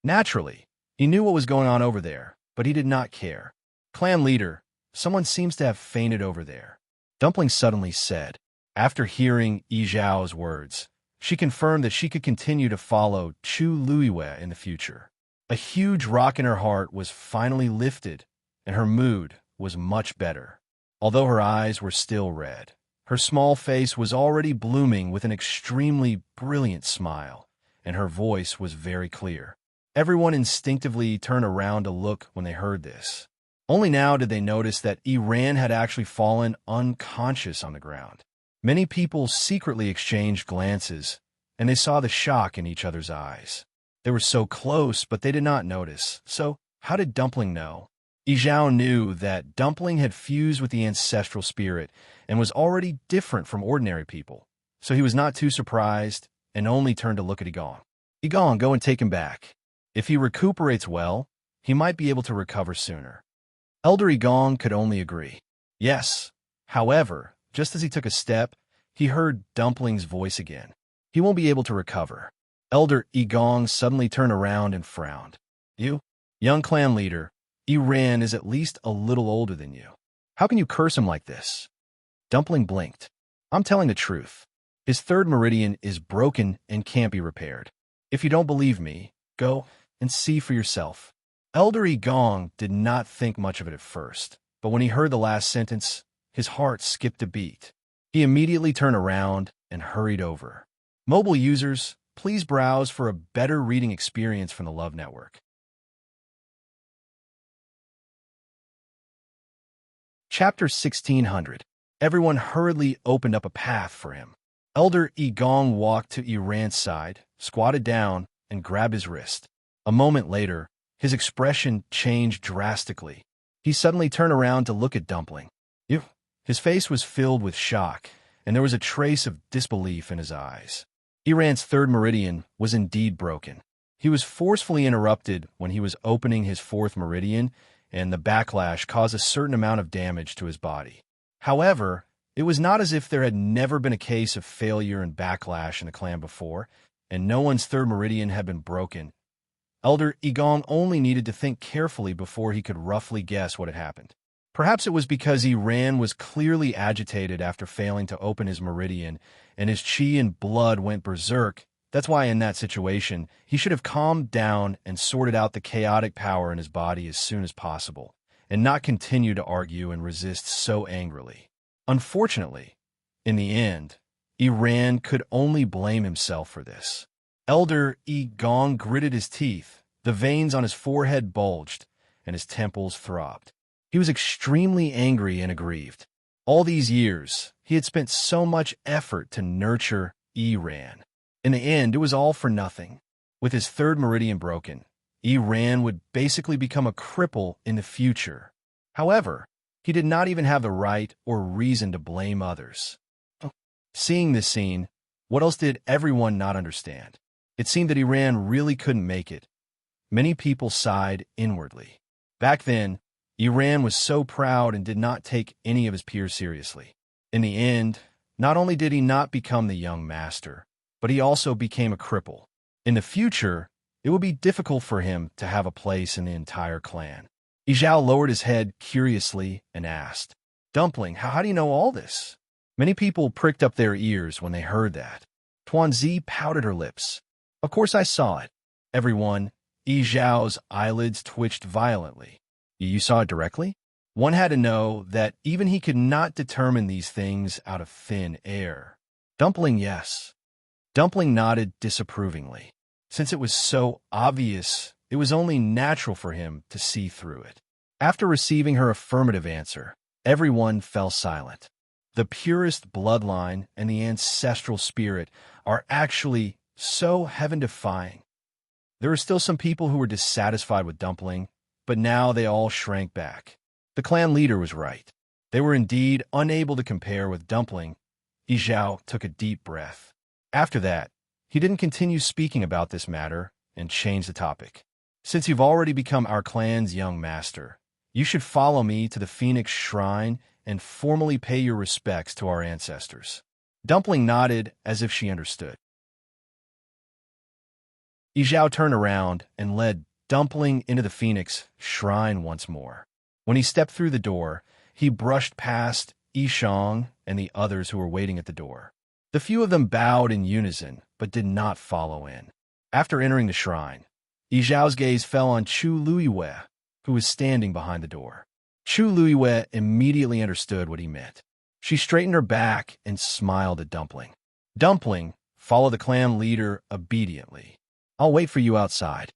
Naturally, he knew what was going on over there, but he did not care. Clan leader, someone seems to have fainted over there, Dumpling suddenly said. After hearing Yi Zhao's words, she confirmed that she could continue to follow Chu Luiwei in the future. A huge rock in her heart was finally lifted, and her mood was much better. Although her eyes were still red, her small face was already blooming with an extremely brilliant smile, and her voice was very clear. Everyone instinctively turned around to look when they heard this. Only now did they notice that Iran had actually fallen unconscious on the ground. Many people secretly exchanged glances, and they saw the shock in each other's eyes. They were so close, but they did not notice. So, how did Dumpling know? Yi Zhao knew that Dumpling had fused with the ancestral spirit and was already different from ordinary people, so he was not too surprised and only turned to look at Igong. Igong, go and take him back. If he recuperates well, he might be able to recover sooner. Elder Igong could only agree. Yes. However, just as he took a step, he heard Dumpling's voice again. He won't be able to recover. Elder Igong suddenly turned around and frowned. You, young clan leader, Iran is at least a little older than you. How can you curse him like this? Dumpling blinked. I'm telling the truth. His third meridian is broken and can't be repaired. If you don't believe me, go and see for yourself. Elder Igong did not think much of it at first, but when he heard the last sentence, his heart skipped a beat. He immediately turned around and hurried over. Mobile users, please browse for a better reading experience from the Love Network. Chapter 1600. Everyone hurriedly opened up a path for him. Elder Igong walked to Iran's side, squatted down, and grabbed his wrist. A moment later, his expression changed drastically. He suddenly turned around to look at Dumpling. His face was filled with shock, and there was a trace of disbelief in his eyes. Iran's third meridian was indeed broken. He was forcefully interrupted when he was opening his fourth meridian, and the backlash caused a certain amount of damage to his body. However, it was not as if there had never been a case of failure and backlash in the clan before, and no one's third meridian had been broken. Elder Igong only needed to think carefully before he could roughly guess what had happened. Perhaps it was because Iran was clearly agitated after failing to open his meridian, and his chi and blood went berserk. That's why in that situation, he should have calmed down and sorted out the chaotic power in his body as soon as possible, and not continue to argue and resist so angrily. Unfortunately, in the end, Iran could only blame himself for this. Elder Igong gritted his teeth, the veins on his forehead bulged, and his temples throbbed. He was extremely angry and aggrieved. All these years, he had spent so much effort to nurture Iran. In the end, it was all for nothing. With his third meridian broken, Iran would basically become a cripple in the future. However, he did not even have the right or reason to blame others. Seeing this scene, what else did everyone not understand? It seemed that Iran really couldn't make it. Many people sighed inwardly. Back then, Iran was so proud and did not take any of his peers seriously. In the end, not only did he not become the young master, but he also became a cripple. In the future, it would be difficult for him to have a place in the entire clan. Yi Zhao lowered his head curiously and asked, Dumpling, how do you know all this? Many people pricked up their ears when they heard that. Tuanzi pouted her lips. Of course I saw it. Everyone, Yi Zhao's eyelids twitched violently. You saw it directly? One had to know that even he could not determine these things out of thin air. Dumpling, yes. Dumpling nodded disapprovingly. Since it was so obvious, it was only natural for him to see through it. After receiving her affirmative answer, everyone fell silent. The purest bloodline and the ancestral spirit are actually so heaven-defying. There were still some people who were dissatisfied with Dumpling, but now they all shrank back. The clan leader was right. They were indeed unable to compare with Dumpling. Yi Zhao took a deep breath. After that, he didn't continue speaking about this matter and changed the topic. Since you've already become our clan's young master, you should follow me to the Phoenix Shrine and formally pay your respects to our ancestors. Dumpling nodded as if she understood. Yi Zhao turned around and led Dumpling into the Phoenix shrine once more. When he stepped through the door, he brushed past Yishang and the others who were waiting at the door. The few of them bowed in unison, but did not follow in. After entering the shrine, Yizhao's gaze fell on Chu Luiyue, who was standing behind the door. Chu Luiyue immediately understood what he meant. She straightened her back and smiled at Dumpling. Dumpling followed the clan leader obediently. "I'll wait for you outside."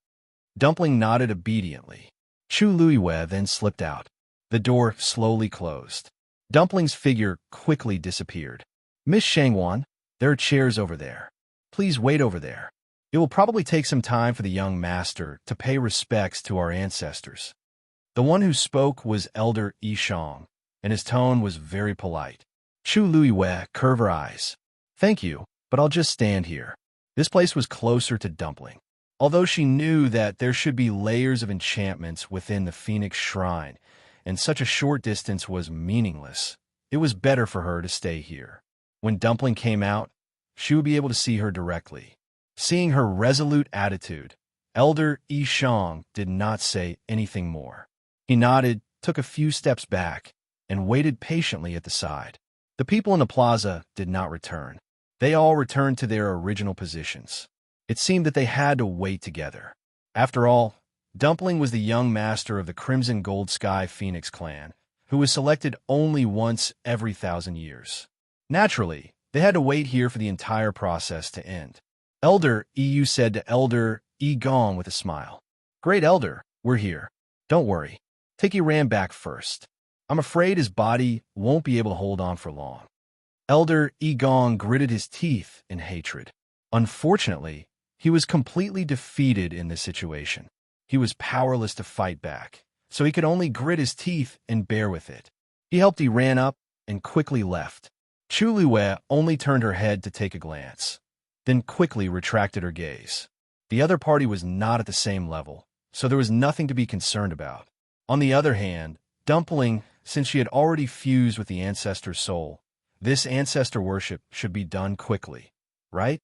Dumpling nodded obediently. Chu Luiyue then slipped out. The door slowly closed. Dumpling's figure quickly disappeared. "Miss Shangwan, there are chairs over there. Please wait over there. It will probably take some time for the young master to pay respects to our ancestors." The one who spoke was Elder Yishang, and his tone was very polite. Chu Luiyue curved her eyes. "Thank you, but I'll just stand here." This place was closer to Dumpling. Although she knew that there should be layers of enchantments within the Phoenix Shrine, and such a short distance was meaningless, it was better for her to stay here. When Dumpling came out, she would be able to see her directly. Seeing her resolute attitude, Elder Yishang did not say anything more. He nodded, took a few steps back, and waited patiently at the side. The people in the plaza did not return. They all returned to their original positions. It seemed that they had to wait together. After all, Dumpling was the young master of the Crimson Gold Sky Phoenix clan, who was selected only once every 1,000 years. Naturally, they had to wait here for the entire process to end. Elder Yu said to Elder Gong with a smile, "Great Elder, we're here. Don't worry. Take Ran back first. I'm afraid his body won't be able to hold on for long." Elder Gong gritted his teeth in hatred. Unfortunately, he was completely defeated in this situation. He was powerless to fight back, so he could only grit his teeth and bear with it. He helped Ran up and quickly left. Chu Luiyue only turned her head to take a glance, then quickly retracted her gaze. The other party was not at the same level, so there was nothing to be concerned about. On the other hand, Dumpling, since she had already fused with the ancestor soul, this ancestor worship should be done quickly, right?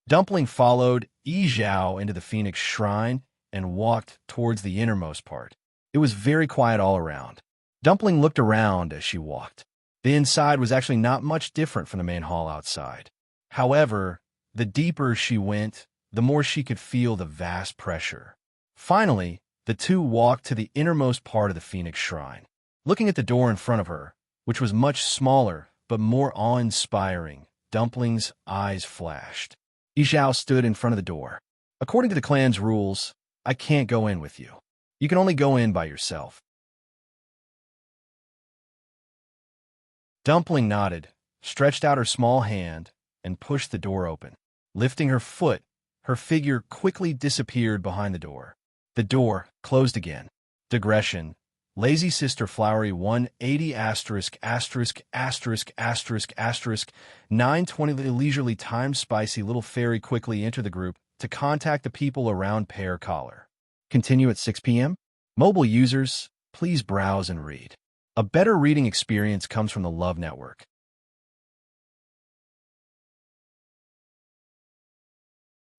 Dumpling followed Yizhao into the Phoenix Shrine and walked towards the innermost part. It was very quiet all around. Dumpling looked around as she walked. The inside was actually not much different from the main hall outside. However, the deeper she went, the more she could feel the vast pressure. Finally, the two walked to the innermost part of the Phoenix Shrine. Looking at the door in front of her, which was much smaller but more awe-inspiring, Dumpling's eyes flashed. Yizhao stood in front of the door. "According to the clan's rules, I can't go in with you. You can only go in by yourself." Dumpling nodded, stretched out her small hand, and pushed the door open. Lifting her foot, her figure quickly disappeared behind the door. The door closed again. Digression. Lazy Sister Flowery 180 ******** 920 leisurely time spicy little fairy quickly enter the group to contact the people around Pear Collar. Continue at 6 p.m. Mobile users, please browse and read. A better reading experience comes from the Love Network.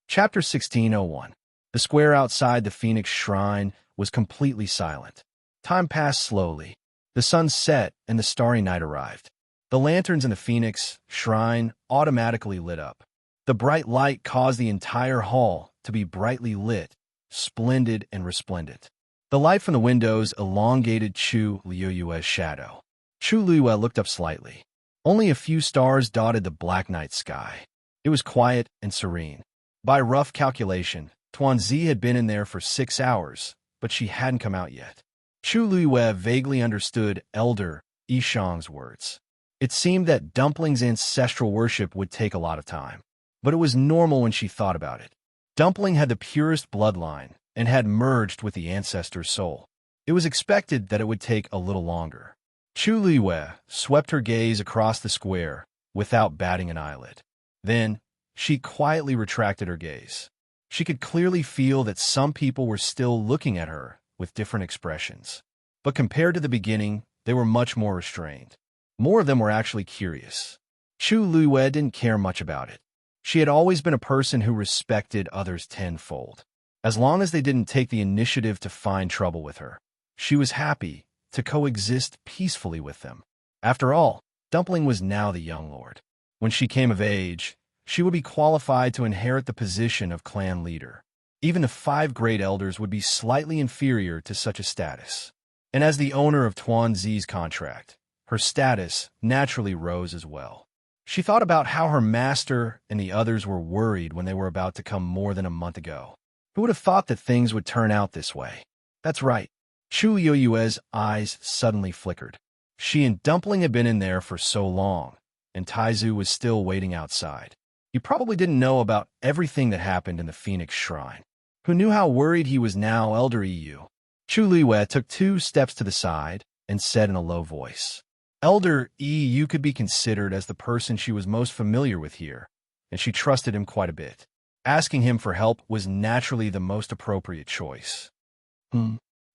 Chapter 1601. The square outside the Phoenix Shrine was completely silent. Time passed slowly. The sun set and the starry night arrived. The lanterns in the Phoenix Shrine automatically lit up. The bright light caused the entire hall to be brightly lit, splendid and resplendent. The light from the windows elongated Chu Luiyue's shadow. Chu Luiyue looked up slightly. Only a few stars dotted the black night sky. It was quiet and serene. By rough calculation, Tuanzi had been in there for 6 hours, but she hadn't come out yet. Chu Luiyue vaguely understood Elder Yishang's words. It seemed that Dumpling's ancestral worship would take a lot of time, but it was normal when she thought about it. Dumpling had the purest bloodline and had merged with the ancestor's soul. It was expected that it would take a little longer. Chu Luiyue swept her gaze across the square without batting an eyelid. Then, she quietly retracted her gaze. She could clearly feel that some people were still looking at her with different expressions. But compared to the beginning, they were much more restrained. More of them were actually curious. Chu Luiyue didn't care much about it. She had always been a person who respected others tenfold. As long as they didn't take the initiative to find trouble with her, she was happy to coexist peacefully with them. After all, Dumpling was now the young lord. When she came of age, she would be qualified to inherit the position of clan leader. Even the 5 great elders would be slightly inferior to such a status. And as the owner of Tuan Zi's contract, her status naturally rose as well. She thought about how her master and the others were worried when they were about to come more than a month ago. Who would have thought that things would turn out this way? That's right. Chu Yoyue's eyes suddenly flickered. She and Dumpling had been in there for so long, and Taizu was still waiting outside. He probably didn't know about everything that happened in the Phoenix Shrine. Who knew how worried he was now, Elder Yu? Chu Liyue took 2 steps to the side and said in a low voice, Elder Yu could be considered as the person she was most familiar with here, and she trusted him quite a bit. Asking him for help was naturally the most appropriate choice.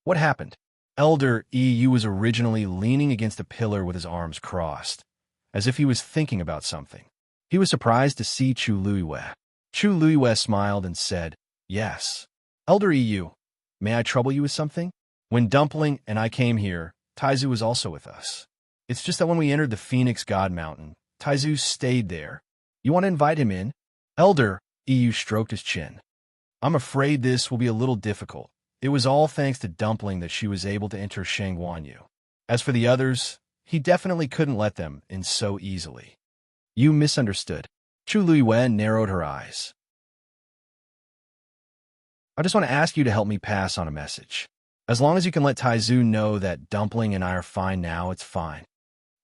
What happened? Elder Yu was originally leaning against a pillar with his arms crossed, as if he was thinking about something. He was surprised to see Chu Liyue. Chu Liyue smiled and said, Yes. Elder Yu, may I trouble you with something? When Dumpling and I came here, Taizu was also with us. It's just that when we entered the Phoenix God Mountain, Taizu stayed there. You want to invite him in? Elder Yu stroked his chin. I'm afraid this will be a little difficult. It was all thanks to Dumpling that she was able to enter Shangguanyu. As for the others, he definitely couldn't let them in so easily. You misunderstood. Chu Liyue narrowed her eyes. I just want to ask you to help me pass on a message. As long as you can let Taizu know that Dumpling and I are fine now, it's fine.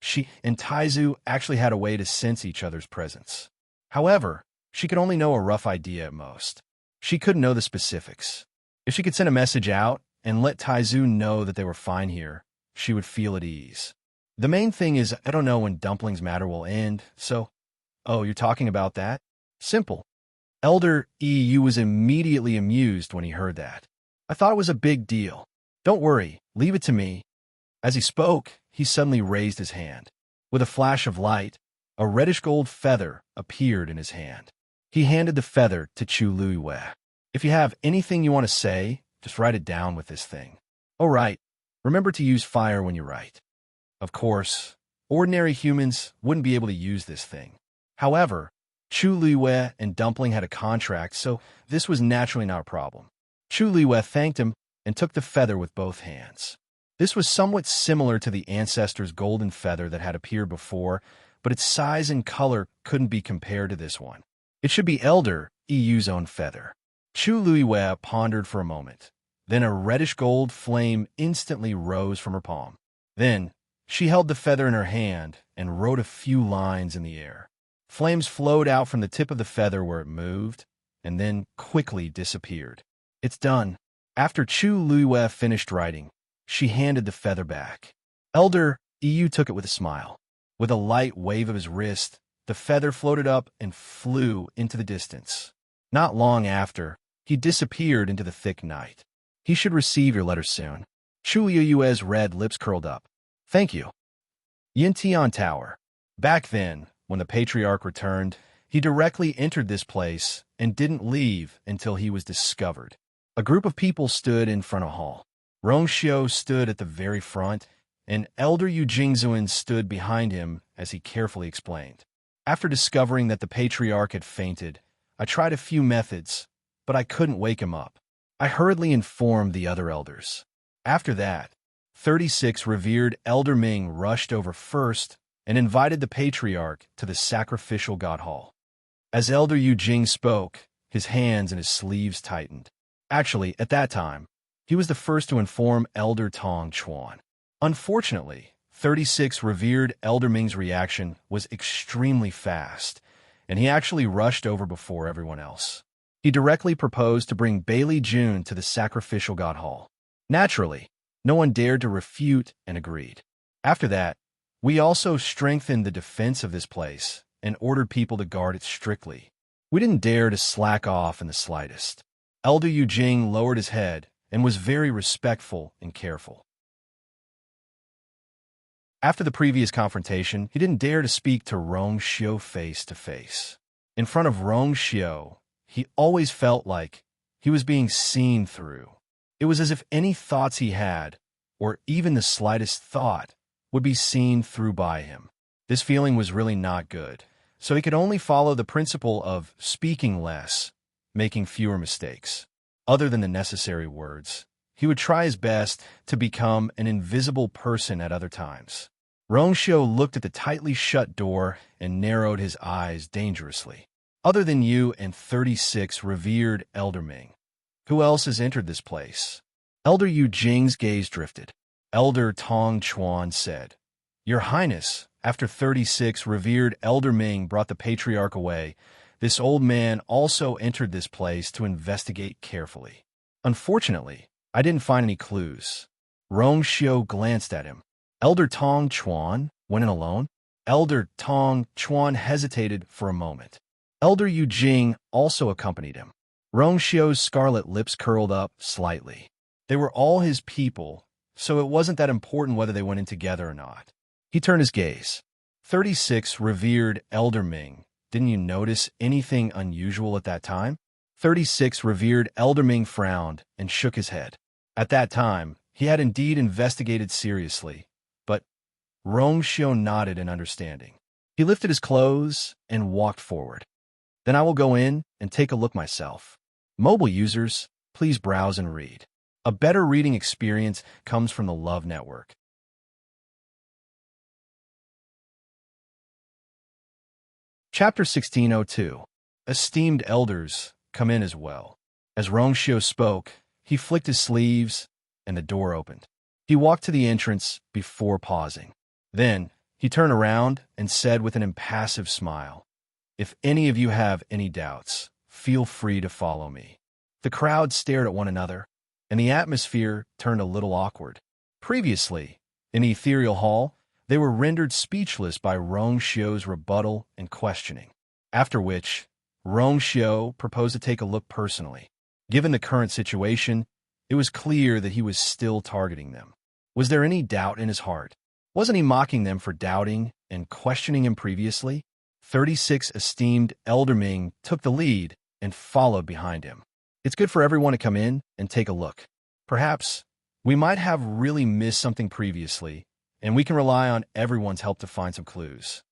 She and Taizu actually had a way to sense each other's presence. However, she could only know a rough idea at most. She couldn't know the specifics. If she could send a message out and let Taizu know that they were fine here, she would feel at ease. The main thing is I don't know when Dumpling's matter will end, so... Oh, you're talking about that? Simple. Elder Yu was immediately amused when he heard that. I thought it was a big deal. Don't worry, leave it to me. As he spoke, he suddenly raised his hand. With a flash of light, a reddish-gold feather appeared in his hand. He handed the feather to Chu Liyue. If you have anything you want to say, just write it down with this thing. Oh, right. Remember to use fire when you write. Of course, ordinary humans wouldn't be able to use this thing. However, Chu Liyue and Dumpling had a contract, so this was naturally not a problem. Chu Liyue thanked him and took the feather with both hands. This was somewhat similar to the ancestor's golden feather that had appeared before, but its size and color couldn't be compared to this one. It should be Elder Yu's own feather. Chu Liyue pondered for a moment. Then a reddish-gold flame instantly rose from her palm. Then, she held the feather in her hand and wrote a few lines in the air. Flames flowed out from the tip of the feather where it moved, and then quickly disappeared. It's done. After Chu Liyue finished writing, she handed the feather back. Elder Yu took it with a smile. With a light wave of his wrist, the feather floated up and flew into the distance. Not long after, he disappeared into the thick night. He should receive your letter soon. Chu Liyue's red lips curled up. Thank you. Yintian Tower. Back then, when the patriarch returned, he directly entered this place and didn't leave until he was discovered. A group of people stood in front of hall. Rongxiu stood at the very front, and Elder Yu Jingzuan stood behind him as he carefully explained. After discovering that the patriarch had fainted, I tried a few methods, but I couldn't wake him up. I hurriedly informed the other elders. After that, 36 revered Elder Ming rushed over first and invited the patriarch to the sacrificial god hall. As Elder Yu Jing spoke, his hands and his sleeves tightened. Actually, at that time, he was the first to inform Elder Tong Chuan. Unfortunately, 36 revered Elder Ming's reaction was extremely fast, and he actually rushed over before everyone else. He directly proposed to bring Bailey June to the sacrificial god hall. Naturally, no one dared to refute and agreed. After that, we also strengthened the defense of this place and ordered people to guard it strictly. We didn't dare to slack off in the slightest. Elder Yu Jing lowered his head and was very respectful and careful. After the previous confrontation, he didn't dare to speak to Rongxiu face to face. In front of Rongxiu, he always felt like He was being seen through. It was as if any thoughts he had, or even the slightest thought, would be seen through by him. This feeling was really not good, so he could only follow the principle of speaking less, making fewer mistakes. Other than the necessary words, he would try his best to become an invisible person at other times. Rongshio looked at the tightly shut door and narrowed his eyes dangerously. Other than you and 36 revered Elder Ming, who else has entered this place? Elder Yu Jing's gaze drifted. Elder Tong Chuan said, Your Highness, after 36 revered Elder Ming brought the patriarch away, this old man also entered this place to investigate carefully. Unfortunately, I didn't find any clues. Rongshio glanced at him. Elder Tong Chuan went in alone. Elder Tong Chuan hesitated for a moment. Elder Yu Jing also accompanied him. Rongshio's scarlet lips curled up slightly. They were all his people, so it wasn't that important whether they went in together or not. He turned his gaze. 36 revered Elder Ming, didn't you notice anything unusual at that time? 36 revered Elder Ming frowned and shook his head. At that time, he had indeed investigated seriously, but Rongshio nodded in understanding. He lifted his clothes and walked forward. Then I will go in and take a look myself. Mobile users, please browse and read. A better reading experience comes from the Love Network. Chapter 1602. Esteemed elders, come in as well. As Rongshio spoke, he flicked his sleeves, and the door opened. He walked to the entrance before pausing. Then, he turned around and said with an impassive smile, If any of you have any doubts, feel free to follow me. The crowd stared at one another, and the atmosphere turned a little awkward. Previously, in the ethereal hall, they were rendered speechless by Rongshio's rebuttal and questioning, after which Rongshio proposed to take a look personally. Given the current situation, it was clear that he was still targeting them. Was there any doubt in his heart? Wasn't he mocking them for doubting and questioning him previously? 36 esteemed Elder Ming took the lead and followed behind him. It's good for everyone to come in and take a look. Perhaps we might have really missed something previously, and we can rely on everyone's help to find some clues.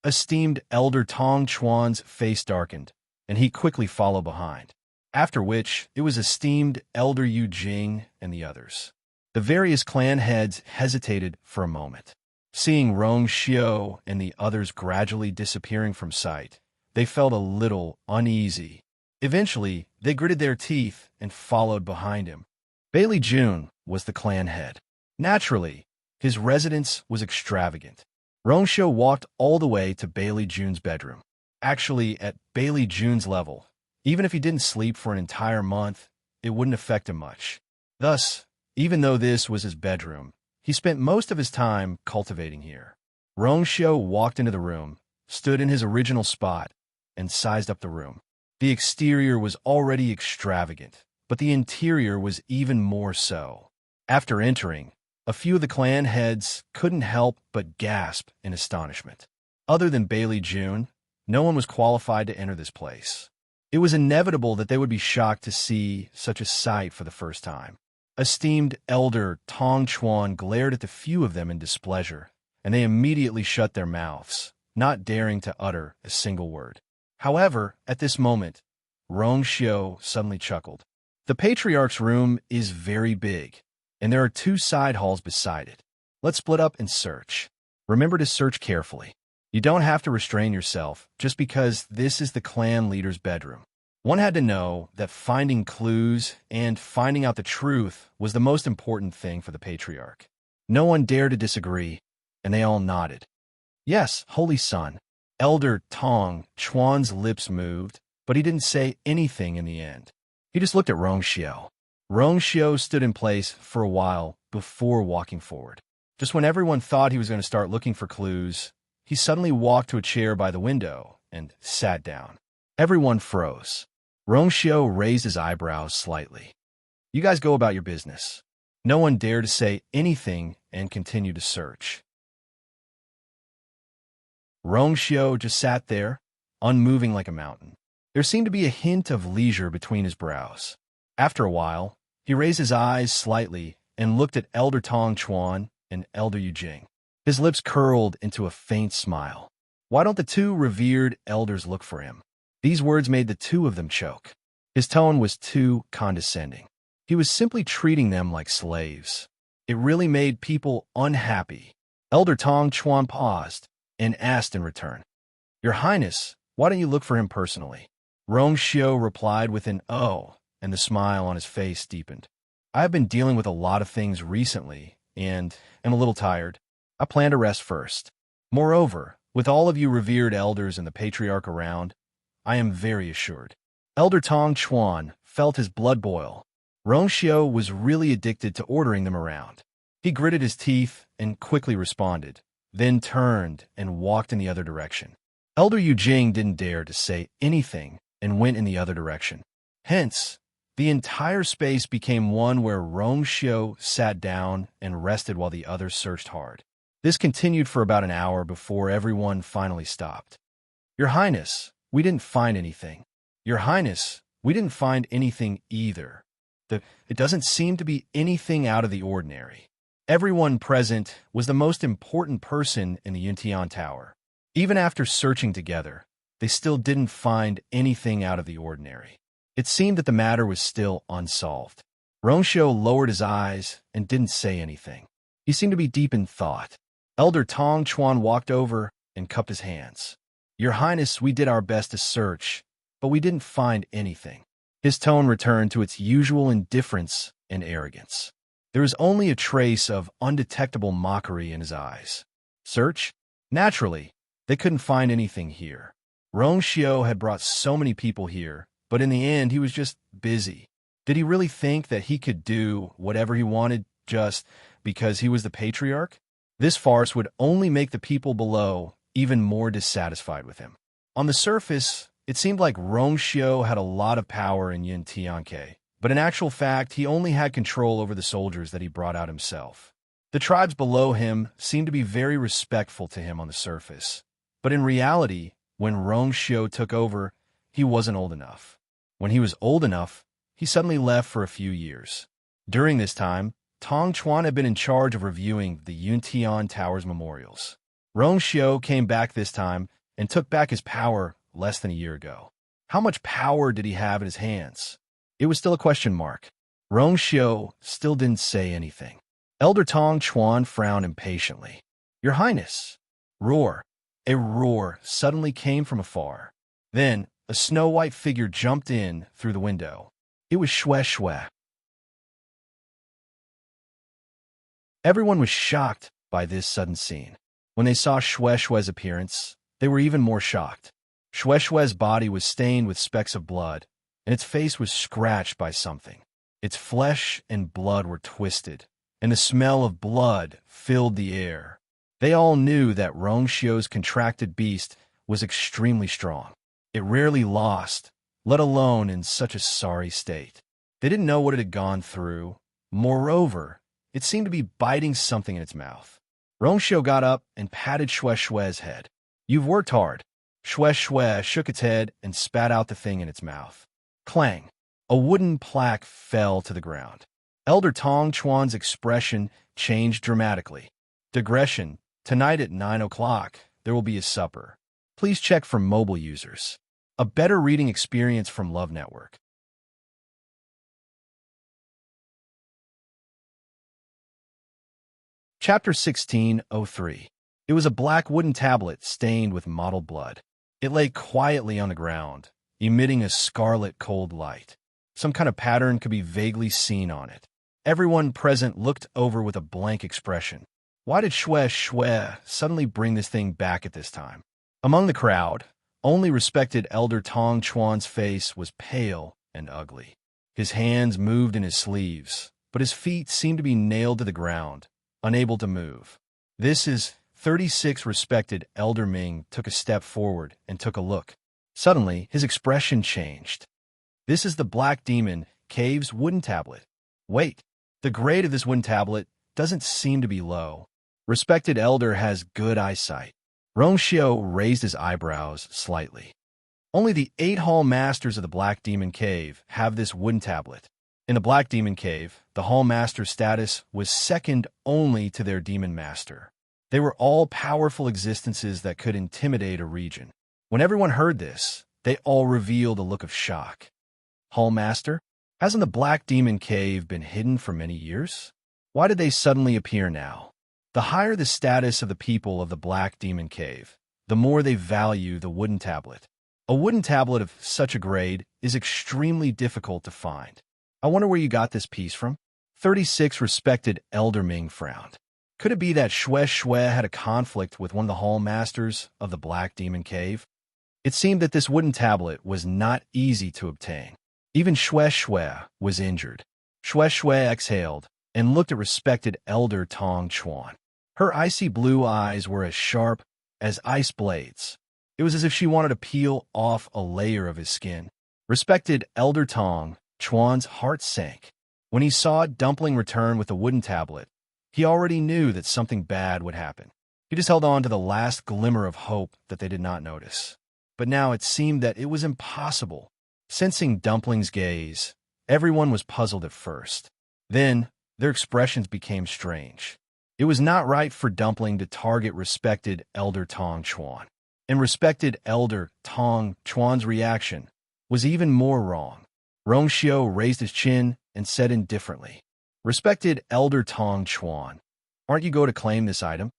Esteemed Elder Tong Chuan's face darkened, and he quickly followed behind. After which, it was esteemed Elder Yu Jing and the others. The various clan heads hesitated for a moment. Seeing Rongshio and the others gradually disappearing from sight, they felt a little uneasy. Eventually, they gritted their teeth and followed behind him. Bailey Jun was the clan head. Naturally, his residence was extravagant. Rongshio walked all the way to Bailey Jun's bedroom. Actually, at Bailey Jun's level, even if he didn't sleep for an entire month, it wouldn't affect him much. Thus, even though this was his bedroom, he spent most of his time cultivating here. Rongshio walked into the room, stood in his original spot, and sized up the room. The exterior was already extravagant, but the interior was even more so. After entering, a few of the clan heads couldn't help but gasp in astonishment. Other than Bailey Jun, no one was qualified to enter this place. It was inevitable that they would be shocked to see such a sight for the first time. Esteemed Elder Tong Chuan glared at the few of them in displeasure, and they immediately shut their mouths, not daring to utter a single word. However, at this moment, Rongshio suddenly chuckled. The Patriarch's room is very big, and there are 2 side halls beside it. Let's split up and search. Remember to search carefully. You don't have to restrain yourself just because this is the clan leader's bedroom. One had to know that finding clues and finding out the truth was the most important thing for the Patriarch. No one dared to disagree, and they all nodded. Yes, Holy Son. Elder Tong Chuan's lips moved, but he didn't say anything in the end. He just looked at Rongshio. Rongshio stood in place for a while before walking forward. Just when everyone thought he was going to start looking for clues, he suddenly walked to a chair by the window and sat down. Everyone froze. Rongshio raised his eyebrows slightly. You guys go about your business. No one dared to say anything and continued to search. Rongshio just sat there, unmoving like a mountain. There seemed to be a hint of leisure between his brows. After a while, he raised his eyes slightly and looked at Elder Tong Chuan and Elder Yujing. His lips curled into a faint smile. Why don't the two revered elders look for him? These words made the two of them choke. His tone was too condescending. He was simply treating them like slaves. It really made people unhappy. Elder Tong Chuan paused and asked in return, "Your Highness, why don't you look for him personally?" Rong Xiu replied with an "oh," and the smile on his face deepened. "I have been dealing with a lot of things recently, and am a little tired. I plan to rest first. Moreover, with all of you revered elders and the patriarch around, I am very assured." Elder Tong Chuan felt his blood boil. Rong Xiu was really addicted to ordering them around. He gritted his teeth and quickly responded, then turned and walked in the other direction. Elder Yujing didn't dare to say anything and went in the other direction. Hence, the entire space became one where Rong Xiu sat down and rested while the others searched hard. This continued for about an hour before everyone finally stopped. "Your Highness, we didn't find anything." "Your Highness, we didn't find anything either. It doesn't seem to be anything out of the ordinary." Everyone present was the most important person in the Yuntian Tower. Even after searching together, they still didn't find anything out of the ordinary. It seemed that the matter was still unsolved. Rong Xiu lowered his eyes and didn't say anything. He seemed to be deep in thought. Elder Tong Chuan walked over and cupped his hands. "Your Highness, we did our best to search, but we didn't find anything." His tone returned to its usual indifference and arrogance. There was only a trace of undetectable mockery in his eyes. Search? Naturally, they couldn't find anything here. Rong Xiu had brought so many people here, but in the end he was just busy. Did he really think that he could do whatever he wanted just because he was the patriarch? This farce would only make the people below even more dissatisfied with him. On the surface, it seemed like Rong Xiu had a lot of power in Yin Tianke, but in actual fact, he only had control over the soldiers that he brought out himself. The tribes below him seemed to be very respectful to him on the surface, but in reality, when Rong Xiu took over, he wasn't old enough. When he was old enough, he suddenly left for a few years. During this time, Tong Chuan had been in charge of reviewing the Yuntian Tower's memorials. Rong Xiu came back this time and took back his power less than a year ago. How much power did he have in his hands? It was still a question mark. Rong Xiu still didn't say anything. Elder Tong Chuan frowned impatiently. "Your Highness!" Roar. A roar suddenly came from afar. Then, a snow-white figure jumped in through the window. It was Xue Xue. Everyone was shocked by this sudden scene. When they saw Xue Xue's appearance, they were even more shocked. Xue Xue's body was stained with specks of blood, and its face was scratched by something. Its flesh and blood were twisted, and the smell of blood filled the air. They all knew that Rong Xiu's contracted beast was extremely strong. It rarely lost, let alone in such a sorry state. They didn't know what it had gone through. Moreover, it seemed to be biting something in its mouth. Rong Xiu got up and patted Xue Xue's head. "You've worked hard." Xue Xue shook its head and spat out the thing in its mouth. Clang! A wooden plaque fell to the ground. Elder Tong Chuan's expression changed dramatically. Digression. Tonight at 9 o'clock, there will be a supper. Please check for mobile users. A better reading experience from Love Network. Chapter 16:03. It was a black wooden tablet stained with mottled blood. It lay quietly on the ground, emitting a scarlet cold light. Some kind of pattern could be vaguely seen on it. Everyone present looked over with a blank expression. Why did Xue Xue suddenly bring this thing back at this time? Among the crowd, only respected Elder Tong Chuan's face was pale and ugly. His hands moved in his sleeves, but his feet seemed to be nailed to the ground, unable to move. This is 36 respected Elder Ming took a step forward and took a look. Suddenly, his expression changed. This is the Black Demon Cave's wooden tablet. Wait, the grade of this wooden tablet doesn't seem to be low. Respected Elder has good eyesight. Rong Xiu raised his eyebrows slightly. Only the 8 Hall Masters of the Black Demon Cave have this wooden tablet. In the Black Demon Cave, the Hall Master's status was second only to their Demon Master. They were all powerful existences that could intimidate a region. When everyone heard this, they all revealed a look of shock. Hall Master? Hasn't the Black Demon Cave been hidden for many years? Why did they suddenly appear now? The higher the status of the people of the Black Demon Cave, the more they value the wooden tablet. A wooden tablet of such a grade is extremely difficult to find. I wonder where you got this piece from? 36 respected Elder Ming frowned. Could it be that Shue had a conflict with one of the Hall Masters of the Black Demon Cave? It seemed that this wooden tablet was not easy to obtain. Even Shue was injured. Shue exhaled and looked at respected Elder Tong Chuan. Her icy blue eyes were as sharp as ice blades. It was as if she wanted to peel off a layer of his skin. Respected Elder Tong Chuan's heart sank. When he saw Dumpling return with the wooden tablet, he already knew that something bad would happen. He just held on to the last glimmer of hope that they did not notice. But now it seemed that it was impossible. Sensing Dumpling's gaze, everyone was puzzled at first. Then, their expressions became strange. It was not right for Dumpling to target respected Elder Tong Chuan. And respected Elder Tong Chuan's reaction was even more wrong. Rongxiu raised his chin and said indifferently, "Respected Elder Tong Chuan, aren't you going to claim this item?"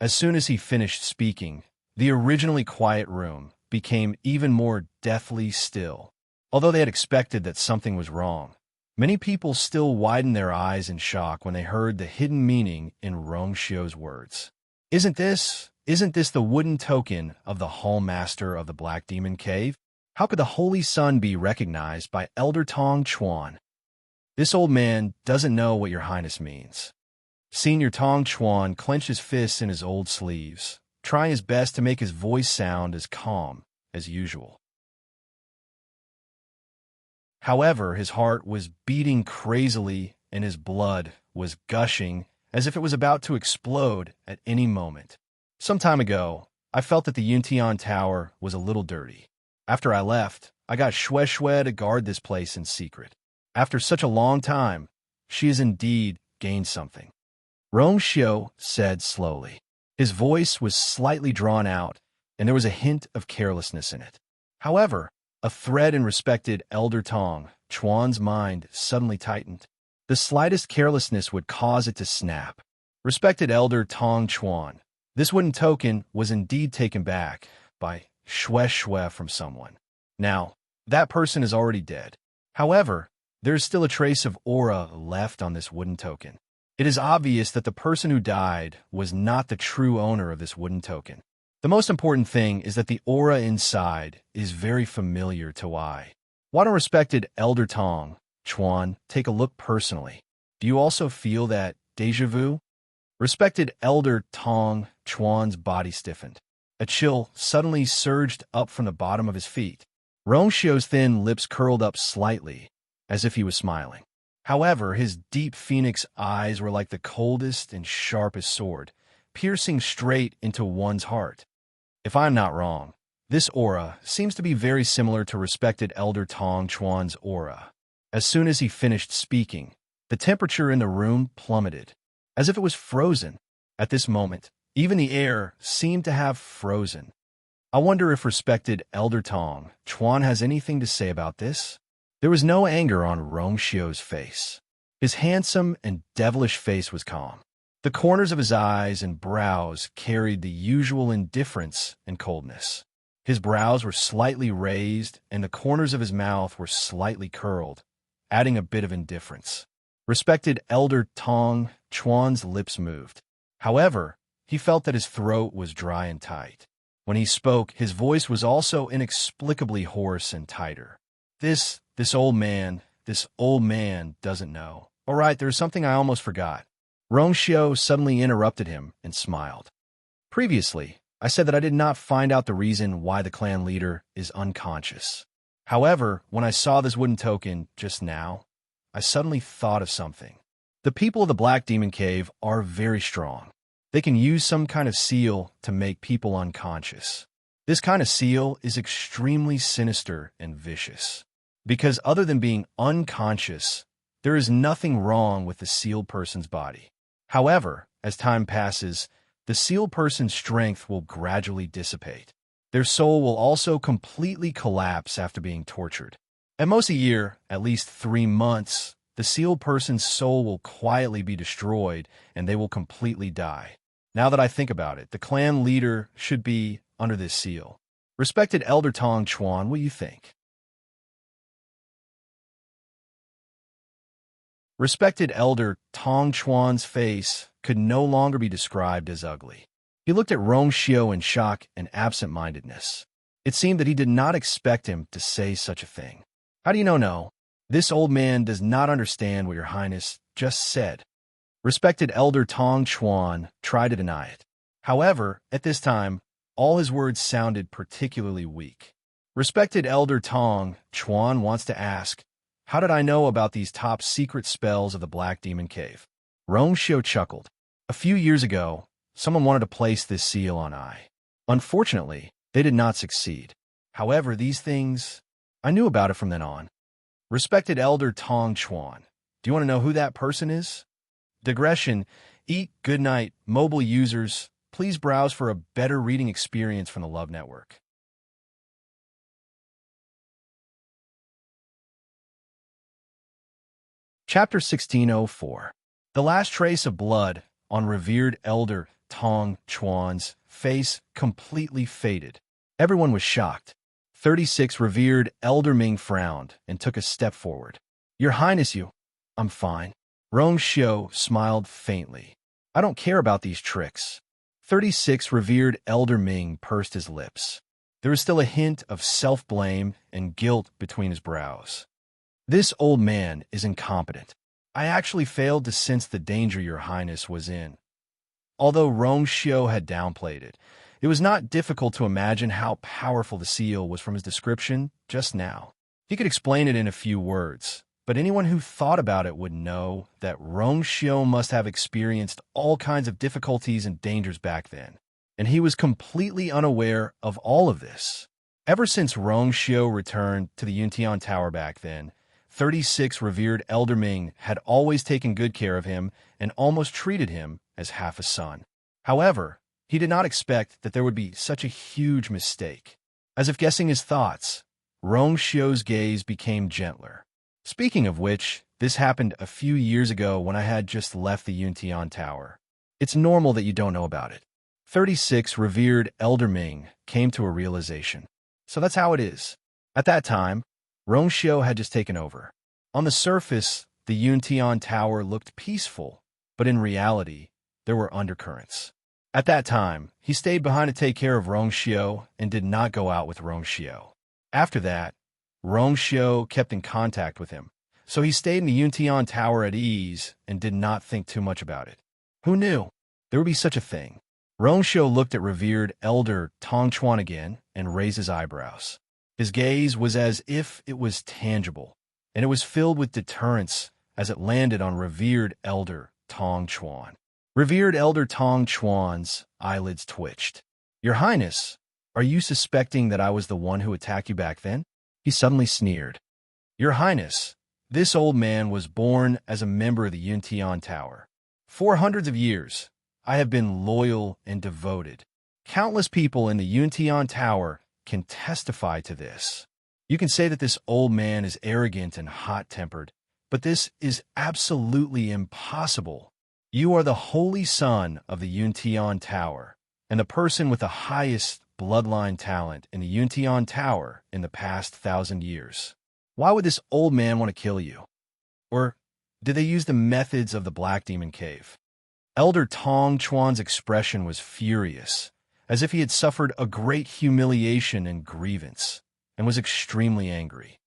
As soon as he finished speaking, the originally quiet room became even more deathly still. Although they had expected that something was wrong, many people still widened their eyes in shock when they heard the hidden meaning in Rongxiu's words. Isn't this the wooden token of the Hall Master of the Black Demon Cave? How could the Holy Sun be recognized by Elder Tong Chuan? This old man doesn't know what your highness means. Senior Tong Chuan clenched his fists in his old sleeves, trying his best to make his voice sound as calm as usual. However, his heart was beating crazily and his blood was gushing as if it was about to explode at any moment. Some time ago, I felt that the Yuntian Tower was a little dirty. After I left, I got Shue to guard this place in secret. After such a long time, she has indeed gained something. Rongxiu said slowly. His voice was slightly drawn out, and there was a hint of carelessness in it. However, a thread in respected Elder Tong Chuan's mind suddenly tightened. The slightest carelessness would cause it to snap. Respected Elder Tong Chuan, this wooden token was indeed taken back by Shue from someone. Now, that person is already dead. However, there is still a trace of aura left on this wooden token. It is obvious that the person who died was not the true owner of this wooden token. The most important thing is that the aura inside is very familiar to I. Why don't respected Elder Tong Chuan take a look personally? Do you also feel that déjà vu? Respected Elder Tong Chuan's body stiffened. A chill suddenly surged up from the bottom of his feet. Rongxiu's thin lips curled up slightly, as if he was smiling. However, his deep phoenix eyes were like the coldest and sharpest sword, piercing straight into one's heart. If I'm not wrong, this aura seems to be very similar to respected Elder Tong Chuan's aura. As soon as he finished speaking, the temperature in the room plummeted, as if it was frozen. At this moment, even the air seemed to have frozen. I wonder if respected Elder Tong Chuan has anything to say about this? There was no anger on Rongxiu's face. His handsome and devilish face was calm. The corners of his eyes and brows carried the usual indifference and coldness. His brows were slightly raised, and the corners of his mouth were slightly curled, adding a bit of indifference. Respected Elder Tong Chuan's lips moved. However, he felt that his throat was dry and tight. When he spoke, his voice was also inexplicably hoarse and tighter. This old man doesn't know. All right, there's something I almost forgot. Rongxiu suddenly interrupted him and smiled. Previously, I said that I did not find out the reason why the clan leader is unconscious. However, when I saw this wooden token just now, I suddenly thought of something. The people of the Black Demon Cave are very strong. They can use some kind of seal to make people unconscious. This kind of seal is extremely sinister and vicious. Because other than being unconscious, There is nothing wrong with the sealed person's body. However, as time passes, the sealed person's strength will gradually dissipate. Their soul will also completely collapse after being tortured. At most a year, at least 3 months, the sealed person's soul will quietly be destroyed and they will completely die. Now that I think about it, the clan leader should be under this seal. Respected Elder Tong Chuan, what do you think? Respected Elder Tong Chuan's face could no longer be described as ugly. He looked at Rong Xiao in shock and absent-mindedness. It seemed that he did not expect him to say such a thing. How do you know no? This old man does not understand what your highness just said. Respected Elder Tong Chuan tried to deny it. However, at this time, all his words sounded particularly weak. Respected Elder Tong Chuan wants to ask, how did I know about these top secret spells of the Black Demon Cave? Rong Xiao chuckled. A few years ago, someone wanted to place this seal on I. Unfortunately, they did not succeed. However, these things, I knew about it from then on. Respected Elder Tong Chuan, do you want to know who that person is? Digression. Eat good night, mobile users. Please browse for a better reading experience from the Love Network. Chapter 1604. The last trace of blood on revered Elder Tong Chuan's face completely faded. Everyone was shocked. 36 revered Elder Ming frowned and took a step forward. Your Highness, I'm fine. Rong Xiao smiled faintly. I don't care about these tricks. 36 revered Elder Ming pursed his lips. There was still a hint of self-blame and guilt between his brows. This old man is incompetent. I actually failed to sense the danger your highness was in. Although Rong Xiao had downplayed it, it was not difficult to imagine how powerful the seal was from his description just now. He could explain it in a few words, but anyone who thought about it would know that Rong Xiao must have experienced all kinds of difficulties and dangers back then, and he was completely unaware of all of this. Ever since Rong Xiao returned to the Yuntian Tower back then, 36 revered Elder Ming had always taken good care of him and almost treated him as half a son. However, he did not expect that there would be such a huge mistake. As if guessing his thoughts, Rong Xiao's gaze became gentler. Speaking of which, this happened a few years ago when I had just left the Yuntian Tower. It's normal that you don't know about it. 36 revered Elder Ming came to a realization. So that's how it is. At that time, Rong Xiao had just taken over. On the surface, the Yuntian Tower looked peaceful, but in reality, there were undercurrents. At that time, he stayed behind to take care of Rong Xiao and did not go out with Rong Xiao. After that, Rong Xiao kept in contact with him, so he stayed in the Yuntian Tower at ease and did not think too much about it. Who knew there would be such a thing? Rong Xiao looked at revered Elder Tong Chuan again and raised his eyebrows. His gaze was as if it was tangible, and it was filled with deterrence as it landed on revered Elder Tong Chuan. Revered Elder Tong Chuan's eyelids twitched. Your Highness, are you suspecting that I was the one who attacked you back then? He suddenly sneered. Your Highness, this old man was born as a member of the Yuntian Tower. For hundreds of years, I have been loyal and devoted. Countless people in the Yuntian Tower can testify to this. You can say that this old man is arrogant and hot-tempered, but this is absolutely impossible. You are the holy son of the Yuntian Tower, and the person with the highest bloodline talent in the Yuntian Tower in the past 1,000 years. Why would this old man want to kill you? Or did they use the methods of the Black Demon Cave? Elder Tong Chuan's expression was furious, as if he had suffered a great humiliation and grievance, and was extremely angry.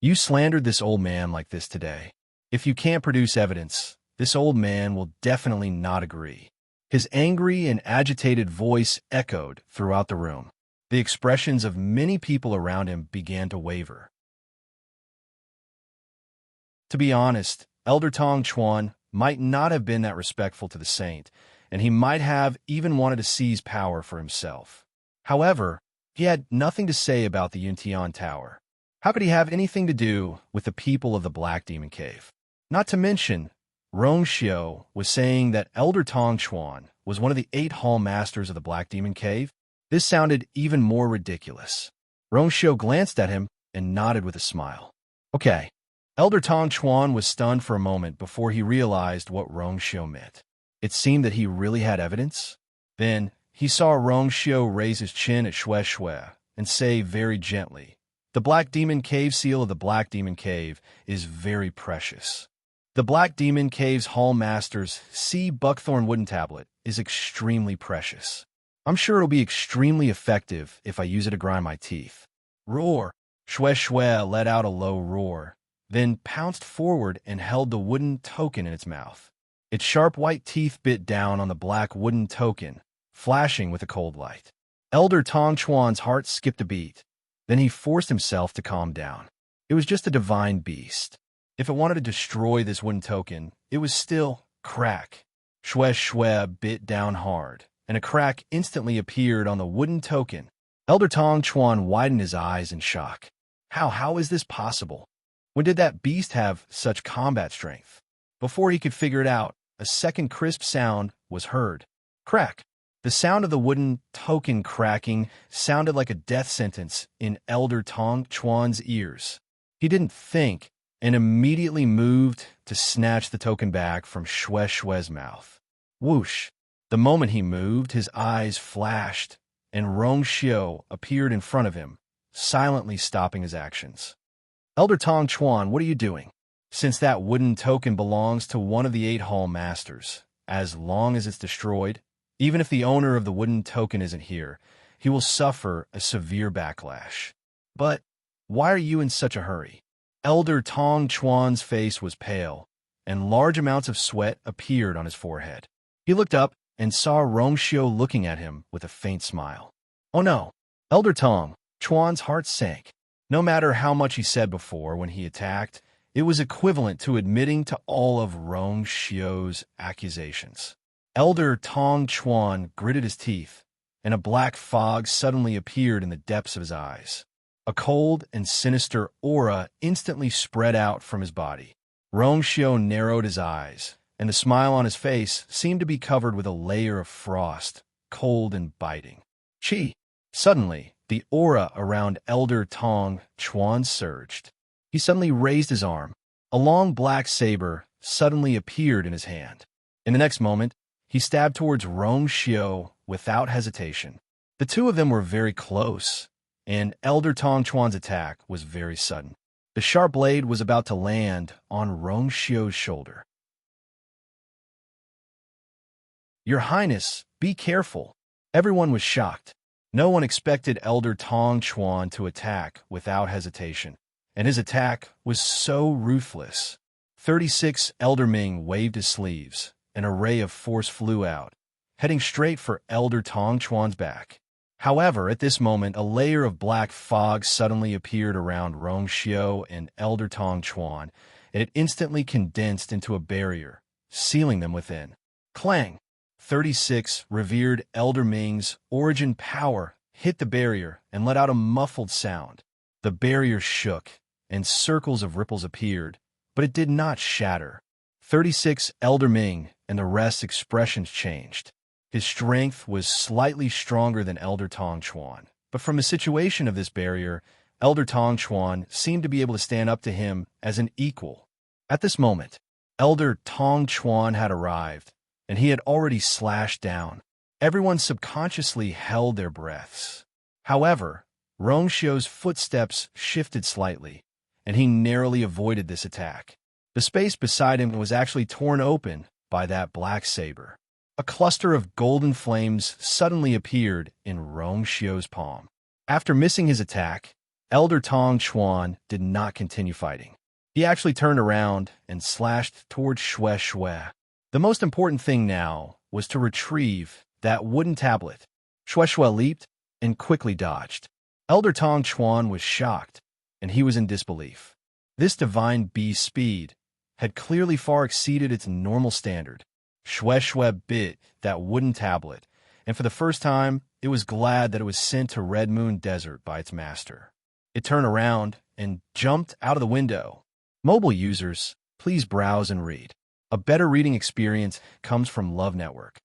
You slandered this old man like this today. If you can't produce evidence, this old man will definitely not agree. His angry and agitated voice echoed throughout the room. The expressions of many people around him began to waver. To be honest, Elder Tong Chuan might not have been that respectful to the saint, and he might have even wanted to seize power for himself. However, he had nothing to say about the Yuntian Tower. How could he have anything to do with the people of the Black Demon Cave? Not to mention, Rongxiu was saying that Elder Tong Chuan was one of the 8 hall masters of the Black Demon Cave. This sounded even more ridiculous. Rongxiu glanced at him and nodded with a smile. Okay. Elder Tong Chuan was stunned for a moment before he realized what Rongxiu meant. It seemed that he really had evidence. Then, he saw Rongxiu raise his chin at Xue Xue and say very gently, "The Black Demon Cave seal of the Black Demon Cave is very precious. The Black Demon Cave's Hall Master's sea buckthorn wooden tablet is extremely precious. I'm sure it'll be extremely effective if I use it to grind my teeth." Roar! Xue Xue let out a low roar, then pounced forward and held the wooden token in its mouth. Its sharp white teeth bit down on the black wooden token, flashing with a cold light. Elder Tong Chuan's heart skipped a beat. Then he forced himself to calm down. It was just a divine beast. If it wanted to destroy this wooden token, it was still crack. Xue Xue bit down hard, and a crack instantly appeared on the wooden token. Elder Tong Chuan widened his eyes in shock. How is this possible? When did that beast have such combat strength? Before he could figure it out, a second crisp sound was heard. Crack! The sound of the wooden token cracking sounded like a death sentence in Elder Tong Chuan's ears. He didn't think and immediately moved to snatch the token back from Xue Xue's mouth. Whoosh! The moment he moved, his eyes flashed, and Rongxiu appeared in front of him, silently stopping his actions. "Elder Tong Chuan, what are you doing? Since that wooden token belongs to one of the 8 hall masters, as long as it's destroyed, even if the owner of the wooden token isn't here, he will suffer a severe backlash. But why are you in such a hurry?" Elder Tong Chuan's face was pale, and large amounts of sweat appeared on his forehead. He looked up and saw Rongxiu looking at him with a faint smile. Oh no! Elder Tong Chuan's heart sank. No matter how much he said before when he attacked, it was equivalent to admitting to all of Rongxiu's accusations. Elder Tong Chuan gritted his teeth, and a black fog suddenly appeared in the depths of his eyes. A cold and sinister aura instantly spread out from his body. Rongxiu narrowed his eyes, and the smile on his face seemed to be covered with a layer of frost, cold and biting. Chi! Suddenly, the aura around Elder Tong Chuan surged. He suddenly raised his arm. A long black saber suddenly appeared in his hand. In the next moment, he stabbed towards Rongxiu without hesitation. The two of them were very close, and Elder Tong Chuan's attack was very sudden. The sharp blade was about to land on Rongxiu's shoulder. "Your Highness, be careful." Everyone was shocked. No one expected Elder Tong Chuan to attack without hesitation, and his attack was so ruthless. 36 Elder Ming waved his sleeves. An ray of force flew out, heading straight for Elder Tong Chuan's back. However, at this moment, a layer of black fog suddenly appeared around Rongxiu and Elder Tong Chuan, and it instantly condensed into a barrier, sealing them within. Clang! 36 revered Elder Ming's origin power hit the barrier and let out a muffled sound. The barrier shook, and circles of ripples appeared, but it did not shatter. 36 Elder Ming and the rest's expressions changed. His strength was slightly stronger than Elder Tong Chuan, but from the situation of this barrier, Elder Tong Chuan seemed to be able to stand up to him as an equal. At this moment, Elder Tong Chuan had arrived, and he had already slashed down. Everyone subconsciously held their breaths. However, Rongxiu's footsteps shifted slightly, and he narrowly avoided this attack. The space beside him was actually torn open by that black saber. A cluster of golden flames suddenly appeared in Rongxiu's palm. After missing his attack, Elder Tong Chuan did not continue fighting. He actually turned around and slashed towards Xue Xue. The most important thing now was to retrieve that wooden tablet. Xue Xue leaped and quickly dodged. Elder Tong Chuan was shocked, and he was in disbelief. This divine beast's speed had clearly far exceeded its normal standard. Xue Xue bit that wooden tablet, and for the first time, it was glad that it was sent to Red Moon Desert by its master. It turned around and jumped out of the window. Mobile users, please browse and read. A better reading experience comes from Love Network.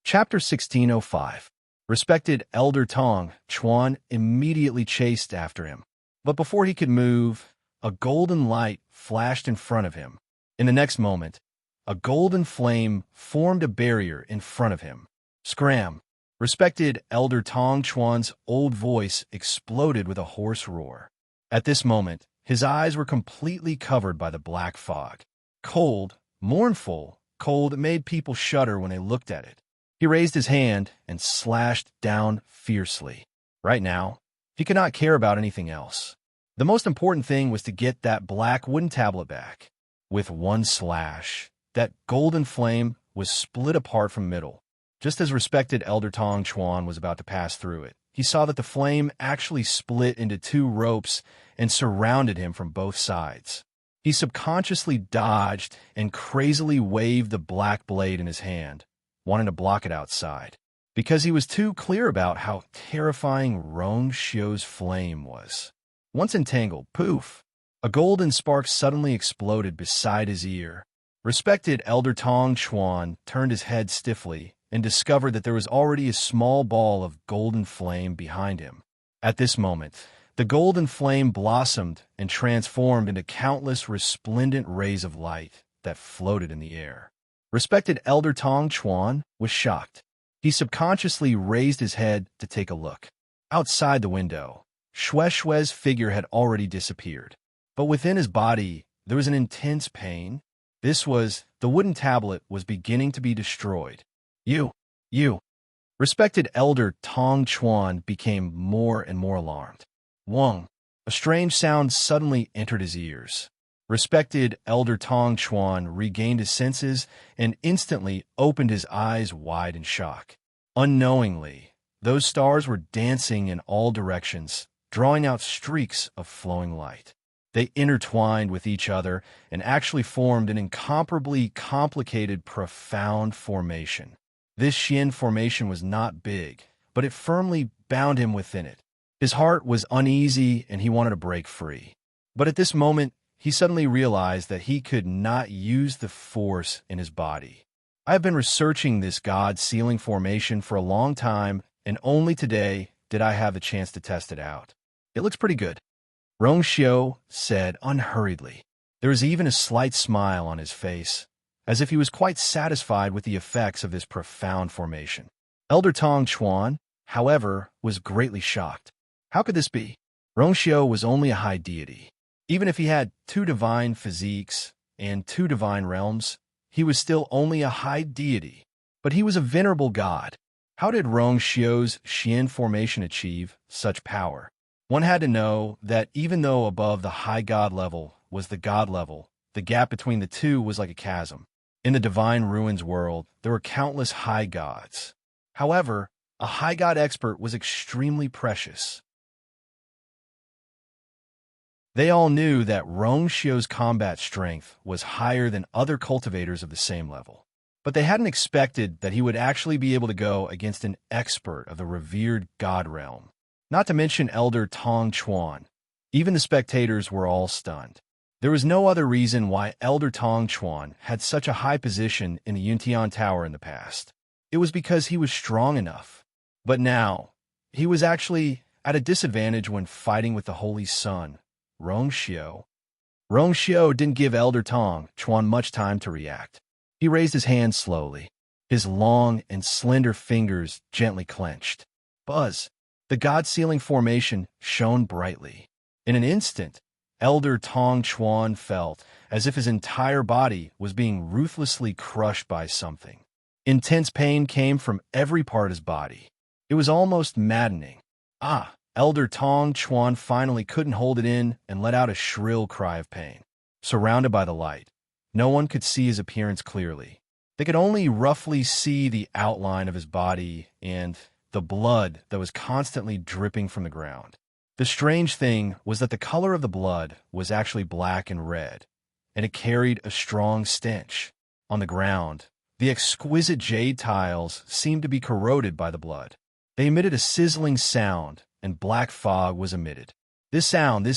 Chapter 1605. Respected Elder Tong Chuan immediately chased after him. But before he could move, a golden light flashed in front of him. In the next moment, a golden flame formed a barrier in front of him. Scram! Respected Elder Tong Chuan's old voice exploded with a hoarse roar. At this moment, his eyes were completely covered by the black fog. Cold, mournful, cold that made people shudder when they looked at it. He raised his hand and slashed down fiercely. Right now, he could not care about anything else. The most important thing was to get that black wooden tablet back. With one slash, that golden flame was split apart from middle. Just as respected Elder Tong Chuan was about to pass through it, he saw that the flame actually split into two ropes and surrounded him from both sides. He subconsciously dodged and crazily waved the black blade in his hand, wanting to block it outside, because he was too clear about how terrifying Rong Xiu's flame was. Once entangled, poof! A golden spark suddenly exploded beside his ear. Respected Elder Tong Chuan turned his head stiffly and discovered that there was already a small ball of golden flame behind him. At this moment, the golden flame blossomed and transformed into countless resplendent rays of light that floated in the air. Respected Elder Tong Chuan was shocked. He subconsciously raised his head to take a look. Outside the window, Shue's figure had already disappeared. But within his body, there was an intense pain. This was, the wooden tablet was beginning to be destroyed. You. Respected Elder Tong Chuan became more and more alarmed. Wong. A strange sound suddenly entered his ears. Respected Elder Tong Chuan regained his senses and instantly opened his eyes wide in shock. Unknowingly, those stars were dancing in all directions, drawing out streaks of flowing light. They intertwined with each other and actually formed an incomparably complicated, profound formation. This Xian formation was not big, but it firmly bound him within it. His heart was uneasy and he wanted to break free. But at this moment, he suddenly realized that he could not use the force in his body. I have been researching this God-sealing formation for a long time, and only today did I have the chance to test it out. It looks pretty good, Rong Xiu said unhurriedly. There was even a slight smile on his face, as if he was quite satisfied with the effects of this profound formation. Elder Tong Chuan, however, was greatly shocked. How could this be? Rong Xiu was only a high deity. Even if he had two divine physiques and two divine realms, he was still only a high deity. But he was a venerable god. How did Rong Xiu's Xian formation achieve such power? One had to know that even though above the high god level was the god level, the gap between the two was like a chasm. In the divine ruins world, there were countless high gods. However, a high god expert was extremely precious. They all knew that Rong Xiu's combat strength was higher than other cultivators of the same level. But they hadn't expected that he would actually be able to go against an expert of the revered god realm. Not to mention Elder Tong Chuan. Even the spectators were all stunned. There was no other reason why Elder Tong Chuan had such a high position in the Yuntian Tower in the past. It was because he was strong enough. But now, he was actually at a disadvantage when fighting with the Holy Sun, Rong Xiu. Rong Xiu didn't give Elder Tong Chuan much time to react. He raised his hand slowly. His long and slender fingers gently clenched. Buzz! The god-sealing formation shone brightly. In an instant, Elder Tong Chuan felt as if his entire body was being ruthlessly crushed by something. Intense pain came from every part of his body. It was almost maddening. Elder Tong Chuan finally couldn't hold it in and let out a shrill cry of pain. Surrounded by the light, no one could see his appearance clearly. They could only roughly see the outline of his body and the blood that was constantly dripping from the ground. The strange thing was that the color of the blood was actually black and red, and it carried a strong stench. On the ground, the exquisite jade tiles seemed to be corroded by the blood. They emitted a sizzling sound, and black fog was emitted. This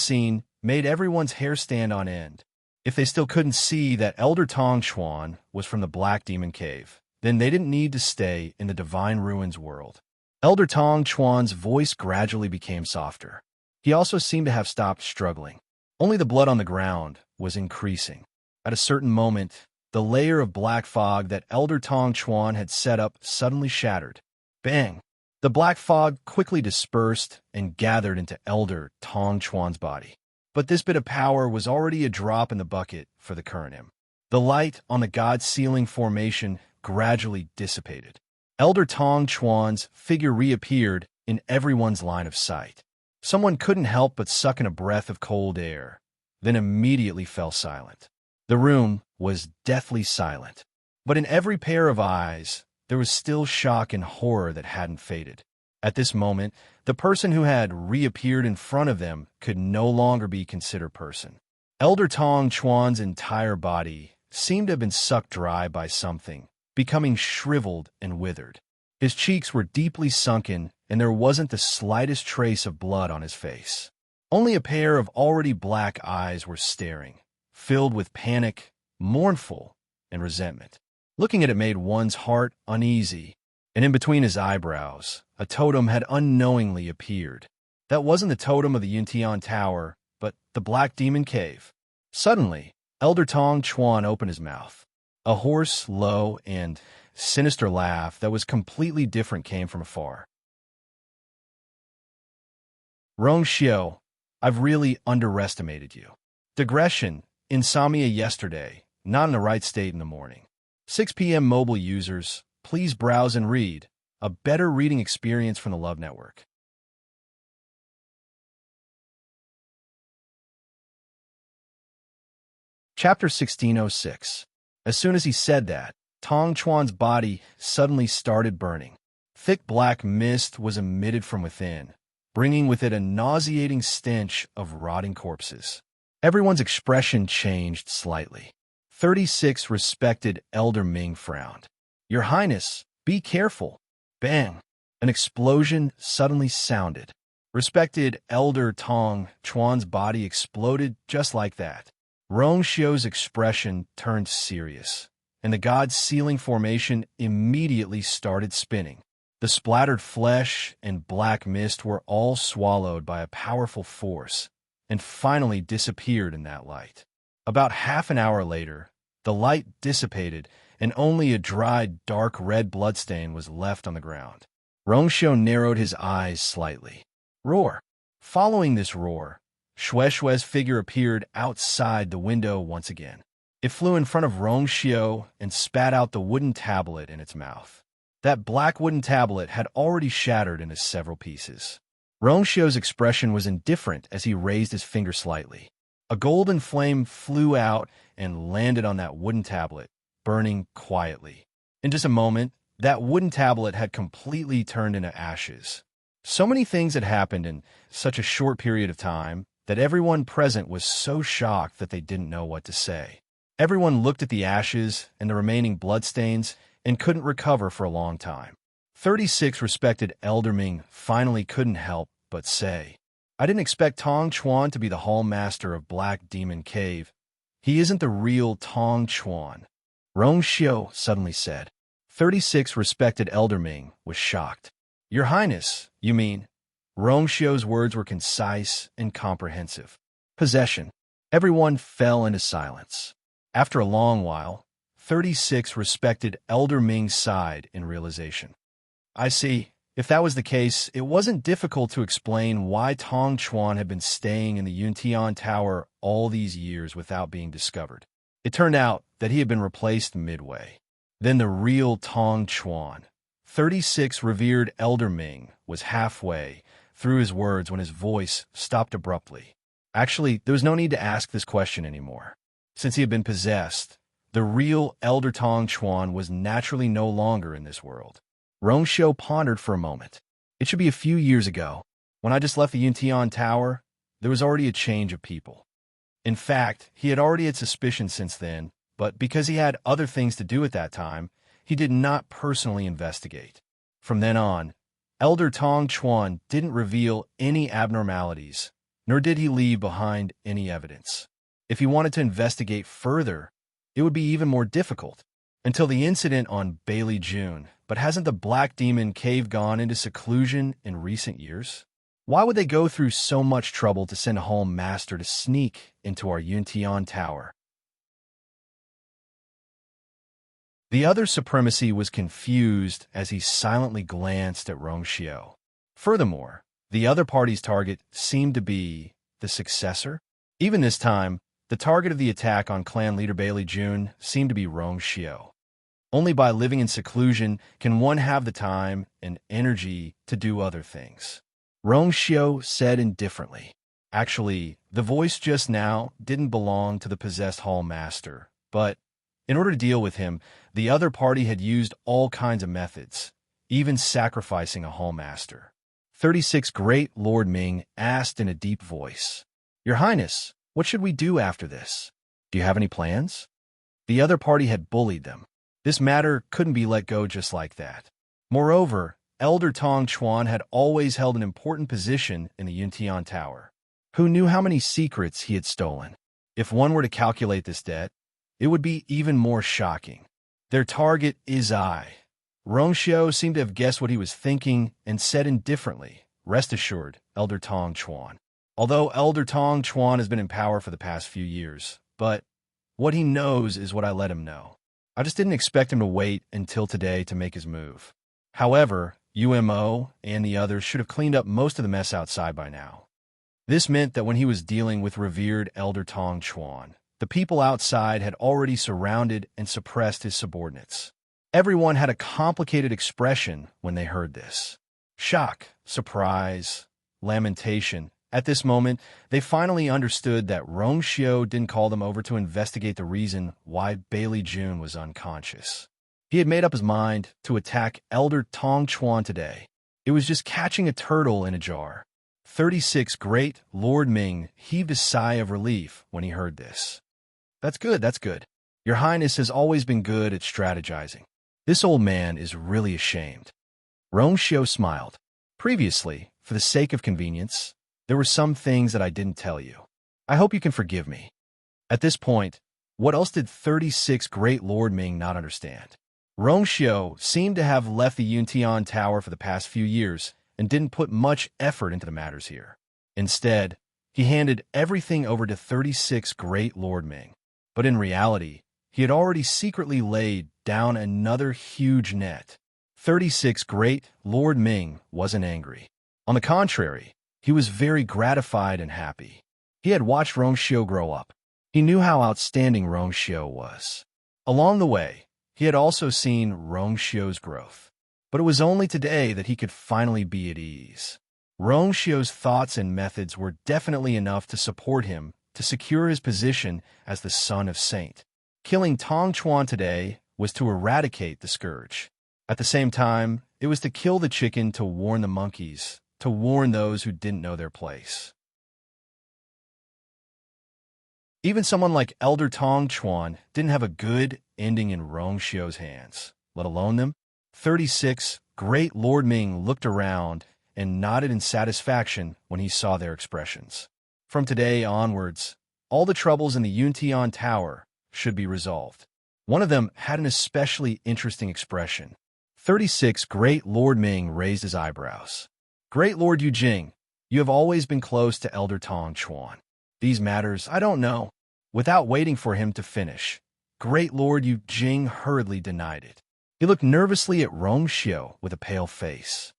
scene, made everyone's hair stand on end. If they still couldn't see that Elder Tong Chuan was from the Black Demon Cave, then they didn't need to stay in the Divine Ruins world. Elder Tong Chuan's voice gradually became softer. He also seemed to have stopped struggling. Only the blood on the ground was increasing. At a certain moment, the layer of black fog that Elder Tong Chuan had set up suddenly shattered. Bang! The black fog quickly dispersed and gathered into Elder Tong Chuan's body. But this bit of power was already a drop in the bucket for the current him. The light on the god's ceiling formation gradually dissipated. Elder Tong Chuan's figure reappeared in everyone's line of sight. Someone couldn't help but suck in a breath of cold air, then immediately fell silent. The room was deathly silent, but in every pair of eyes, there was still shock and horror that hadn't faded. At this moment, the person who had reappeared in front of them could no longer be considered person. Elder Tong Chuan's entire body seemed to have been sucked dry by something, becoming shriveled and withered. His cheeks were deeply sunken, and there wasn't the slightest trace of blood on his face. Only a pair of already black eyes were staring, filled with panic, mournful, and resentment. Looking at it made one's heart uneasy, and in between his eyebrows, a totem had unknowingly appeared. That wasn't the totem of the Yuntian Tower, but the Black Demon Cave. Suddenly, Elder Tong Chuan opened his mouth. A hoarse, low, and sinister laugh that was completely different came from afar. Rong Xiao, I've really underestimated you. Digression, insomnia yesterday, not in the right state in the morning. 6 p.m. mobile users, please browse and read. A better reading experience from the Love Network. Chapter 1606. As soon as he said that, Tong Chuan's body suddenly started burning. Thick black mist was emitted from within, bringing with it a nauseating stench of rotting corpses. Everyone's expression changed slightly. 36 respected Elder Ming frowned. Your Highness, be careful. Bang! An explosion suddenly sounded. Respected Elder Tong Chuan's body exploded just like that. Rong Xiao's expression turned serious, and the god's ceiling formation immediately started spinning. The splattered flesh and black mist were all swallowed by a powerful force, and finally disappeared in that light. About half an hour later, the light dissipated, and only a dried dark red bloodstain was left on the ground. Rong Xiao narrowed his eyes slightly. Roar! Following this roar, Xue Xue's figure appeared outside the window once again. It flew in front of Rong Xiao and spat out the wooden tablet in its mouth. That black wooden tablet had already shattered into several pieces. Rong Xiao's expression was indifferent as he raised his finger slightly. A golden flame flew out and landed on that wooden tablet, burning quietly. In just a moment, that wooden tablet had completely turned into ashes. So many things had happened in such a short period of time that everyone present was so shocked that they didn't know what to say. Everyone looked at the ashes and the remaining bloodstains and couldn't recover for a long time. 36 respected Elder Ming finally couldn't help but say, I didn't expect Tong Chuan to be the Hall Master of Black Demon Cave. He isn't the real Tong Chuan. Rong Xiao suddenly said. 36 respected Elder Ming was shocked. Your Highness, you mean? Rong Xiao's words were concise and comprehensive. Possession. Everyone fell into silence. After a long while, 36 respected Elder Ming sighed in realization. I see. If that was the case, it wasn't difficult to explain why Tong Chuan had been staying in the Yuntian Tower all these years without being discovered. It turned out that he had been replaced midway. Then the real Tong Chuan, 36 revered Elder Ming, was halfway through his words when his voice stopped abruptly. Actually, there was no need to ask this question anymore. Since he had been possessed, the real Elder Tong Chuan was naturally no longer in this world. Rong Xiao pondered for a moment. It should be a few years ago. When I just left the Yuntian Tower, there was already a change of people. In fact, he had already had suspicion since then, but because he had other things to do at that time, he did not personally investigate. From then on, Elder Tong Chuan didn't reveal any abnormalities, nor did he leave behind any evidence. If he wanted to investigate further, it would be even more difficult. Until the incident on Bailey June, but hasn't the Black Demon Cave gone into seclusion in recent years? Why would they go through so much trouble to send a Hall Master to sneak into our Yuntian Tower? The other supremacy was confused as he silently glanced at Rongxiu. Furthermore, the other party's target seemed to be the successor. Even this time, the target of the attack on clan leader Bailey June seemed to be Rongxiu. Only by living in seclusion can one have the time and energy to do other things. Rongxiu said indifferently. Actually, the voice just now didn't belong to the possessed Hall Master, but in order to deal with him, the other party had used all kinds of methods, even sacrificing a Hall Master. 36 Great Lord Ming asked in a deep voice, "Your Highness, what should we do after this? Do you have any plans?" The other party had bullied them. This matter couldn't be let go just like that. Moreover, Elder Tong Chuan had always held an important position in the Yuntian Tower. Who knew how many secrets he had stolen? If one were to calculate this debt, it would be even more shocking. Their target is I. Rongxiu seemed to have guessed what he was thinking and said indifferently, "Rest assured, Elder Tong Chuan." Although Elder Tong Chuan has been in power for the past few years, but what he knows is what I let him know. I just didn't expect him to wait until today to make his move. However, UMO and the others should have cleaned up most of the mess outside by now. This meant that when he was dealing with revered Elder Tong Chuan, the people outside had already surrounded and suppressed his subordinates. Everyone had a complicated expression when they heard this. Shock, surprise, lamentation. At this moment, they finally understood that Rongxiu didn't call them over to investigate the reason why Bailey June was unconscious. He had made up his mind to attack Elder Tong Chuan today. It was just catching a turtle in a jar. 36 Great Lord Ming heaved a sigh of relief when he heard this. That's good, that's good. Your Highness has always been good at strategizing. This old man is really ashamed. Rongxiu smiled. Previously, for the sake of convenience, there were some things that I didn't tell you. I hope you can forgive me. At this point, what else did 36 Great Lord Ming not understand? Rongxiu seemed to have left the Yuntian Tower for the past few years and didn't put much effort into the matters here. Instead, he handed everything over to 36 Great Lord Ming. But in reality, he had already secretly laid down another huge net. 36 Great Lord Ming wasn't angry. On the contrary, he was very gratified and happy. He had watched Rongxiu grow up. He knew how outstanding Rongxiu was. Along the way, he had also seen Rongxiu's growth. But it was only today that he could finally be at ease. Rongxiu's thoughts and methods were definitely enough to support him to secure his position as the son of Saint. Killing Tong Chuan today was to eradicate the scourge. At the same time, it was to kill the chicken to warn the monkeys, to warn those who didn't know their place. Even someone like Elder Tong Chuan didn't have a good ending in Rongxiu's hands, let alone them. 36 Great Lord Ming looked around and nodded in satisfaction when he saw their expressions. From today onwards, all the troubles in the Yuntian Tower should be resolved. One of them had an especially interesting expression. 36 Great Lord Ming raised his eyebrows. Great Lord Yujing, you have always been close to Elder Tong Chuan. These matters, I don't know. Without waiting for him to finish, Great Lord Yujing hurriedly denied it. He looked nervously at Rongxiu with a pale face.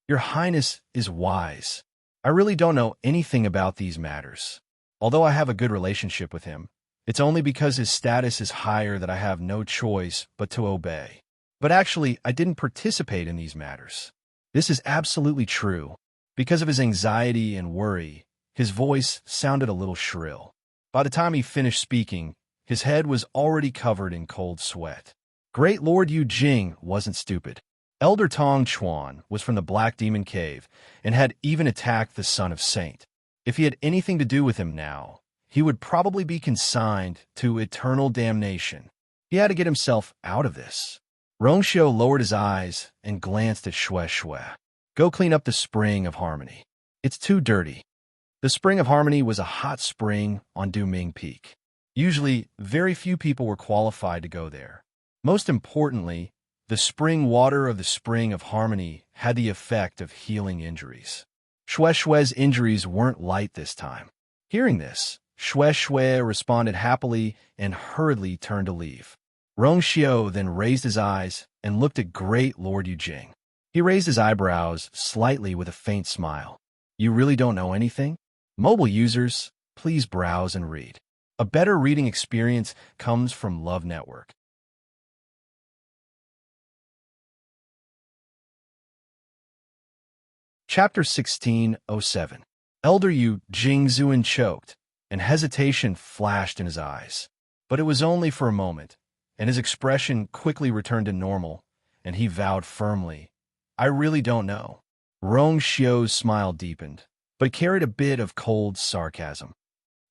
Your Highness is wise. I really don't know anything about these matters. Although I have a good relationship with him, it's only because his status is higher that I have no choice but to obey. But actually, I didn't participate in these matters. This is absolutely true. Because of his anxiety and worry, his voice sounded a little shrill. By the time he finished speaking, his head was already covered in cold sweat. Great Lord Yujing wasn't stupid. Elder Tong Chuan was from the Black Demon Cave and had even attacked the Son of Saint. If he had anything to do with him now, he would probably be consigned to eternal damnation. He had to get himself out of this. Rongxiu lowered his eyes and glanced at Xue Xue. Go clean up the Spring of Harmony. It's too dirty. The Spring of Harmony was a hot spring on Duming Peak. Usually, very few people were qualified to go there. Most importantly, the spring water of the Spring of Harmony had the effect of healing injuries. Xue Xue's injuries weren't light this time. Hearing this, Xue Xue responded happily and hurriedly turned to leave. Rongxiu then raised his eyes and looked at Great Lord Yujing. He raised his eyebrows slightly with a faint smile. You really don't know anything? Mobile users, please browse and read. A better reading experience comes from Love Network. Chapter 1607. Elder Yu Jingzuan choked, and hesitation flashed in his eyes. But it was only for a moment, and his expression quickly returned to normal, and he vowed firmly, I really don't know. Rongxiu's smile deepened, but carried a bit of cold sarcasm.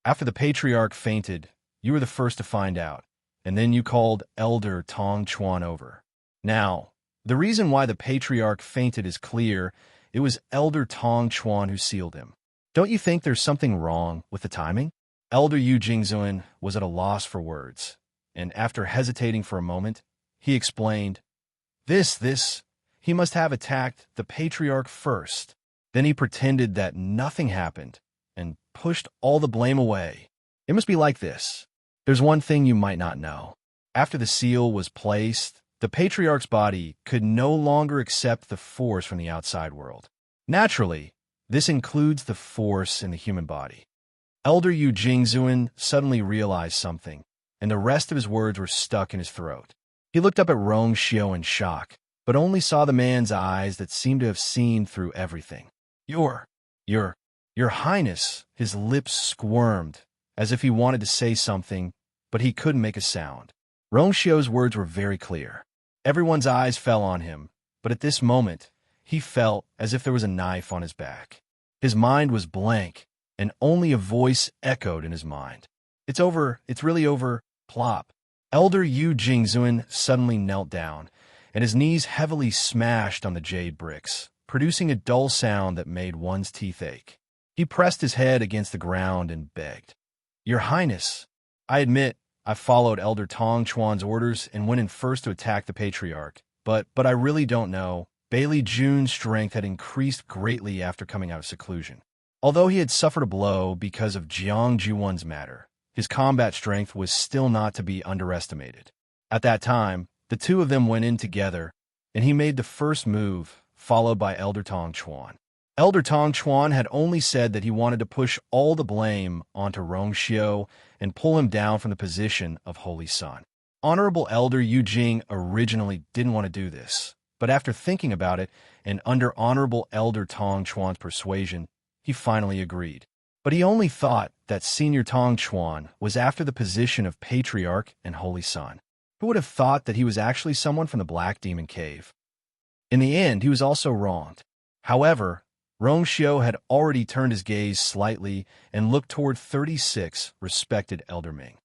After the patriarch fainted, you were the first to find out, and then you called Elder Tong Chuan over. Now, the reason why the patriarch fainted is clear. It was Elder Tong Chuan who sealed him. Don't you think there's something wrong with the timing? Elder Yu Jingzuan was at a loss for words, and after hesitating for a moment, he explained, he must have attacked the patriarch first. Then he pretended that nothing happened and pushed all the blame away. It must be like this. There's one thing you might not know. After the seal was placed, the patriarch's body could no longer accept the force from the outside world. Naturally, this includes the force in the human body. Elder Yu Jingzuan suddenly realized something, and the rest of his words were stuck in his throat. He looked up at Rongxiu in shock, but only saw the man's eyes that seemed to have seen through everything. Your Highness, his lips squirmed, as if he wanted to say something, but he couldn't make a sound. Rongxiu's words were very clear. Everyone's eyes fell on him, but at this moment, he felt as if there was a knife on his back. His mind was blank, and only a voice echoed in his mind. It's over, it's really over, plop. Elder Yu Jingzuan suddenly knelt down, and his knees heavily smashed on the jade bricks, producing a dull sound that made one's teeth ache. He pressed his head against the ground and begged, Your Highness, I admit I followed Elder Tong Chuan's orders and went in first to attack the patriarch, but I really don't know. Bailey Jun's strength had increased greatly after coming out of seclusion. Although he had suffered a blow because of Jiang Juwan's matter, his combat strength was still not to be underestimated. At that time, the two of them went in together, and he made the first move, followed by Elder Tong Chuan. Elder Tong Chuan had only said that he wanted to push all the blame onto Rongxiu and pull him down from the position of Holy Son. Honorable Elder Yu Jing originally didn't want to do this, but after thinking about it, and under Honorable Elder Tong Chuan's persuasion, he finally agreed. But he only thought that Senior Tong Chuan was after the position of Patriarch and Holy Son. Who would have thought that he was actually someone from the Black Demon Cave? In the end, he was also wronged. However, Rongxiu had already turned his gaze slightly and looked toward 36 respected Elder Ming.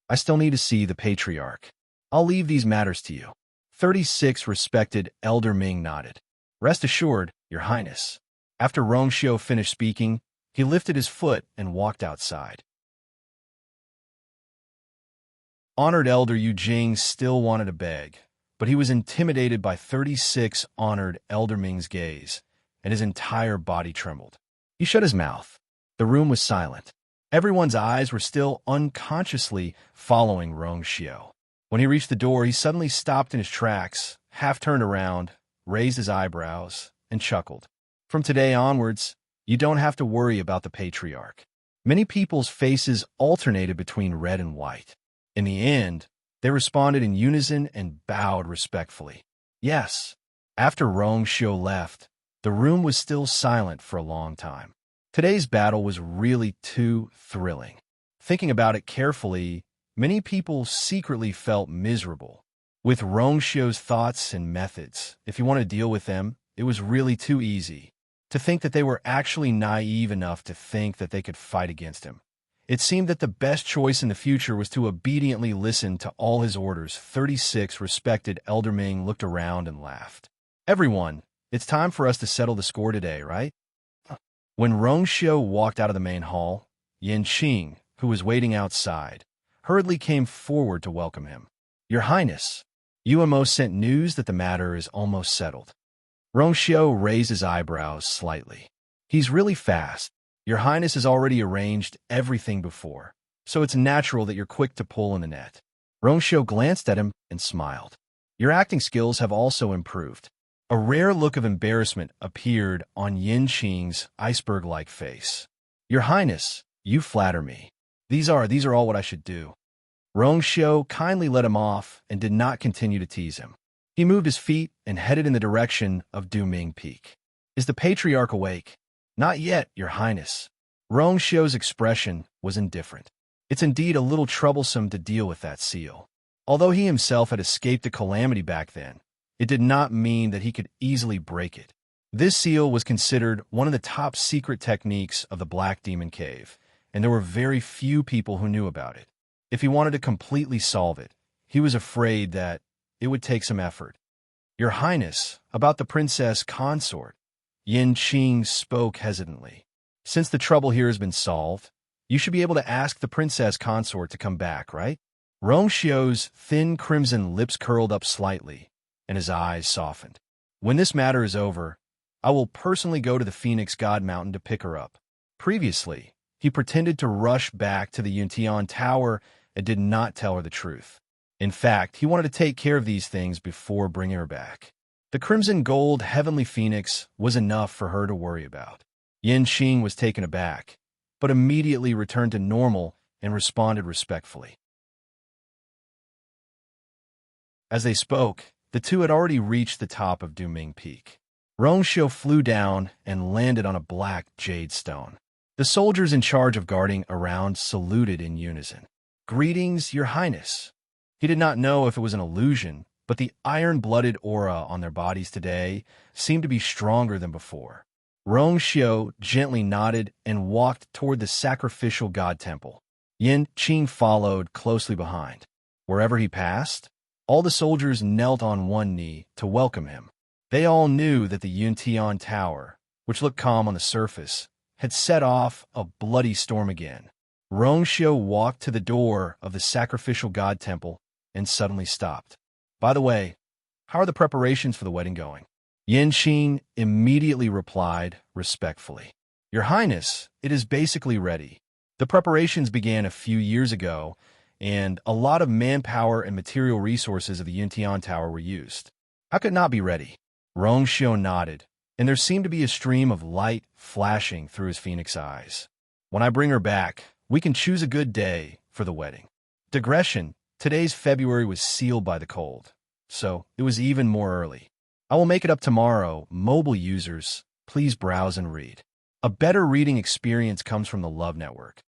I still need to see the Patriarch. I'll leave these matters to you. 36 respected Elder Ming nodded. Rest assured, Your Highness. After Rongxiu finished speaking, he lifted his foot and walked outside. Honored Elder Yu Jing still wanted to beg, but he was intimidated by 36 honored Elder Ming's gaze, and his entire body trembled. He shut his mouth. The room was silent. Everyone's eyes were still unconsciously following Rongxiu. When he reached the door, he suddenly stopped in his tracks, half turned around, raised his eyebrows, and chuckled. From today onwards, you don't have to worry about the Patriarch. Many people's faces alternated between red and white. In the end, they responded in unison and bowed respectfully. Yes. After Rongxiu left, the room was still silent for a long time. Today's battle was really too thrilling. Thinking about it carefully, many people secretly felt miserable. With Rongxiu's thoughts and methods, if you want to deal with them, it was really too easy. To think that they were actually naive enough to think that they could fight against him. It seemed that the best choice in the future was to obediently listen to all his orders. 36 respected Elder Ming looked around and laughed. Everyone, It's time for us to settle the score today, right? When Rongxiu walked out of the main hall, Yin Qing, who was waiting outside, hurriedly came forward to welcome him. Your Highness, UMO sent news that the matter is almost settled. Rongxiu raised his eyebrows slightly. He's really fast. Your Highness has already arranged everything before, so it's natural that you're quick to pull in the net. Rongxiu glanced at him and smiled. Your acting skills have also improved. A rare look of embarrassment appeared on Yin Qing's iceberg-like face. Your Highness, you flatter me. These are all what I should do. Rongxiu kindly let him off and did not continue to tease him. He moved his feet and headed in the direction of Duming Peak. Is the patriarch awake? Not yet, Your Highness. Rongxiu's expression was indifferent. It's indeed a little troublesome to deal with that seal. Although he himself had escaped a calamity back then, it did not mean that he could easily break it. This seal was considered one of the top secret techniques of the Black Demon Cave, and there were very few people who knew about it. If he wanted to completely solve it, he was afraid that it would take some effort. Your Highness, about the princess consort. Yin Qing spoke hesitantly. Since the trouble here has been solved, you should be able to ask the princess consort to come back, right? Rongxiu's thin crimson lips curled up slightly, and his eyes softened. When this matter is over, I will personally go to the Phoenix God Mountain to pick her up. Previously, he pretended to rush back to the Yuntian Tower and did not tell her the truth. In fact, he wanted to take care of these things before bringing her back. The crimson gold heavenly phoenix was enough for her to worry about. Yin Qing was taken aback, but immediately returned to normal and responded respectfully. As they spoke, the two had already reached the top of Duming Peak. Rongxiu flew down and landed on a black jade stone. The soldiers in charge of guarding around saluted in unison. Greetings, Your Highness. He did not know if it was an illusion, but the iron-blooded aura on their bodies today seemed to be stronger than before. Rongxiu gently nodded and walked toward the sacrificial god temple. Yin Qing followed closely behind. Wherever he passed, all the soldiers knelt on one knee to welcome him. They all knew that the Yuntian Tower, which looked calm on the surface, had set off a bloody storm again. Rongxiu walked to the door of the sacrificial god temple and suddenly stopped. By the way, how are the preparations for the wedding going? Yin Qing immediately replied respectfully. Your Highness, it is basically ready. The preparations began a few years ago, and a lot of manpower and material resources of the Yuntian Tower were used. How could it not be ready? Rongxiu nodded, and there seemed to be a stream of light flashing through his phoenix eyes. When I bring her back, we can choose a good day for the wedding. Digression, today's February was sealed by the cold, so it was even more early. I will make it up tomorrow. Mobile users, please browse and read. A better reading experience comes from the Love Network.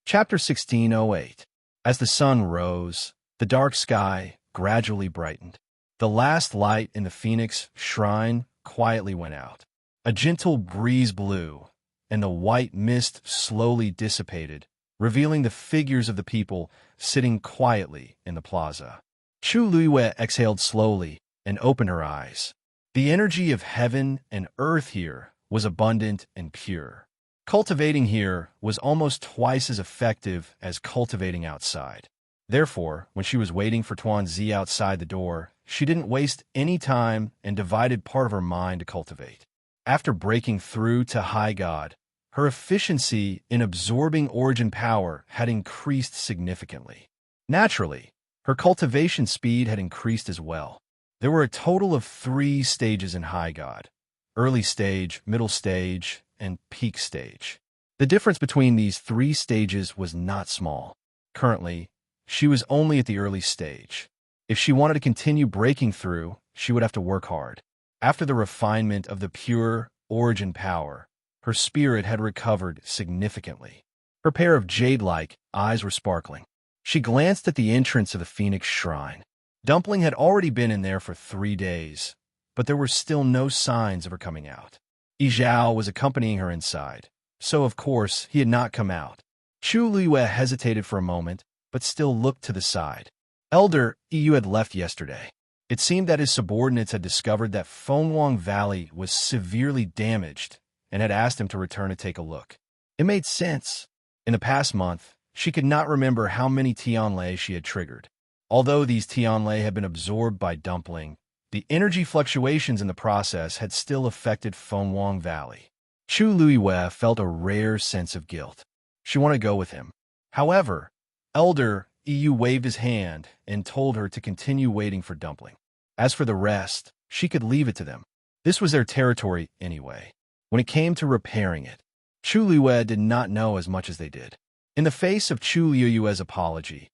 Chapter 1608. As the sun rose, the dark sky gradually brightened. The last light in the Phoenix shrine quietly went out. A gentle breeze blew, and the white mist slowly dissipated, revealing the figures of the people sitting quietly in the plaza. Chu Luiyue exhaled slowly and opened her eyes. The energy of heaven and earth here was abundant and pure. Cultivating here was almost twice as effective as cultivating outside. Therefore, when she was waiting for Tuanzi outside the door, she didn't waste any time and divided part of her mind to cultivate. After breaking through to High God, her efficiency in absorbing origin power had increased significantly. Naturally, her cultivation speed had increased as well. There were a total of 3 stages in High God: early stage, middle stage, and peak stage. The difference between these 3 stages was not small. Currently, she was only at the early stage. If she wanted to continue breaking through, she would have to work hard. After the refinement of the pure origin power, her spirit had recovered significantly. Her pair of jade-like eyes were sparkling. She glanced at the entrance of the Phoenix Shrine. Dumpling had already been in there for 3 days, but there were still no signs of her coming out. Yi Zhao was accompanying her inside, so of course he had not come out. Chu Liyue hesitated for a moment, but still looked to the side. Elder Yu had left yesterday. It seemed that his subordinates had discovered that Fengwang Valley was severely damaged and had asked him to return to take a look. It made sense. In the past month, she could not remember how many Tianlei she had triggered. Although these Tianlei had been absorbed by Dumpling, the energy fluctuations in the process had still affected Fengwang Valley. Chu Liyue felt a rare sense of guilt. She wanted to go with him. However, Elder Yu waved his hand and told her to continue waiting for Dumpling. As for the rest, she could leave it to them. This was their territory anyway. When it came to repairing it, Chu Liyue did not know as much as they did. In the face of Chu Liyue's apology,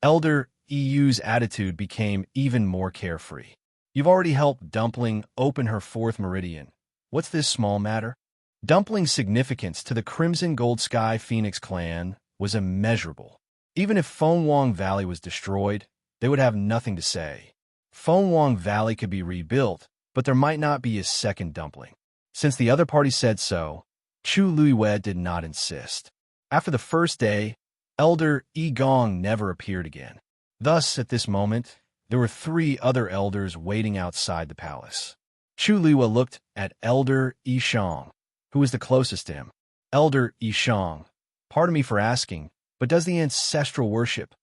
Elder Yu's attitude became even more carefree. You've already helped Dumpling open her fourth meridian. What's this small matter? Dumpling's significance to the Crimson Gold Sky Phoenix clan was immeasurable. Even if Fengwang Valley was destroyed, they would have nothing to say. Fengwang Valley could be rebuilt, but there might not be a second Dumpling. Since the other party said so, Chu Liyue did not insist. After the first day, Elder Yi Gong never appeared again. Thus, at this moment, there were 3 other elders waiting outside the palace. Chu Liyue looked at Elder Yi Shang, who was the closest to him. Elder Yi Shang, pardon me for asking, but does the ancestral worship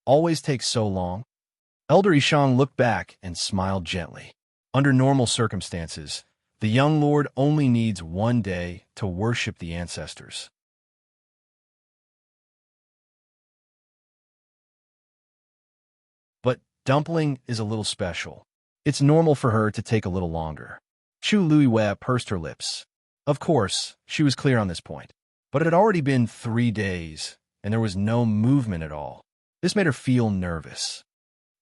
always take so long? Elder Yi Shang looked back and smiled gently. Under normal circumstances, the young lord only needs 1 day to worship the ancestors. But Dumpling is a little special. It's normal for her to take a little longer. Chu Liyue pursed her lips. Of course, she was clear on this point. But it had already been 3 days, and there was no movement at all. This made her feel nervous.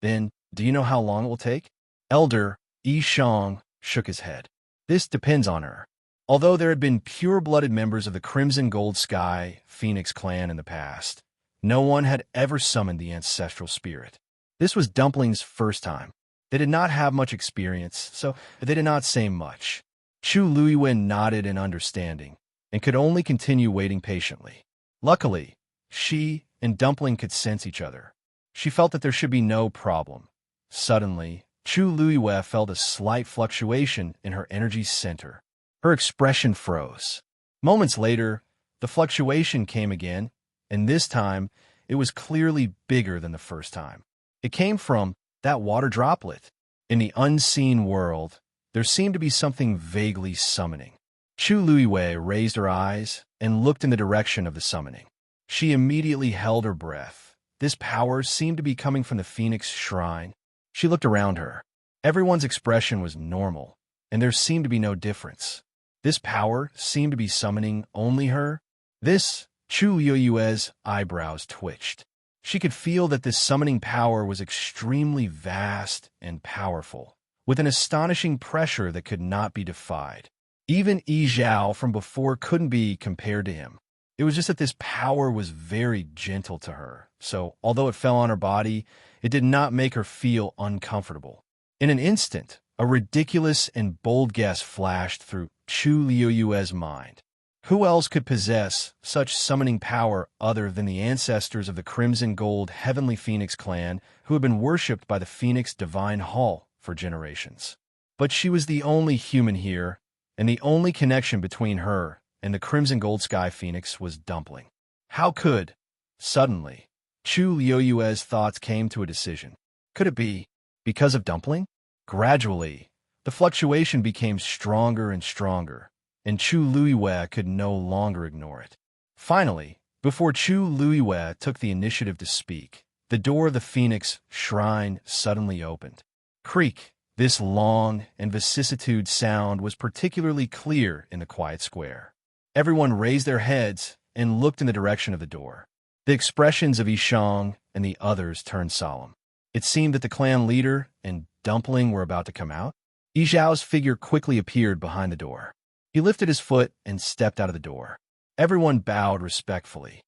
Then, do you know how long it will take? Elder Yi Shang shook his head. This depends on her. Although there had been pure-blooded members of the Crimson Gold Sky Phoenix clan in the past, no one had ever summoned the ancestral spirit. This was Dumpling's first time. They did not have much experience, so they did not say much. Chu Liyue nodded in understanding, and could only continue waiting patiently. Luckily, she and Dumpling could sense each other. She felt that there should be no problem. Suddenly, Chu Liyue felt a slight fluctuation in her energy center. Her expression froze. Moments later, the fluctuation came again, and this time, it was clearly bigger than the first time. It came from that water droplet. In the unseen world, there seemed to be something vaguely summoning. Chu Liyue raised her eyes and looked in the direction of the summoning. She immediately held her breath. This power seemed to be coming from the Phoenix Shrine. She looked around her. Everyone's expression was normal, and there seemed to be no difference. This power seemed to be summoning only her. Chu Liyue's eyebrows twitched. She could feel that this summoning power was extremely vast and powerful, with an astonishing pressure that could not be defied. Even Yi Zhao from before couldn't be compared to him. It was just that this power was very gentle to her, so although it fell on her body, it did not make her feel uncomfortable. In an instant, a ridiculous and bold guess flashed through Chu Liyue's mind. Who else could possess such summoning power other than the ancestors of the Crimson Gold Heavenly Phoenix clan who had been worshipped by the Phoenix Divine Hall for generations? But she was the only human here, and the only connection between her and the Crimson Gold Sky Phoenix was Dumpling. How could, suddenly, Chu Liyue's thoughts came to a decision? Could it be because of Dumpling? Gradually, the fluctuation became stronger and stronger, and Chu Liyue could no longer ignore it. Finally, before Chu Liyue took the initiative to speak, the door of the Phoenix Shrine suddenly opened. Creak! This long and vicissitude sound was particularly clear in the quiet square. Everyone raised their heads and looked in the direction of the door. The expressions of Yi Shang and the others turned solemn. It seemed that the clan leader and Dumpling were about to come out. Yi Zhao's figure quickly appeared behind the door. He lifted his foot and stepped out of the door. Everyone bowed respectfully.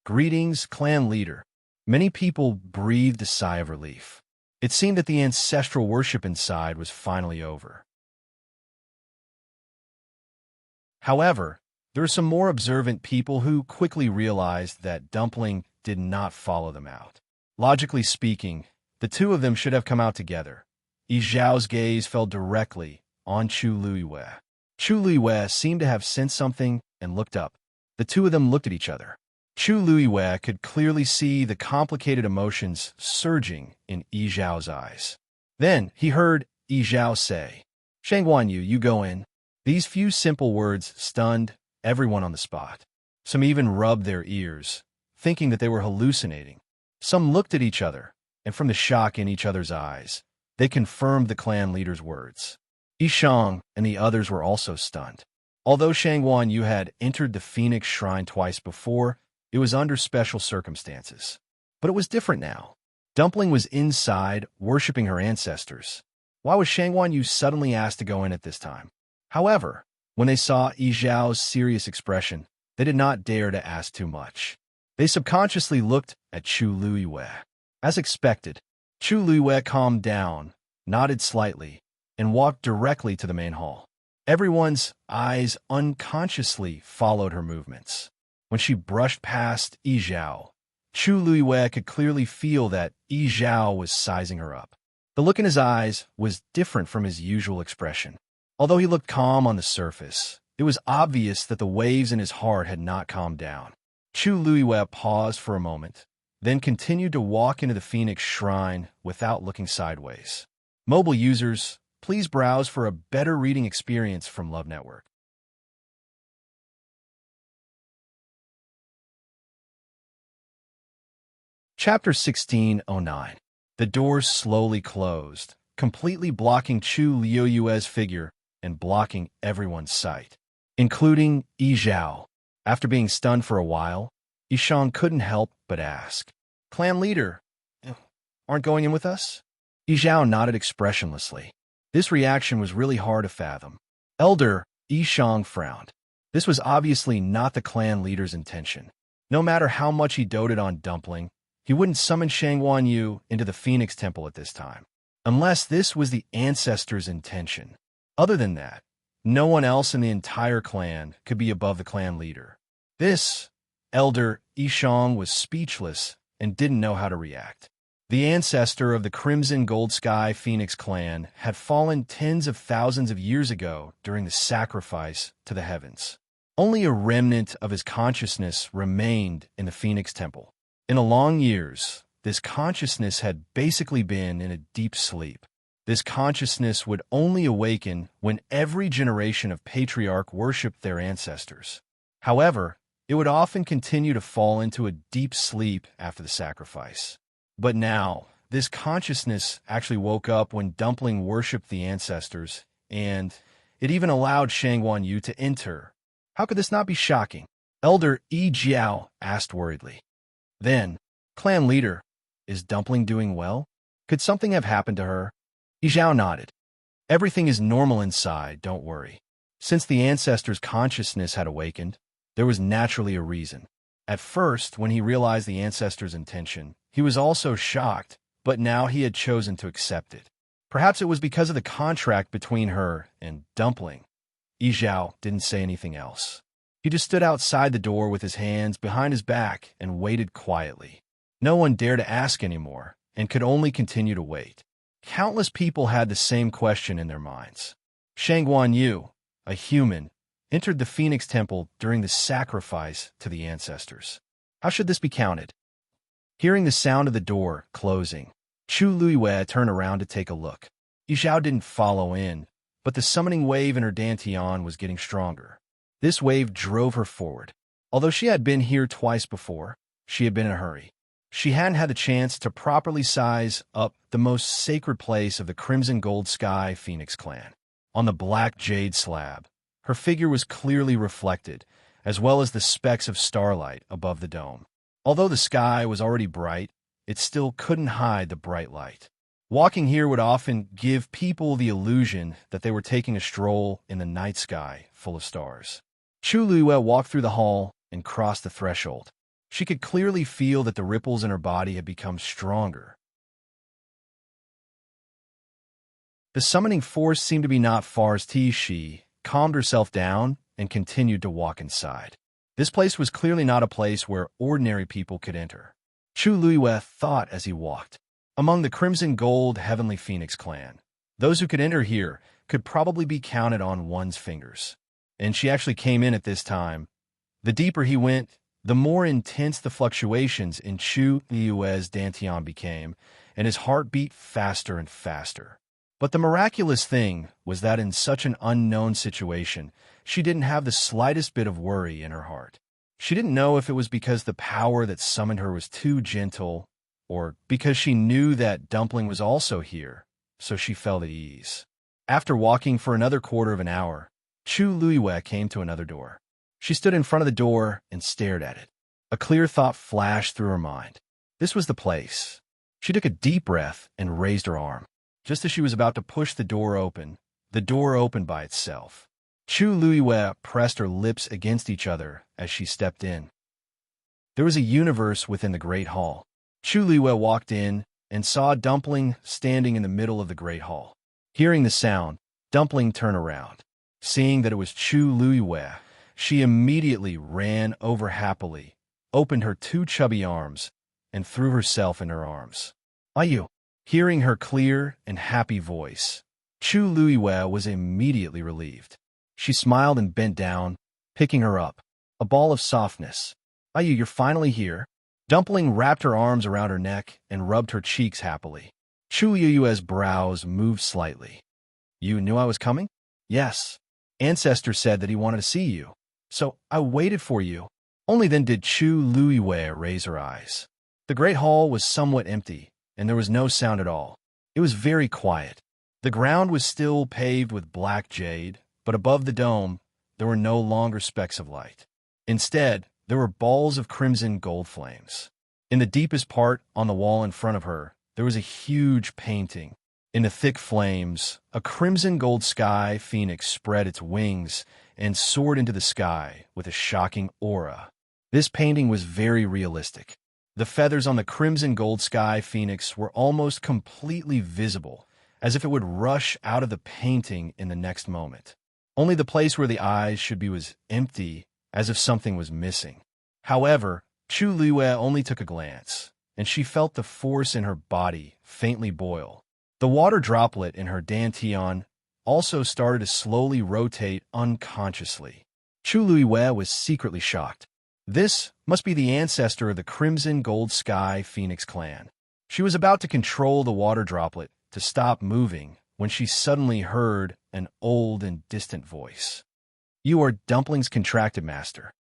Greetings, clan leader. Many people breathed a sigh of relief. It seemed that the ancestral worship inside was finally over. However, There were some more observant people who quickly realized that Dumpling did not follow them out. Logically speaking, the two of them should have come out together. Yi Zhao's gaze fell directly on Chu Luiwei. Chu Luiwei seemed to have sensed something and looked up. The two of them looked at each other. Chu Luiwei could clearly see the complicated emotions surging in Yi Zhao's eyes. Then he heard Yi Zhao say, "Shang Yu, you go in." These few simple words stunned everyone on the spot. Some even rubbed their ears, thinking that they were hallucinating. Some looked at each other, and from the shock in each other's eyes, they confirmed the clan leader's words. Yishang and the others were also stunned. Although Shang Yu had entered the Phoenix Shrine twice before, it was under special circumstances. But it was different now. Dumpling was inside, worshipping her ancestors. Why was Shang Yu suddenly asked to go in at this time? However, when they saw Yi Zhao's serious expression, they did not dare to ask too much. They subconsciously looked at Chu Luiwei. As expected, Chu Luiwei calmed down, nodded slightly, and walked directly to the main hall. Everyone's eyes unconsciously followed her movements. When she brushed past Yi Zhao, Chu Luiwei could clearly feel that Yi Zhao was sizing her up. The look in his eyes was different from his usual expression. Although he looked calm on the surface, it was obvious that the waves in his heart had not calmed down. Chu Luiwei paused for a moment, then continued to walk into the Phoenix Shrine without looking sideways. Mobile users, please browse for a better reading experience from Love Network. Chapter 1609. The doors slowly closed, completely blocking Chu Luiwei's figure and blocking everyone's sight, including Yi Zhao. After being stunned for a while, Yishang couldn't help but ask, "Clan leader, aren't going in with us?" Yi Zhao nodded expressionlessly. This reaction was really hard to fathom. Elder Yishang frowned. This was obviously not the clan leader's intention. No matter how much he doted on Dumpling, he wouldn't summon Shang Yu into the Phoenix Temple at this time, unless this was the ancestors' intention. Other than that, no one else in the entire clan could be above the clan leader. This Elder Yishang was speechless and didn't know how to react. The ancestor of the Crimson Gold Sky Phoenix clan had fallen tens of thousands of years ago during the sacrifice to the heavens. Only a remnant of his consciousness remained in the Phoenix Temple. In the long years, this consciousness had basically been in a deep sleep. This consciousness would only awaken when every generation of patriarch worshipped their ancestors. However, it would often continue to fall into a deep sleep after the sacrifice. But now, this consciousness actually woke up when Dumpling worshipped the ancestors, and it even allowed Shang Yu to enter. How could this not be shocking? Elder Yi Zhao asked worriedly. Then, clan leader, is Dumpling doing well? Could something have happened to her? Yi Zhao nodded. Everything is normal inside, don't worry. Since the ancestors' consciousness had awakened, there was naturally a reason. At first, when he realized the ancestors' intention, he was also shocked, but now he had chosen to accept it. Perhaps it was because of the contract between her and Dumpling. Yi Zhao didn't say anything else. He just stood outside the door with his hands behind his back and waited quietly. No one dared to ask anymore and could only continue to wait. Countless people had the same question in their minds. Shang Yu, a human, entered the Phoenix Temple during the sacrifice to the ancestors. How should this be counted? Hearing the sound of the door closing, Chu Luiwei turned around to take a look. Yi Zhao didn't follow in, but the summoning wave in her dantian was getting stronger. This wave drove her forward. Although she had been here twice before, she had been in a hurry. She hadn't had the chance to properly size up the most sacred place of the Crimson Gold Sky Phoenix clan. On the black jade slab, her figure was clearly reflected, as well as the specks of starlight above the dome. Although the sky was already bright, it still couldn't hide the bright light. Walking here would often give people the illusion that they were taking a stroll in the night sky full of stars. Chu Luiwei walked through the hall and crossed the threshold. She could clearly feel that the ripples in her body had become stronger. The summoning force seemed to be not far as she calmed herself down and continued to walk inside. This place was clearly not a place where ordinary people could enter. Chu Luiyue thought as he walked. Among the Crimson Gold Heavenly Phoenix clan, those who could enter here could probably be counted on one's fingers. And she actually came in at this time. The deeper he went, the more intense the fluctuations in Chu Luiyue's dantian became, and his heart beat faster and faster. But the miraculous thing was that in such an unknown situation, she didn't have the slightest bit of worry in her heart. She didn't know if it was because the power that summoned her was too gentle, or because she knew that Dumpling was also here, so she felt at ease. After walking for another quarter of an hour, Chu Luiyue came to another door. She stood in front of the door and stared at it. A clear thought flashed through her mind. This was the place. She took a deep breath and raised her arm. Just as she was about to push the door opened by itself. Chu Luiyue pressed her lips against each other as she stepped in. There was a universe within the Great Hall. Chu Luiyue walked in and saw Dumpling standing in the middle of the Great Hall. Hearing the sound, Dumpling turned around. Seeing that it was Chu Luiyue, she immediately ran over happily, opened her two chubby arms, and threw herself in her arms. "Ayu." Hearing her clear and happy voice, Chu Luiyue was immediately relieved. She smiled and bent down, picking her up. A ball of softness. "Ayu, you're finally here." Dumpling wrapped her arms around her neck and rubbed her cheeks happily. Chu Luiyue's brows moved slightly. "You knew I was coming?" "Yes. Ancestor said that he wanted to see you, so I waited for you." Only then did Chu Luiyue raise her eyes. The Great Hall was somewhat empty, and there was no sound at all. It was very quiet. The ground was still paved with black jade, but above the dome, there were no longer specks of light. Instead, there were balls of crimson gold flames. In the deepest part on the wall in front of her, there was a huge painting. In the thick flames, a crimson gold sky phoenix spread its wings and soared into the sky with a shocking aura. This painting was very realistic. The feathers on the crimson gold sky phoenix were almost completely visible, as if it would rush out of the painting in the next moment. Only the place where the eyes should be was empty, as if something was missing. However, Chu Luiyue only took a glance, and she felt the force in her body faintly boil. The water droplet in her dantian also started to slowly rotate unconsciously. Chu Luiyue was secretly shocked. This must be the ancestor of the Crimson Gold Sky Phoenix clan. She was about to control the water droplet to stop moving when she suddenly heard an old and distant voice. "You are Dumpling's contracted master."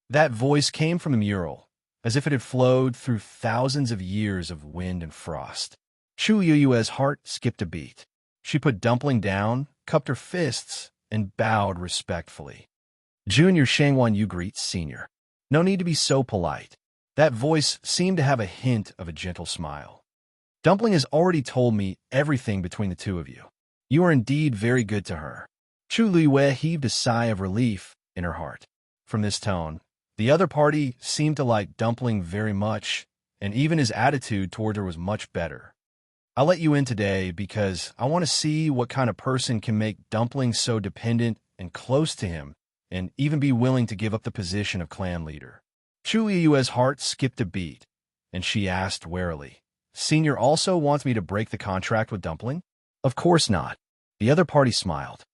That voice came from the mural, as if it had flowed through thousands of years of wind and frost. Chu Luiyue's heart skipped a beat. She put Dumpling down, cupped her fists, and bowed respectfully. "Junior Shangwan Yu greets Senior. No need to be so polite." That voice seemed to have a hint of a gentle smile. "Dumpling has already told me everything between the two of you. You are indeed very good to her." Chu Luiyue heaved a sigh of relief in her heart. From this tone, the other party seemed to like Dumpling very much, and even his attitude toward her was much better. "I let you in today because I want to see what kind of person can make Dumpling so dependent and close to him, and even be willing to give up the position of clan leader." Chu Luiyue's heart skipped a beat, and she asked warily, "Senior also wants me to break the contract with Dumpling?" "Of course not." The other party smiled.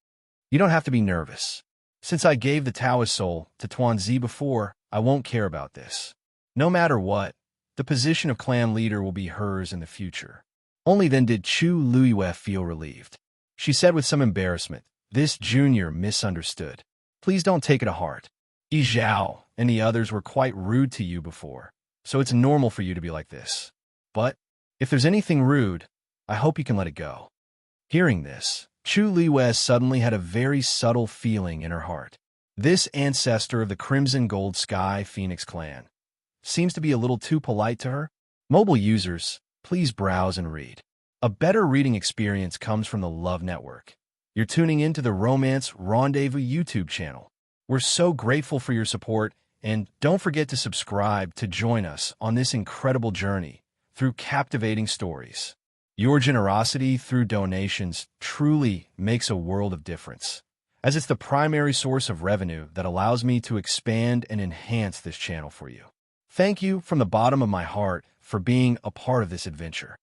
"You don't have to be nervous. Since I gave the Taoist soul to Tuanzi before, I won't care about this. No matter what, the position of clan leader will be hers in the future." Only then did Chu Luiyue feel relieved. She said with some embarrassment, "This junior misunderstood. Please don't take it to heart. Yi Zhao and the others were quite rude to you before, so it's normal for you to be like this. But if there's anything rude, I hope you can let it go." Hearing this, Chu Luiyue suddenly had a very subtle feeling in her heart. This ancestor of the Crimson Gold Sky Phoenix clan seems to be a little too polite to her. Mobile users, please browse and read. A better reading experience comes from the Love Network. You're tuning into the Romance Rendezvous YouTube channel. We're so grateful for your support, and don't forget to subscribe to join us on this incredible journey through captivating stories. Your generosity through donations truly makes a world of difference, as it's the primary source of revenue that allows me to expand and enhance this channel for you. Thank you from the bottom of my heart for being a part of this adventure.